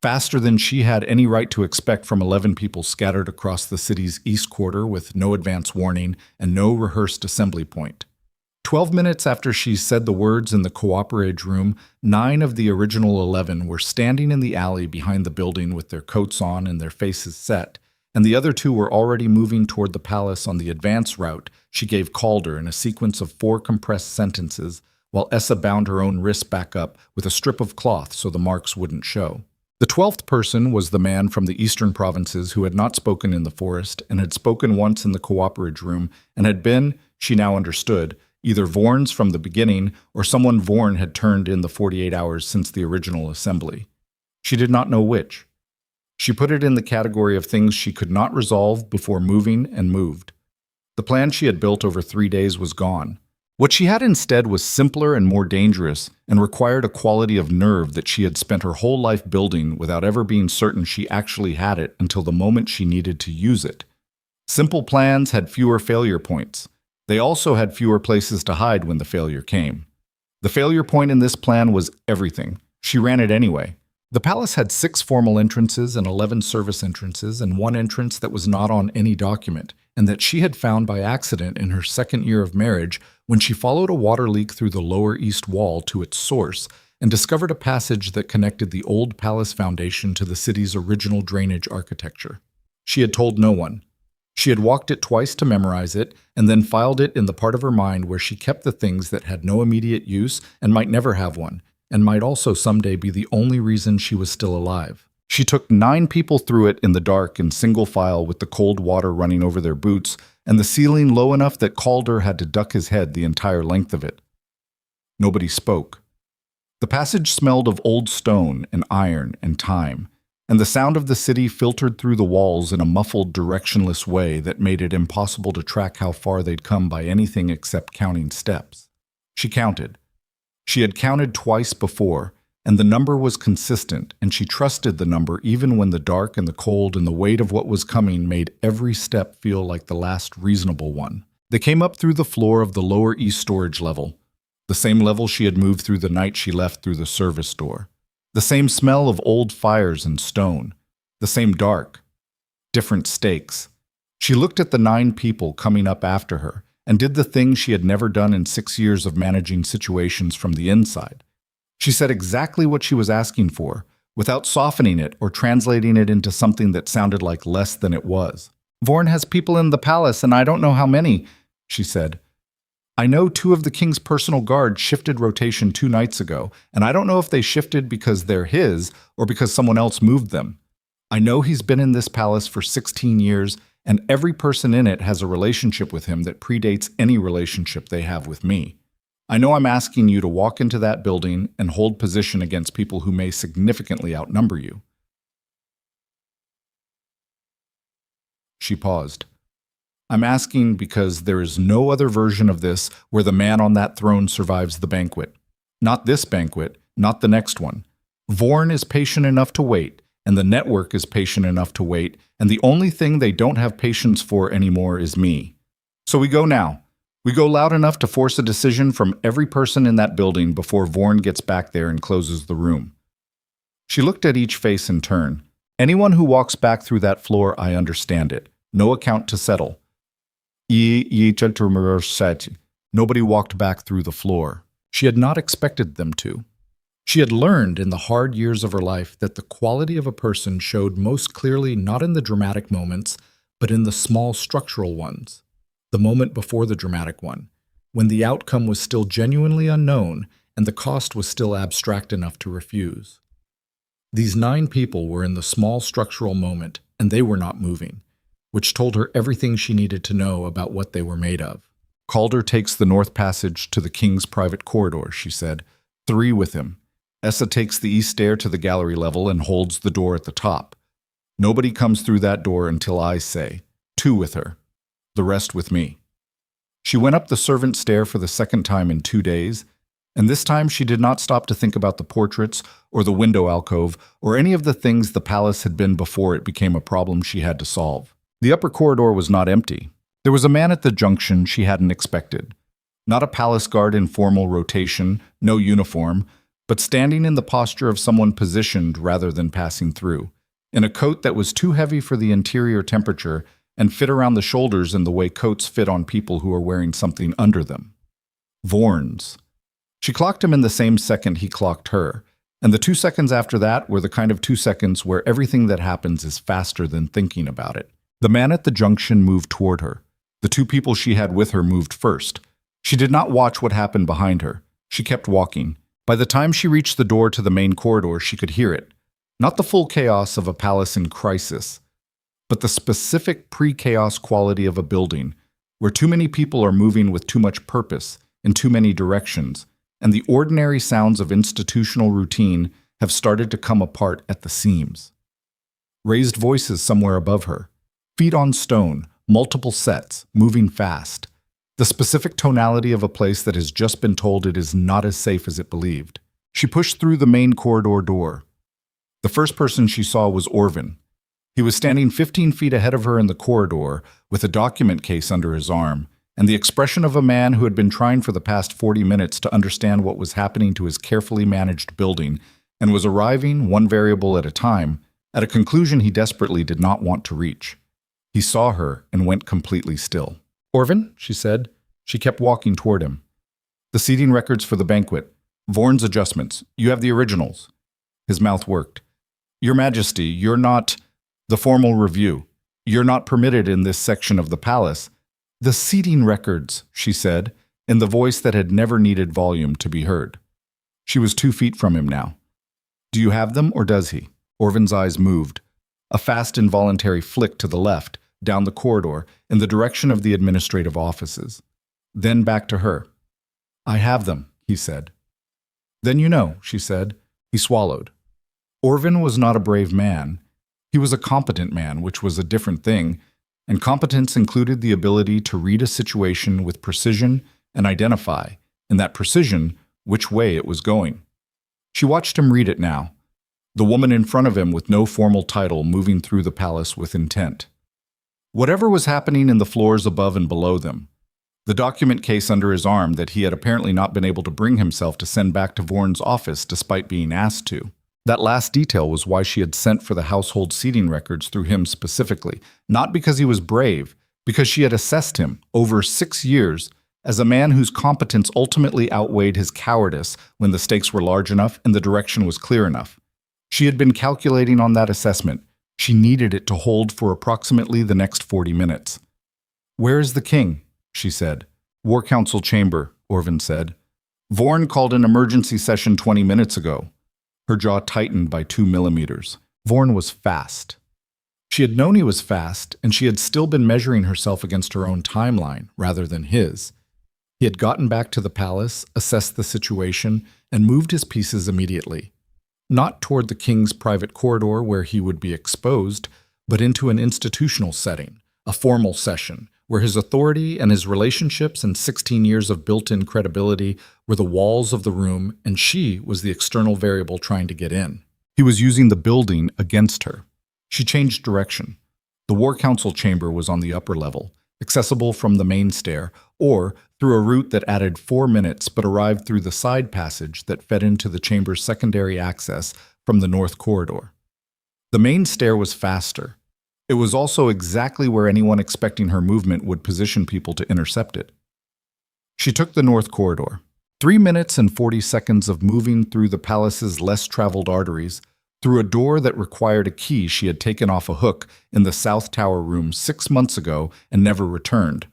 Faster than she had any right to expect from 11 people scattered across the city's East Quarter with no advance warning and no rehearsed assembly point. 12 minutes after she said the words in the cooperage room, 9 of the original 11 were standing in the alley behind the building with their coats on and their faces set, and the other 2 were already moving toward the palace on the advance route she gave Calder in a sequence of 4 compressed sentences, while Essa bound her own wrists back up with a strip of cloth so the marks wouldn't show. The 12th person was the man from the eastern provinces who had not spoken in the forest and had spoken once in the cooperage room and had been, she now understood, either Vorn's from the beginning or someone Vorn had turned in the 48 hours since the original assembly. She did not know which. She put it in the category of things she could not resolve before moving and moved. The plan she had built over 3 days was gone. What she had instead was simpler and more dangerous and required a quality of nerve that she had spent her whole life building without ever being certain she actually had it until the moment she needed to use it. Simple plans had fewer failure points. They also had fewer places to hide when the failure came. The failure point in this plan was everything. She ran it anyway. The palace had 6 formal entrances and 11 service entrances and 1 entrance that was not on any document. and that she had found by accident in her second year of marriage when she followed a water leak through the lower east wall to its source and discovered a passage that connected the old palace foundation to the city's original drainage architecture. She had told no one. She had walked it twice to memorize it, and then filed it in the part of her mind where she kept the things that had no immediate use and might never have one, and might also someday be the only reason she was still alive. She took 9 people through it in the dark in single file with the cold water running over their boots and the ceiling low enough that Calder had to duck his head the entire length of it. Nobody spoke. The passage smelled of old stone and iron and time, and the sound of the city filtered through the walls in a muffled, directionless way that made it impossible to track how far they'd come by anything except counting steps. She counted. She had counted twice before, and the number was consistent, and she trusted the number even when the dark and the cold and the weight of what was coming made every step feel like the last reasonable one. They came up through the floor of the lower east storage level, the same level she had moved through the night she left through the service door. The same smell of old fires and stone, the same dark, different stakes. She looked at the 9 people coming up after her and did the thing she had never done in 6 years of managing situations from the inside. She said exactly what she was asking for, without softening it or translating it into something that sounded like less than it was. "Vorn has people in the palace, and I don't know how many," she said. "I know 2 of the king's personal guard shifted rotation 2 nights ago, and I don't know if they shifted because they're his or because someone else moved them. I know he's been in this palace for 16 years, and every person in it has a relationship with him that predates any relationship they have with me. I know I'm asking you to walk into that building and hold position against people who may significantly outnumber you." She paused. "I'm asking because there is no other version of this where the man on that throne survives the banquet. Not this banquet, not the next one. Vorn is patient enough to wait, and the network is patient enough to wait, and the only thing they don't have patience for anymore is me. So we go now. We go loud enough to force a decision from every person in that building before Vorn gets back there and closes the room." She looked at each face in turn. "Anyone who walks back through that floor, I understand it. No account to settle." Nobody walked back through the floor. She had not expected them to. She had learned in the hard years of her life that the quality of a person showed most clearly not in the dramatic moments, but in the small structural ones. The moment before the dramatic one, when the outcome was still genuinely unknown and the cost was still abstract enough to refuse. These 9 people were in the small structural moment, and they were not moving, which told her everything she needed to know about what they were made of. "Calder takes the north passage to the king's private corridor," she said. 3 with him. Essa takes the east stair to the gallery level and holds the door at the top. Nobody comes through that door until I say. 2 with her. The rest with me." She went up the servant stair for the second time in 2 days, and this time she did not stop to think about the portraits or the window alcove or any of the things the palace had been before it became a problem she had to solve. The upper corridor was not empty. There was a man at the junction she hadn't expected. Not a palace guard in formal rotation, no uniform, but standing in the posture of someone positioned rather than passing through, in a coat that was too heavy for the interior temperature and fit around the shoulders in the way coats fit on people who are wearing something under them. Vorn's. She clocked him in the same second he clocked her, and the 2 seconds after that were the kind of 2 seconds where everything that happens is faster than thinking about it. The man at the junction moved toward her. The 2 people she had with her moved first. She did not watch what happened behind her. She kept walking. By the time she reached the door to the main corridor, she could hear it. Not the full chaos of a palace in crisis, but the specific pre-chaos quality of a building, where too many people are moving with too much purpose in too many directions, and the ordinary sounds of institutional routine have started to come apart at the seams. Raised voices somewhere above her, feet on stone, multiple sets, moving fast. The specific tonality of a place that has just been told it is not as safe as it believed. She pushed through the main corridor door. The first person she saw was Orvin. He was standing 15 feet ahead of her in the corridor with a document case under his arm, and the expression of a man who had been trying for the past 40 minutes to understand what was happening to his carefully managed building and was arriving, one variable at a time, at a conclusion he desperately did not want to reach. He saw her and went completely still. "Orvin," she said. She kept walking toward him. "The seating records for the banquet. Vorn's adjustments. You have the originals." His mouth worked. "Your Majesty, you're not—" "The formal review. You're not permitted in this section of the palace." "The seating records," she said, in the voice that had never needed volume to be heard. She was 2 feet from him now. "Do you have them, or does he?" Orvin's eyes moved. A fast, involuntary flick to the left, down the corridor, in the direction of the administrative offices. Then back to her. "I have them," he said. "Then you know," she said. He swallowed. Orvin was not a brave man. He was a competent man, which was a different thing, and competence included the ability to read a situation with precision and identify, in that precision, which way it was going. She watched him read it now, the woman in front of him with no formal title moving through the palace with intent. Whatever was happening in the floors above and below them, the document case under his arm that he had apparently not been able to bring himself to send back to Vorn's office despite being asked to. That last detail was why she had sent for the household seating records through him specifically, not because he was brave, because she had assessed him, over 6 years, as a man whose competence ultimately outweighed his cowardice when the stakes were large enough and the direction was clear enough. She had been calculating on that assessment. She needed it to hold for approximately the next 40 minutes. "Where is the king?" she said. "War Council chamber," Orvin said. "Vorn called an emergency session 20 minutes ago." Her jaw tightened by 2 millimeters. Vorn was fast. She had known he was fast, and she had still been measuring herself against her own timeline, rather than his. He had gotten back to the palace, assessed the situation, and moved his pieces immediately. Not toward the king's private corridor where he would be exposed, but into an institutional setting, a formal session, where his authority and his relationships and 16 years of built-in credibility were the walls of the room, and she was the external variable trying to get in. He was using the building against her. She changed direction. The War Council chamber was on the upper level, accessible from the main stair, or through a route that added 4 minutes but arrived through the side passage that fed into the chamber's secondary access from the north corridor. The main stair was faster. It was also exactly where anyone expecting her movement would position people to intercept it. She took the north corridor. 3 minutes and 40 seconds of moving through the palace's less traveled arteries, through a door that required a key she had taken off a hook in the South Tower room 6 months ago and never returned,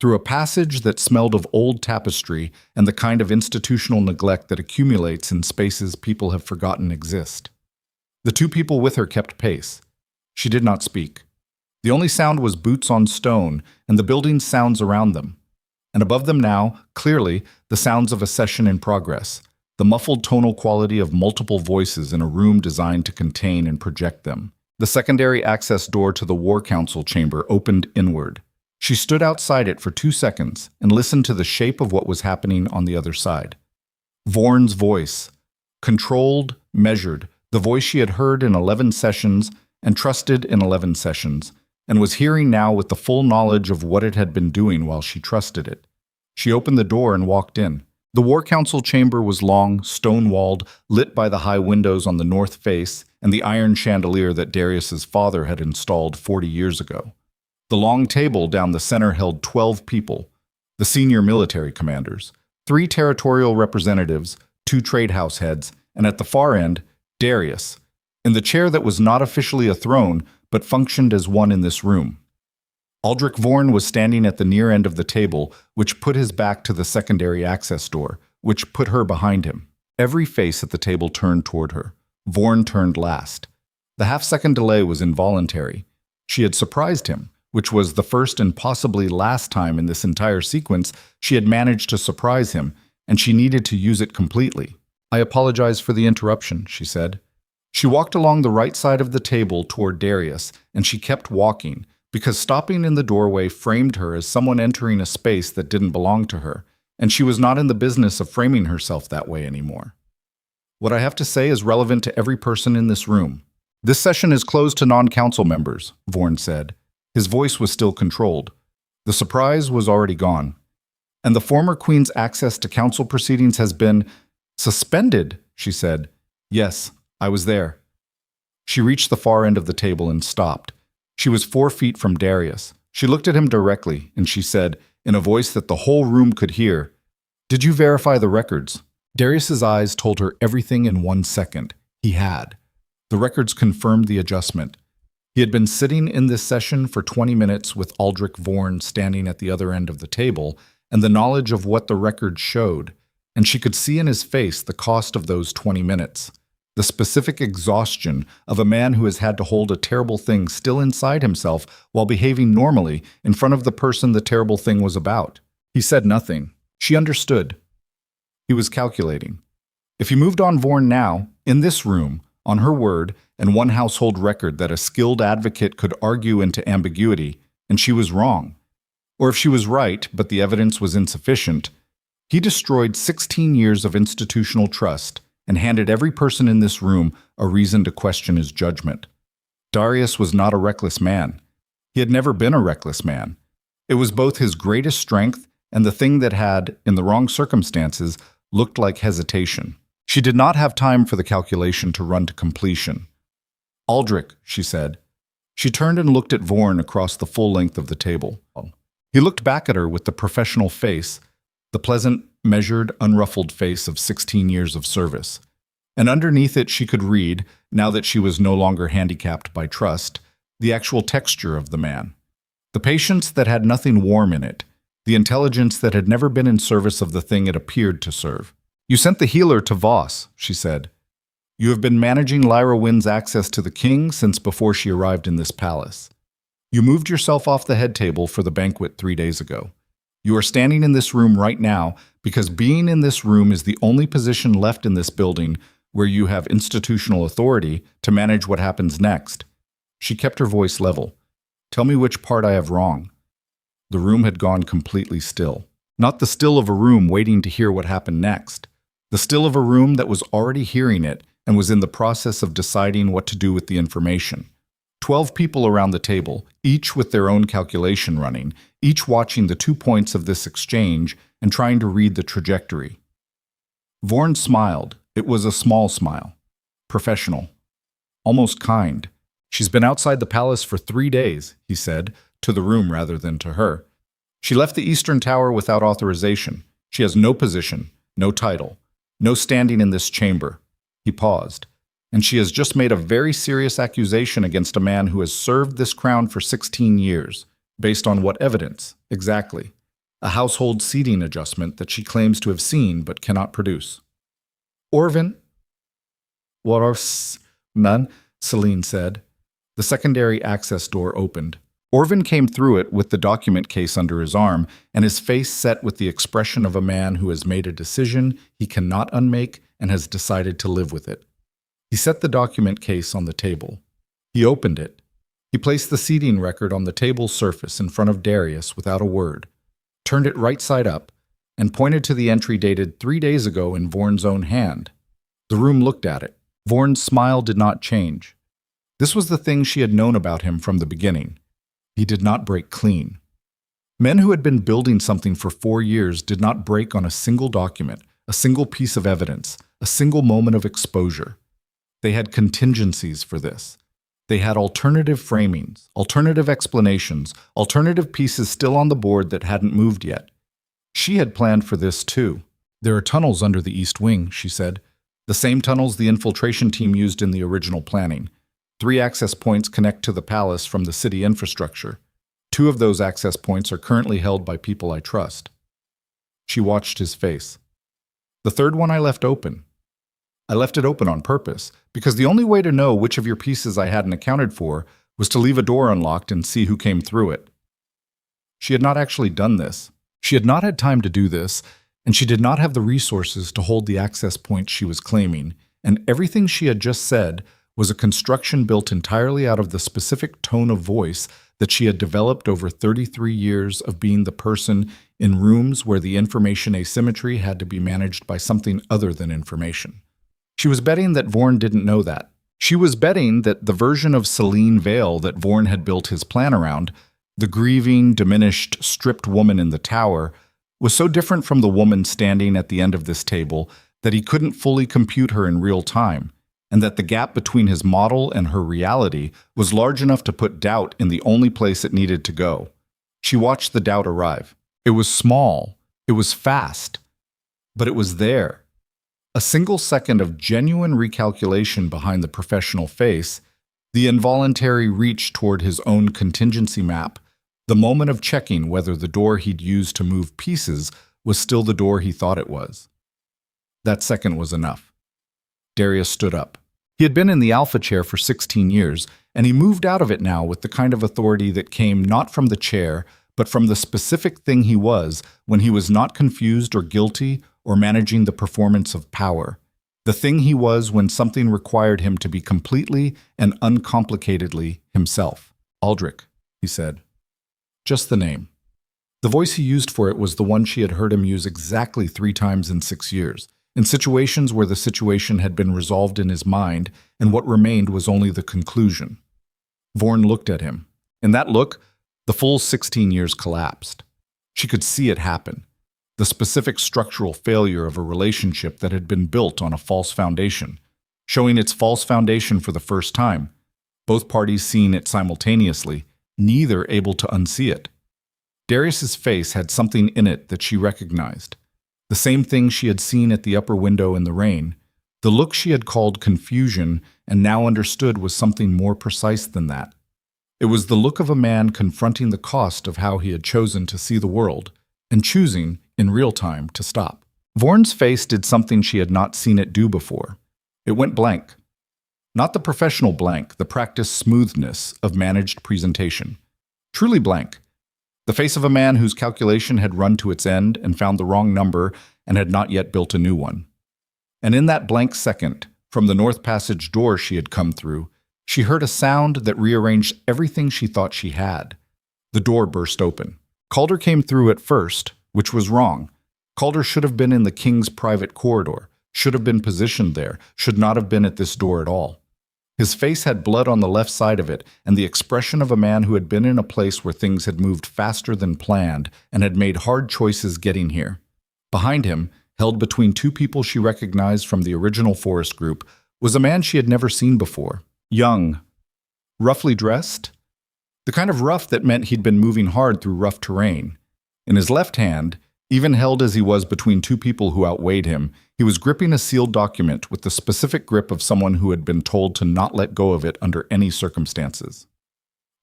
through a passage that smelled of old tapestry and the kind of institutional neglect that accumulates in spaces people have forgotten exist. The 2 people with her kept pace. She did not speak. The only sound was boots on stone and the building's sounds around them. And above them now, clearly, the sounds of a session in progress, the muffled tonal quality of multiple voices in a room designed to contain and project them. The secondary access door to the War Council chamber opened inward. She stood outside it for 2 seconds and listened to the shape of what was happening on the other side. Vorn's voice, controlled, measured, the voice she had heard in 11 sessions and trusted in 11 sessions, and was hearing now with the full knowledge of what it had been doing while she trusted it. She opened the door and walked in. The War Council chamber was long, stone-walled, lit by the high windows on the north face and the iron chandelier that Darius's father had installed 40 years ago. The long table down the center held 12 people, the senior military commanders, 3 territorial representatives, 2 trade house heads, and at the far end, Darius, in the chair that was not officially a throne, but functioned as one in this room. Aldrich Vorn was standing at the near end of the table, which put his back to the secondary access door, which put her behind him. Every face at the table turned toward her. Vorn turned last. The half-second delay was involuntary. She had surprised him, which was the first and possibly last time in this entire sequence she had managed to surprise him, and she needed to use it completely. "I apologize for the interruption," she said. She walked along the right side of the table toward Darius, and she kept walking, because stopping in the doorway framed her as someone entering a space that didn't belong to her, and she was not in the business of framing herself that way anymore. "What I have to say is relevant to every person in this room. This session is closed to non-council members," Vorn said. His voice was still controlled. The surprise was already gone. "And the former queen's access to council proceedings has been suspended," she said. "Yes, I was there." She reached the far end of the table and stopped. She was 4 feet from Darius. She looked at him directly, and she said, in a voice that the whole room could hear, "Did you verify the records?" Darius's eyes told her everything in 1 second. He had. The records confirmed the adjustment. He had been sitting in this session for 20 minutes with Aldrich Vorn standing at the other end of the table, and the knowledge of what the records showed, and she could see in his face the cost of those 20 minutes. The specific exhaustion of a man who has had to hold a terrible thing still inside himself while behaving normally in front of the person the terrible thing was about. He said nothing. She understood. He was calculating. If he moved on Vorn now, in this room, on her word and one household record that a skilled advocate could argue into ambiguity, and she was wrong, or if she was right but the evidence was insufficient, he destroyed 16 years of institutional trust and handed every person in this room a reason to question his judgment. Darius was not a reckless man. He had never been a reckless man. It was both his greatest strength and the thing that had, in the wrong circumstances, looked like hesitation. She did not have time for the calculation to run to completion. "Aldrich," she said. She turned and looked at Vorn across the full length of the table. He looked back at her with the professional face, the pleasant, measured, unruffled face of 16 years of service. And underneath it she could read, now that she was no longer handicapped by trust, the actual texture of the man. The patience that had nothing warm in it, the intelligence that had never been in service of the thing it appeared to serve. "You sent the healer to Voss," she said. "You have been managing Lyra Wynn's access to the king since before she arrived in this palace. You moved yourself off the head table for the banquet 3 days ago. You are standing in this room right now because being in this room is the only position left in this building where you have institutional authority to manage what happens next." She kept her voice level. "Tell me which part I have wrong." The room had gone completely still. Not the still of a room waiting to hear what happened next. The still of a room that was already hearing it and was in the process of deciding what to do with the information. 12 people around the table, each with their own calculation running, each watching the 2 points of this exchange and trying to read the trajectory. Vorn smiled. It was a small smile. Professional. Almost kind. "She's been outside the palace for 3 days, he said, to the room rather than to her. "She left the Eastern Tower without authorization. She has no position, no title, no standing in this chamber." He paused. "And she has just made a very serious accusation against a man who has served this crown for 16 years. Based on what evidence? Exactly. A household seating adjustment that she claims to have seen but cannot produce." "Orvin?" "None," Celine said. The secondary access door opened. Orvin came through it with the document case under his arm, and his face set with the expression of a man who has made a decision he cannot unmake and has decided to live with it. He set the document case on the table. He opened it. He placed the seating record on the table's surface in front of Darius without a word, turned it right side up, and pointed to the entry dated 3 days ago in Vorn's own hand. The room looked at it. Vorn's smile did not change. This was the thing she had known about him from the beginning. He did not break clean. Men who had been building something for 4 years did not break on a single document, a single piece of evidence, a single moment of exposure. They had contingencies for this. They had alternative framings, alternative explanations, alternative pieces still on the board that hadn't moved yet. She had planned for this too. "There are tunnels under the East Wing," she said. "The same tunnels the infiltration team used in the original planning. 3 access points connect to the palace from the city infrastructure. 2 of those access points are currently held by people I trust." She watched his face. "The 3rd one I left open. I left it open on purpose, because the only way to know which of your pieces I hadn't accounted for was to leave a door unlocked and see who came through it." She had not actually done this. She had not had time to do this, and she did not have the resources to hold the access points she was claiming, and everything she had just said was a construction built entirely out of the specific tone of voice that she had developed over 33 years of being the person in rooms where the information asymmetry had to be managed by something other than information. She was betting that Vorn didn't know that. She was betting that the version of Celine Vale that Vorn had built his plan around, the grieving, diminished, stripped woman in the tower, was so different from the woman standing at the end of this table that he couldn't fully compute her in real time. and that the gap between his model and her reality was large enough to put doubt in the only place it needed to go. She watched the doubt arrive. It was small, it was fast, but it was there. A single second of genuine recalculation behind the professional face, the involuntary reach toward his own contingency map, the moment of checking whether the door he'd used to move pieces was still the door he thought it was. That second was enough. Darius stood up. He had been in the alpha chair for 16 years, and he moved out of it now with the kind of authority that came not from the chair, but from the specific thing he was when he was not confused or guilty or managing the performance of power. The thing he was when something required him to be completely and uncomplicatedly himself. Aldrich, he said. Just the name. The voice he used for it was the one she had heard him use exactly 3 times in 6 years, in situations where the situation had been resolved in his mind and what remained was only the conclusion. Vorn looked at him. In that look, the full 16 years collapsed. She could see it happen. The specific structural failure of a relationship that had been built on a false foundation, showing its false foundation for the first time, both parties seeing it simultaneously, neither able to unsee it. Darius's face had something in it that she recognized. The same thing she had seen at the upper window in the rain. The look she had called confusion and now understood was something more precise than that. It was the look of a man confronting the cost of how he had chosen to see the world and choosing, in real time, to stop. Vorn's face did something she had not seen it do before. It went blank. Not the professional blank, the practiced smoothness of managed presentation. Truly blank. The face of a man whose calculation had run to its end and found the wrong number and had not yet built a new one. And in that blank second, from the North Passage door she had come through, she heard a sound that rearranged everything she thought she had. The door burst open. Calder came through at first, which was wrong. Calder should have been in the king's private corridor, should have been positioned there, should not have been at this door at all. His face had blood on the left side of it, and the expression of a man who had been in a place where things had moved faster than planned and had made hard choices getting here. Behind him, held between 2 people she recognized from the original forest group, was a man she had never seen before. Young. Roughly dressed. The kind of rough that meant he'd been moving hard through rough terrain. In his left hand, even held as he was between 2 people who outweighed him, he was gripping a sealed document with the specific grip of someone who had been told to not let go of it under any circumstances.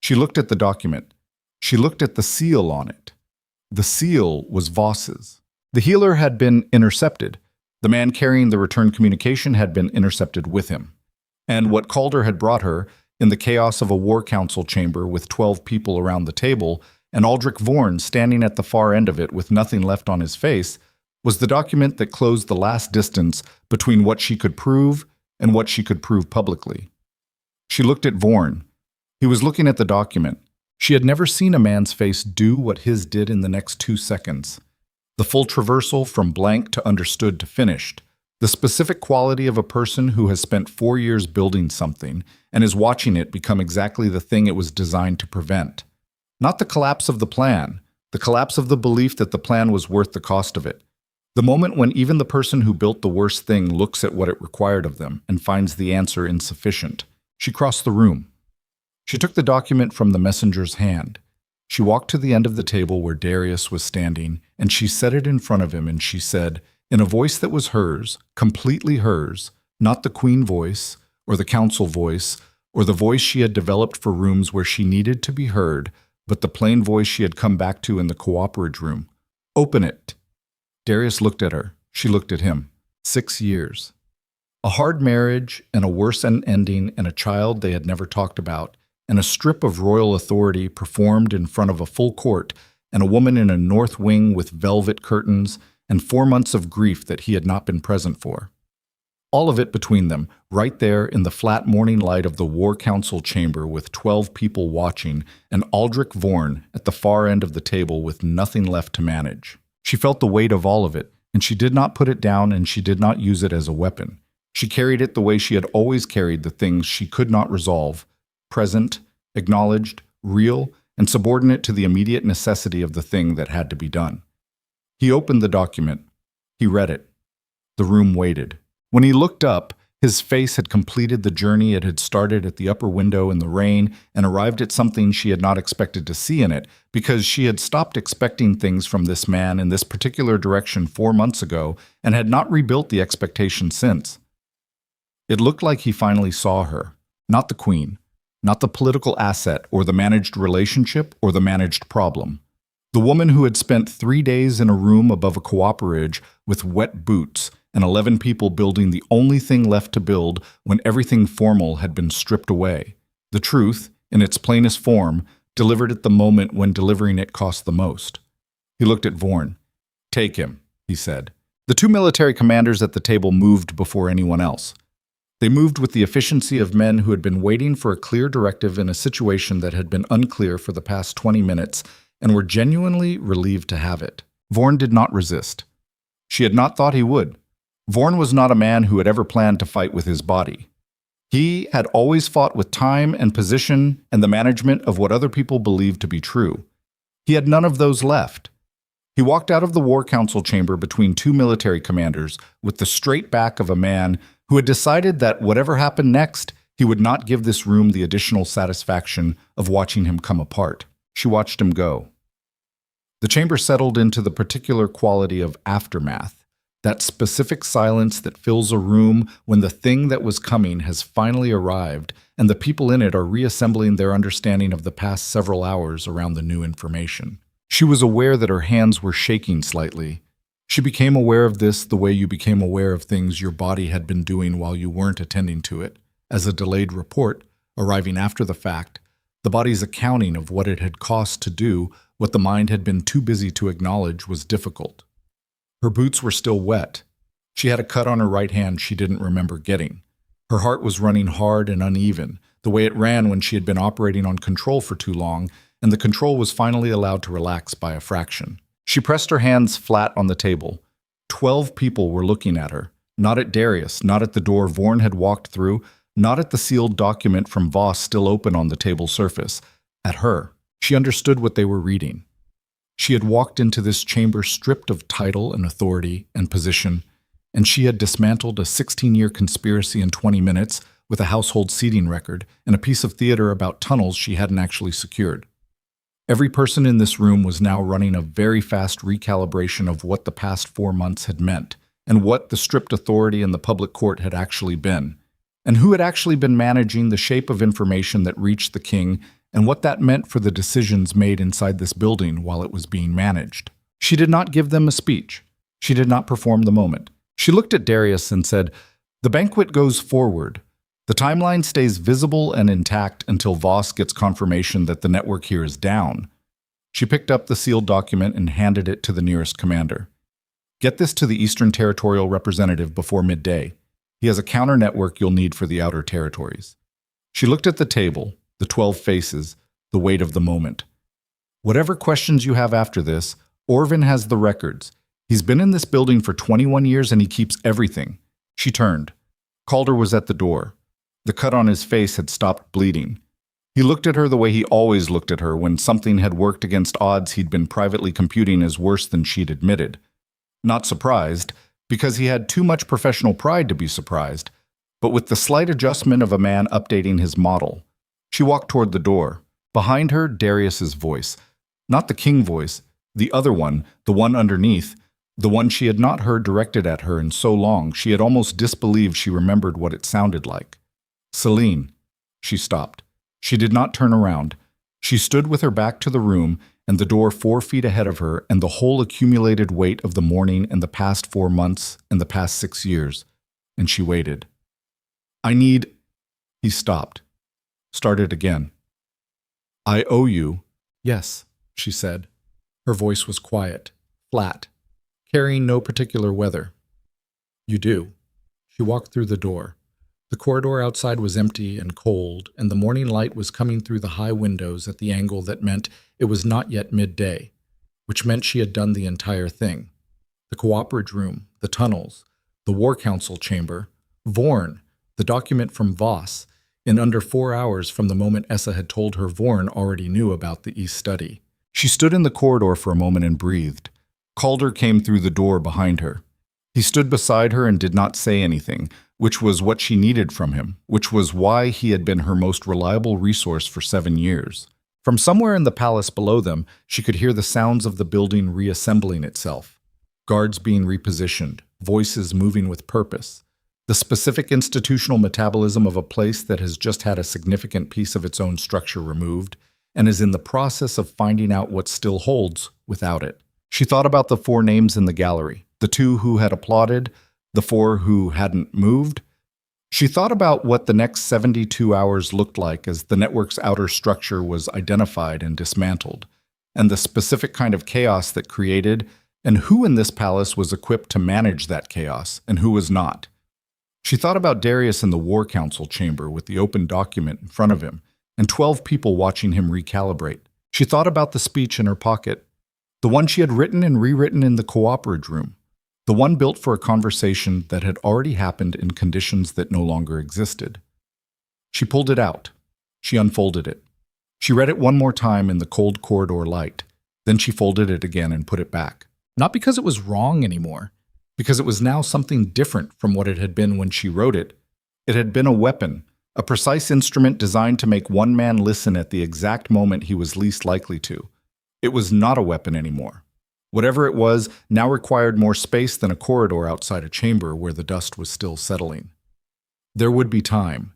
She looked at the document. She looked at the seal on it. The seal was Voss's. The healer had been intercepted. The man carrying the return communication had been intercepted with him. And what Calder had brought her, in the chaos of a war council chamber with 12 people around the table, and Aldrich Vorn standing at the far end of it with nothing left on his face, was the document that closed the last distance between what she could prove and what she could prove publicly. She looked at Vorn. He was looking at the document. She had never seen a man's face do what his did in the next 2 seconds. The full traversal from blank to understood to finished. The specific quality of a person who has spent 4 years building something and is watching it become exactly the thing it was designed to prevent. Not the collapse of the plan, the collapse of the belief that the plan was worth the cost of it. The moment when even the person who built the worst thing looks at what it required of them and finds the answer insufficient. She crossed the room. She took the document from the messenger's hand. She walked to the end of the table where Darius was standing, and she set it in front of him, and she said, in a voice that was hers, completely hers, not the queen voice, or the council voice, or the voice she had developed for rooms where she needed to be heard, but the plain voice she had come back to in the cooperage room. Open it. Darius looked at her. She looked at him. 6 years. A hard marriage, and a worse ending, and a child they had never talked about, and a strip of royal authority performed in front of a full court, and a woman in a north wing with velvet curtains, and 4 months of grief that he had not been present for. All of it between them, right there in the flat morning light of the War Council chamber with 12 people watching, and Aldrich Vorn at the far end of the table with nothing left to manage. She felt the weight of all of it, and she did not put it down, and she did not use it as a weapon. She carried it the way she had always carried the things she could not resolve, present, acknowledged, real, and subordinate to the immediate necessity of the thing that had to be done. He opened the document. He read it. The room waited. When he looked up, His face had completed the journey it had started at the upper window in the rain and arrived at something she had not expected to see in it, because she had stopped expecting things from this man in this particular direction 4 months ago and had not rebuilt the expectation since. It looked like he finally saw her, not the queen, not the political asset or the managed relationship or the managed problem. The woman who had spent 3 days in a room above a cooperative with wet boots and 11 people building the only thing left to build when everything formal had been stripped away. The truth, in its plainest form, delivered at the moment when delivering it cost the most. He looked at Vorn. "Take him," he said. The 2 military commanders at the table moved before anyone else. They moved with the efficiency of men who had been waiting for a clear directive in a situation that had been unclear for the past 20 minutes and were genuinely relieved to have it. Vorn did not resist. She had not thought he would. Vorn was not a man who had ever planned to fight with his body. He had always fought with time and position and the management of what other people believed to be true. He had none of those left. He walked out of the War Council chamber between 2 military commanders with the straight back of a man who had decided that whatever happened next, he would not give this room the additional satisfaction of watching him come apart. She watched him go. The chamber settled into the particular quality of aftermath, that specific silence that fills a room when the thing that was coming has finally arrived and the people in it are reassembling their understanding of the past several hours around the new information. She was aware that her hands were shaking slightly. She became aware of this the way you became aware of things your body had been doing while you weren't attending to it, as a delayed report, arriving after the fact, the body's accounting of what it had cost to do what the mind had been too busy to acknowledge was difficult. Her boots were still wet. She had a cut on her right hand she didn't remember getting. Her heart was running hard and uneven, the way it ran when she had been operating on control for too long, and the control was finally allowed to relax by a fraction. She pressed her hands flat on the table. 12 people were looking at her, not at Darius, not at the door Vorn had walked through, not at the sealed document from Voss still open on the table surface, at her. She understood what they were reading. She had walked into this chamber stripped of title and authority and position, and she had dismantled a 16-year conspiracy in 20 minutes with a household seating record and a piece of theater about tunnels she hadn't actually secured. Every person in this room was now running a very fast recalibration of what the past 4 months had meant, and what the stripped authority in the public court had actually been, and who had actually been managing the shape of information that reached the king and what that meant for the decisions made inside this building while it was being managed. She did not give them a speech. She did not perform the moment. She looked at Darius and said, "The banquet goes forward. The timeline stays visible and intact until Voss gets confirmation that the network here is down." She picked up the sealed document and handed it to the nearest commander. "Get this to the Eastern Territorial Representative before midday. He has a counter network you'll need for the outer territories." She looked at the table, the 12 faces, the weight of the moment. "Whatever questions you have after this, Orvin has the records. He's been in this building for 21 years and he keeps everything." She turned. Calder was at the door. The cut on his face had stopped bleeding. He looked at her the way he always looked at her when something had worked against odds he'd been privately computing as worse than she'd admitted. Not surprised, because he had too much professional pride to be surprised, but with the slight adjustment of a man updating his model. She walked toward the door. Behind her, Darius's voice. Not the king voice, the other one, the one underneath, the one she had not heard directed at her in so long she had almost disbelieved she remembered what it sounded like. "Celine." She stopped. She did not turn around. She stood with her back to the room and the door 4 feet ahead of her and the whole accumulated weight of the morning and the past 4 months and the past 6 years. And she waited. "I need—" He stopped. Started again. "I owe you." "Yes," she said. Her voice was quiet, flat, carrying no particular weather. "You do." She walked through the door. The corridor outside was empty and cold, and the morning light was coming through the high windows at the angle that meant it was not yet midday, which meant she had done the entire thing. The cooperative room, the tunnels, the War Council chamber, Vorn, the document from Voss, in under 4 hours from the moment Essa had told her Vorn already knew about the East study. She stood in the corridor for a moment and breathed. Calder came through the door behind her. He stood beside her and did not say anything, which was what she needed from him, which was why he had been her most reliable resource for 7 years. From somewhere in the palace below them, she could hear the sounds of the building reassembling itself. Guards being repositioned, voices moving with purpose. The specific institutional metabolism of a place that has just had a significant piece of its own structure removed and is in the process of finding out what still holds without it. She thought about the 4 names in the gallery, the 2 who had applauded, the 4 who hadn't moved. She thought about what the next 72 hours looked like as the network's outer structure was identified and dismantled, and the specific kind of chaos that created, and who in this palace was equipped to manage that chaos, and who was not. She thought about Darius in the War Council chamber with the open document in front of him, and 12 people watching him recalibrate. She thought about the speech in her pocket, the one she had written and rewritten in the cooperative room, the one built for a conversation that had already happened in conditions that no longer existed. She pulled it out. She unfolded it. She read it one more time in the cold corridor light. Then she folded it again and put it back. Not because it was wrong anymore, because it was now something different from what it had been when she wrote it. It had been a weapon, a precise instrument designed to make one man listen at the exact moment he was least likely to. It was not a weapon anymore. Whatever it was now required more space than a corridor outside a chamber where the dust was still settling. There would be time.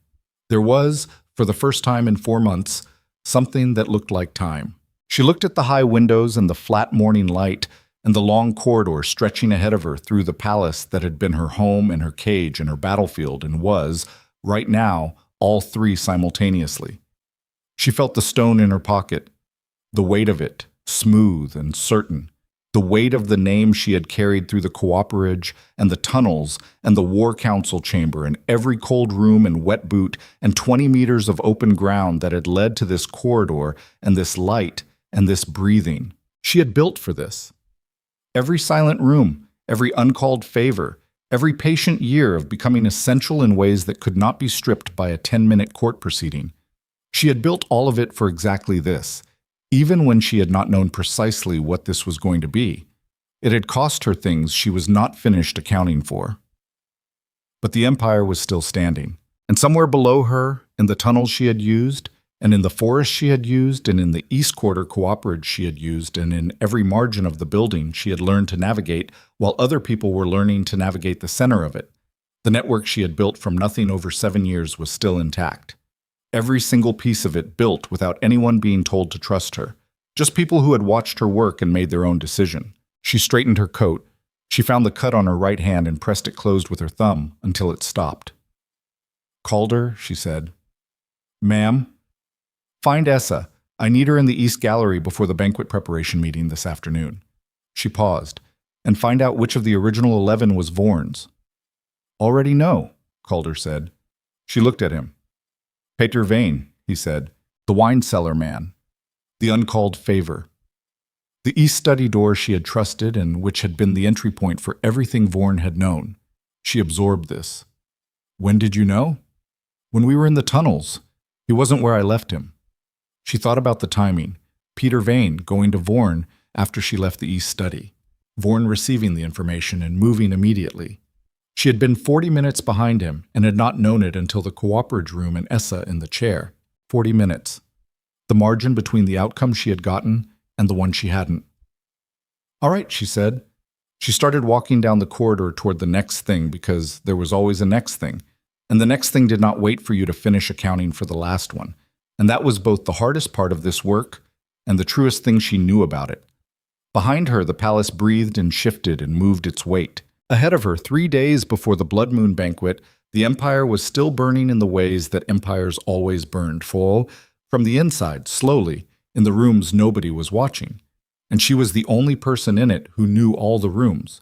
There was, for the first time in 4 months, something that looked like time. She looked at the high windows and the flat morning light and the long corridor stretching ahead of her through the palace that had been her home and her cage and her battlefield and was, right now, all 3 simultaneously. She felt the stone in her pocket, the weight of it, smooth and certain. The weight of the name she had carried through the cooperage and the tunnels and the War Council chamber and every cold room and wet boot and 20 meters of open ground that had led to this corridor and this light and this breathing. She had built for this. Every silent room, every uncalled favor, every patient year of becoming essential in ways that could not be stripped by a 10-minute court proceeding. She had built all of it for exactly this. Even when she had not known precisely what this was going to be. It had cost her things she was not finished accounting for. But the Empire was still standing, and somewhere below her, in the tunnels she had used, and in the forest she had used, and in the East Quarter cooperative she had used, and in every margin of the building she had learned to navigate, while other people were learning to navigate the center of it. The network she had built from nothing over 7 years was still intact. Every single piece of it built without anyone being told to trust her. Just people who had watched her work and made their own decision. She straightened her coat. She found the cut on her right hand and pressed it closed with her thumb until it stopped. "Calder," she said. "Ma'am?" "Find Essa. I need her in the East Gallery before the banquet preparation meeting this afternoon." She paused. "And find out which of the original 11 was Vorn's." "Already know," Calder said. She looked at him. "Peter Vane," he said, "the wine cellar man. The uncalled favor." The East study door she had trusted and which had been the entry point for everything Vorn had known. She absorbed this. "When did you know?" "When we were in the tunnels. He wasn't where I left him." She thought about the timing. Peter Vane going to Vorn after she left the East study. Vorn receiving the information and moving immediately. She had been 40 minutes behind him and had not known it until the cooperative room and Essa in the chair. 40 minutes. The margin between the outcome she had gotten and the one she hadn't. "All right," she said. She started walking down the corridor toward the next thing because there was always a next thing, and the next thing did not wait for you to finish accounting for the last one, and that was both the hardest part of this work and the truest thing she knew about it. Behind her, the palace breathed and shifted and moved its weight. Ahead of her, 3 days before the Blood Moon banquet, the Empire was still burning in the ways that empires always burned, from the inside, slowly, in the rooms nobody was watching. And she was the only person in it who knew all the rooms.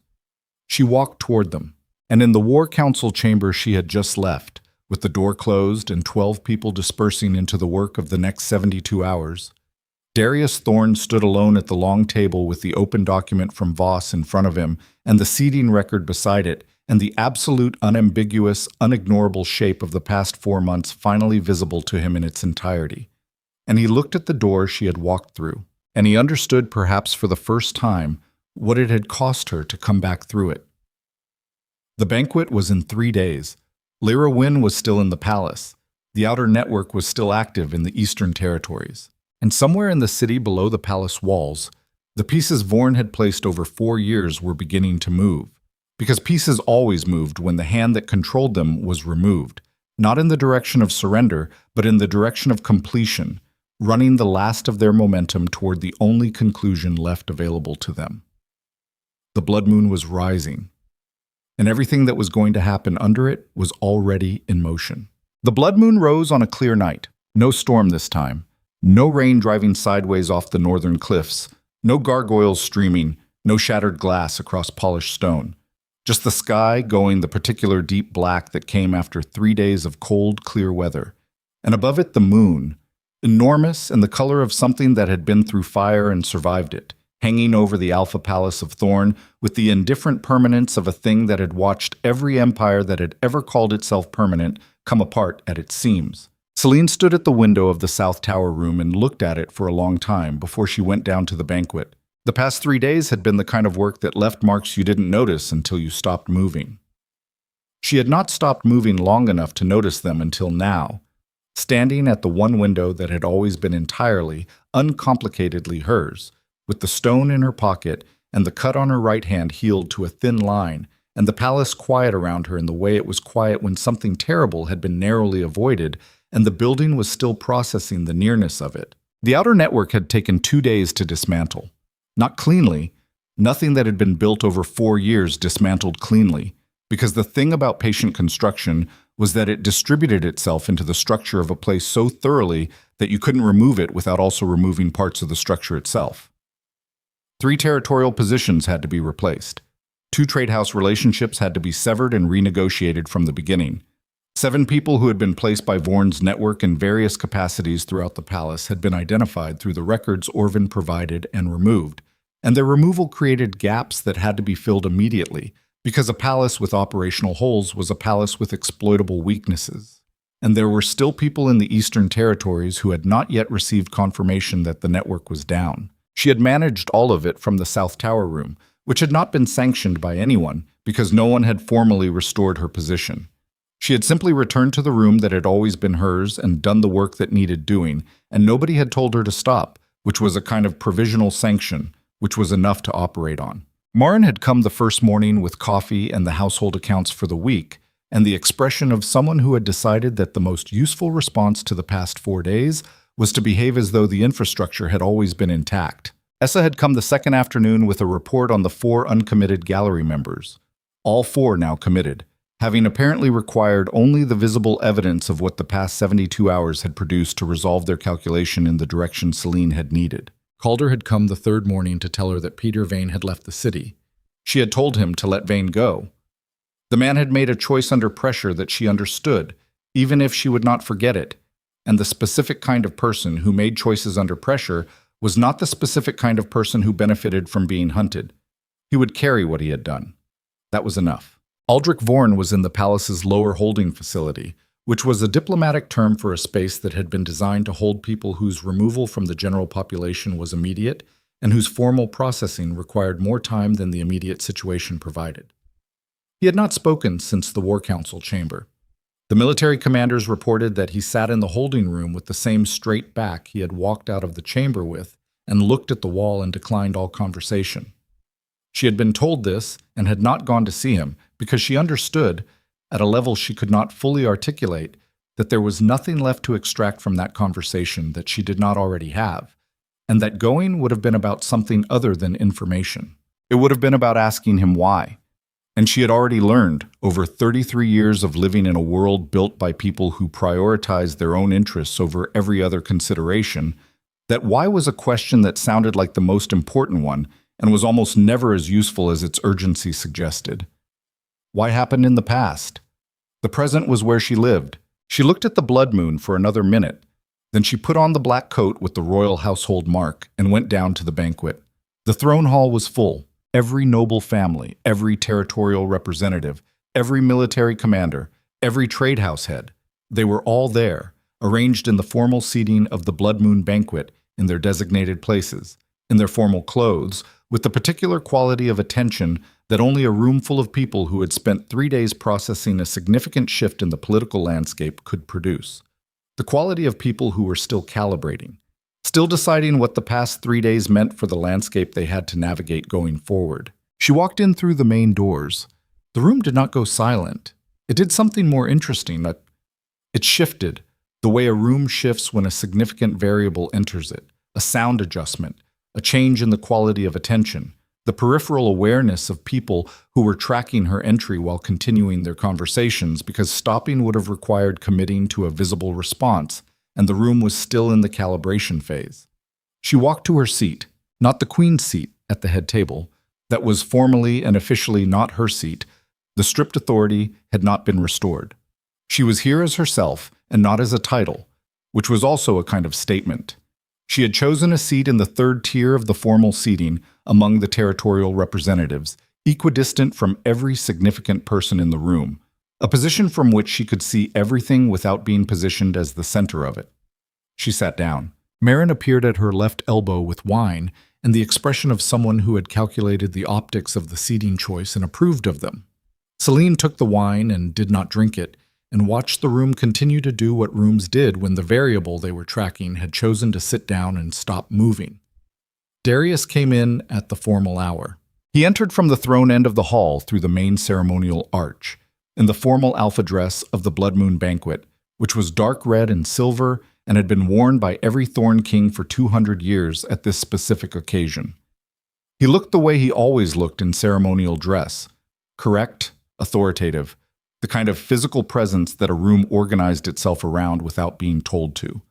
She walked toward them, and in the War Council chamber she had just left, with the door closed and 12 people dispersing into the work of the next 72 hours, Darius Thorne stood alone at the long table with the open document from Voss in front of him and the seating record beside it, and the absolute, unambiguous, unignorable shape of the past 4 months finally visible to him in its entirety. And he looked at the door she had walked through, and he understood perhaps for the first time what it had cost her to come back through it. The banquet was in 3 days. Lyra Wynn was still in the palace. The outer network was still active in the eastern territories. And somewhere in the city below the palace walls, the pieces Vorn had placed over 4 years were beginning to move. Because pieces always moved when the hand that controlled them was removed, not in the direction of surrender, but in the direction of completion, running the last of their momentum toward the only conclusion left available to them. The blood moon was rising, and everything that was going to happen under it was already in motion. The blood moon rose on a clear night. No storm this time. No rain driving sideways off the northern cliffs. No gargoyles streaming. No shattered glass across polished stone. Just the sky going the particular deep black that came after 3 days of cold, clear weather. And above it the moon, enormous and the color of something that had been through fire and survived it, hanging over the Alpha Palace of Thorn with the indifferent permanence of a thing that had watched every empire that had ever called itself permanent come apart at its seams. Celine stood at the window of the South Tower room and looked at it for a long time before she went down to the banquet. The past 3 days had been the kind of work that left marks you didn't notice until you stopped moving. She had not stopped moving long enough to notice them until now, standing at the one window that had always been entirely, uncomplicatedly hers, with the stone in her pocket and the cut on her right hand healed to a thin line, and the palace quiet around her in the way it was quiet when something terrible had been narrowly avoided, and the building was still processing the nearness of it. The outer network had taken 2 days to dismantle. Not cleanly, nothing that had been built over 4 years dismantled cleanly, because the thing about patient construction was that it distributed itself into the structure of a place so thoroughly that you couldn't remove it without also removing parts of the structure itself. 3 territorial positions had to be replaced. 2 trade house relationships had to be severed and renegotiated from the beginning. 7 people who had been placed by Vorn's network in various capacities throughout the palace had been identified through the records Orvin provided and removed, and their removal created gaps that had to be filled immediately, because a palace with operational holes was a palace with exploitable weaknesses. And there were still people in the Eastern Territories who had not yet received confirmation that the network was down. She had managed all of it from the South Tower room, which had not been sanctioned by anyone because no one had formally restored her position. She had simply returned to the room that had always been hers and done the work that needed doing, and nobody had told her to stop, which was a kind of provisional sanction, which was enough to operate on. Marin had come the first morning with coffee and the household accounts for the week, and the expression of someone who had decided that the most useful response to the past 4 days was to behave as though the infrastructure had always been intact. Essa had come the second afternoon with a report on the 4 uncommitted gallery members. All 4 now committed, having apparently required only the visible evidence of what the past 72 hours had produced to resolve their calculation in the direction Celine had needed. Calder had come the third morning to tell her that Peter Vane had left the city. She had told him to let Vane go. The man had made a choice under pressure that she understood, even if she would not forget it, and the specific kind of person who made choices under pressure was not the specific kind of person who benefited from being hunted. He would carry what he had done. That was enough. Aldrich Vorn was in the palace's lower holding facility, which was a diplomatic term for a space that had been designed to hold people whose removal from the general population was immediate and whose formal processing required more time than the immediate situation provided. He had not spoken since the War Council chamber. The military commanders reported that he sat in the holding room with the same straight back he had walked out of the chamber with and looked at the wall and declined all conversation. She had been told this and had not gone to see him because she understood, at a level she could not fully articulate, that there was nothing left to extract from that conversation that she did not already have, and that going would have been about something other than information. It would have been about asking him why. And she had already learned, over 33 years of living in a world built by people who prioritized their own interests over every other consideration, that why was a question that sounded like the most important one and was almost never as useful as its urgency suggested. Why happened in the past? The present was where she lived. She looked at the blood moon for another minute. Then she put on the black coat with the royal household mark and went down to the banquet. The throne hall was full. Every noble family, every territorial representative, every military commander, every trade house head, they were all there, arranged in the formal seating of the blood moon banquet in their designated places, in their formal clothes, with the particular quality of attention that only a room full of people who had spent 3 days processing a significant shift in the political landscape could produce. The quality of people who were still calibrating, still deciding what the past 3 days meant for the landscape they had to navigate going forward. She walked in through the main doors. The room did not go silent. It did something more interesting. It shifted, the way a room shifts when a significant variable enters it, a sound adjustment, a change in the quality of attention, the peripheral awareness of people who were tracking her entry while continuing their conversations, because stopping would have required committing to a visible response, and the room was still in the calibration phase. She walked to her seat, not the queen's seat at the head table. That was formally and officially not her seat. The stripped authority had not been restored. She was here as herself and not as a title, which was also a kind of statement. She had chosen a seat in the third tier of the formal seating among the territorial representatives, equidistant from every significant person in the room, a position from which she could see everything without being positioned as the center of it. She sat down. Marin appeared at her left elbow with wine and the expression of someone who had calculated the optics of the seating choice and approved of them. Celine took the wine and did not drink it, and watched the room continue to do what rooms did when the variable they were tracking had chosen to sit down and stop moving. Darius came in at the formal hour. He entered from the throne end of the hall through the main ceremonial arch, in the formal alpha dress of the Blood Moon banquet, which was dark red and silver and had been worn by every Thorn King for 200 years at this specific occasion. He looked the way he always looked in ceremonial dress, correct, authoritative, the kind of physical presence that a room organized itself around without being told to.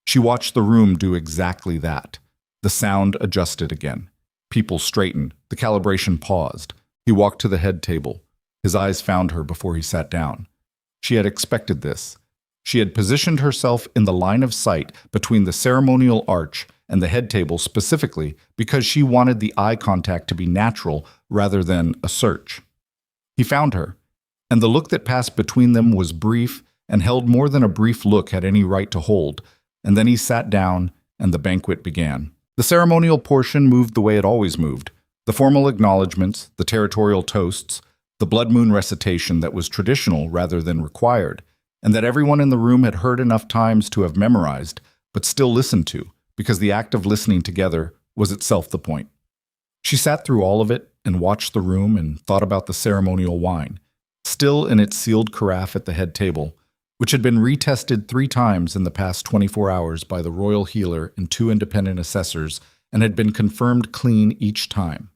She watched the room do exactly that. The sound adjusted again. People straightened. The calibration paused. He walked to the head table. His eyes found her before he sat down. She had expected this. She had positioned herself in the line of sight between the ceremonial arch and the head table specifically because she wanted the eye contact to be natural rather than a search. He found her, and the look that passed between them was brief and held more than a brief look had any right to hold, and then he sat down and the banquet began. The ceremonial portion moved the way it always moved. The formal acknowledgments, the territorial toasts, the blood moon recitation that was traditional rather than required, and that everyone in the room had heard enough times to have memorized, but still listened to, because the act of listening together was itself the point. She sat through all of it and watched the room and thought about the ceremonial wine, still in its sealed carafe at the head table, which had been retested 3 times in the past 24 hours by the royal healer and 2 independent assessors and had been confirmed clean each time.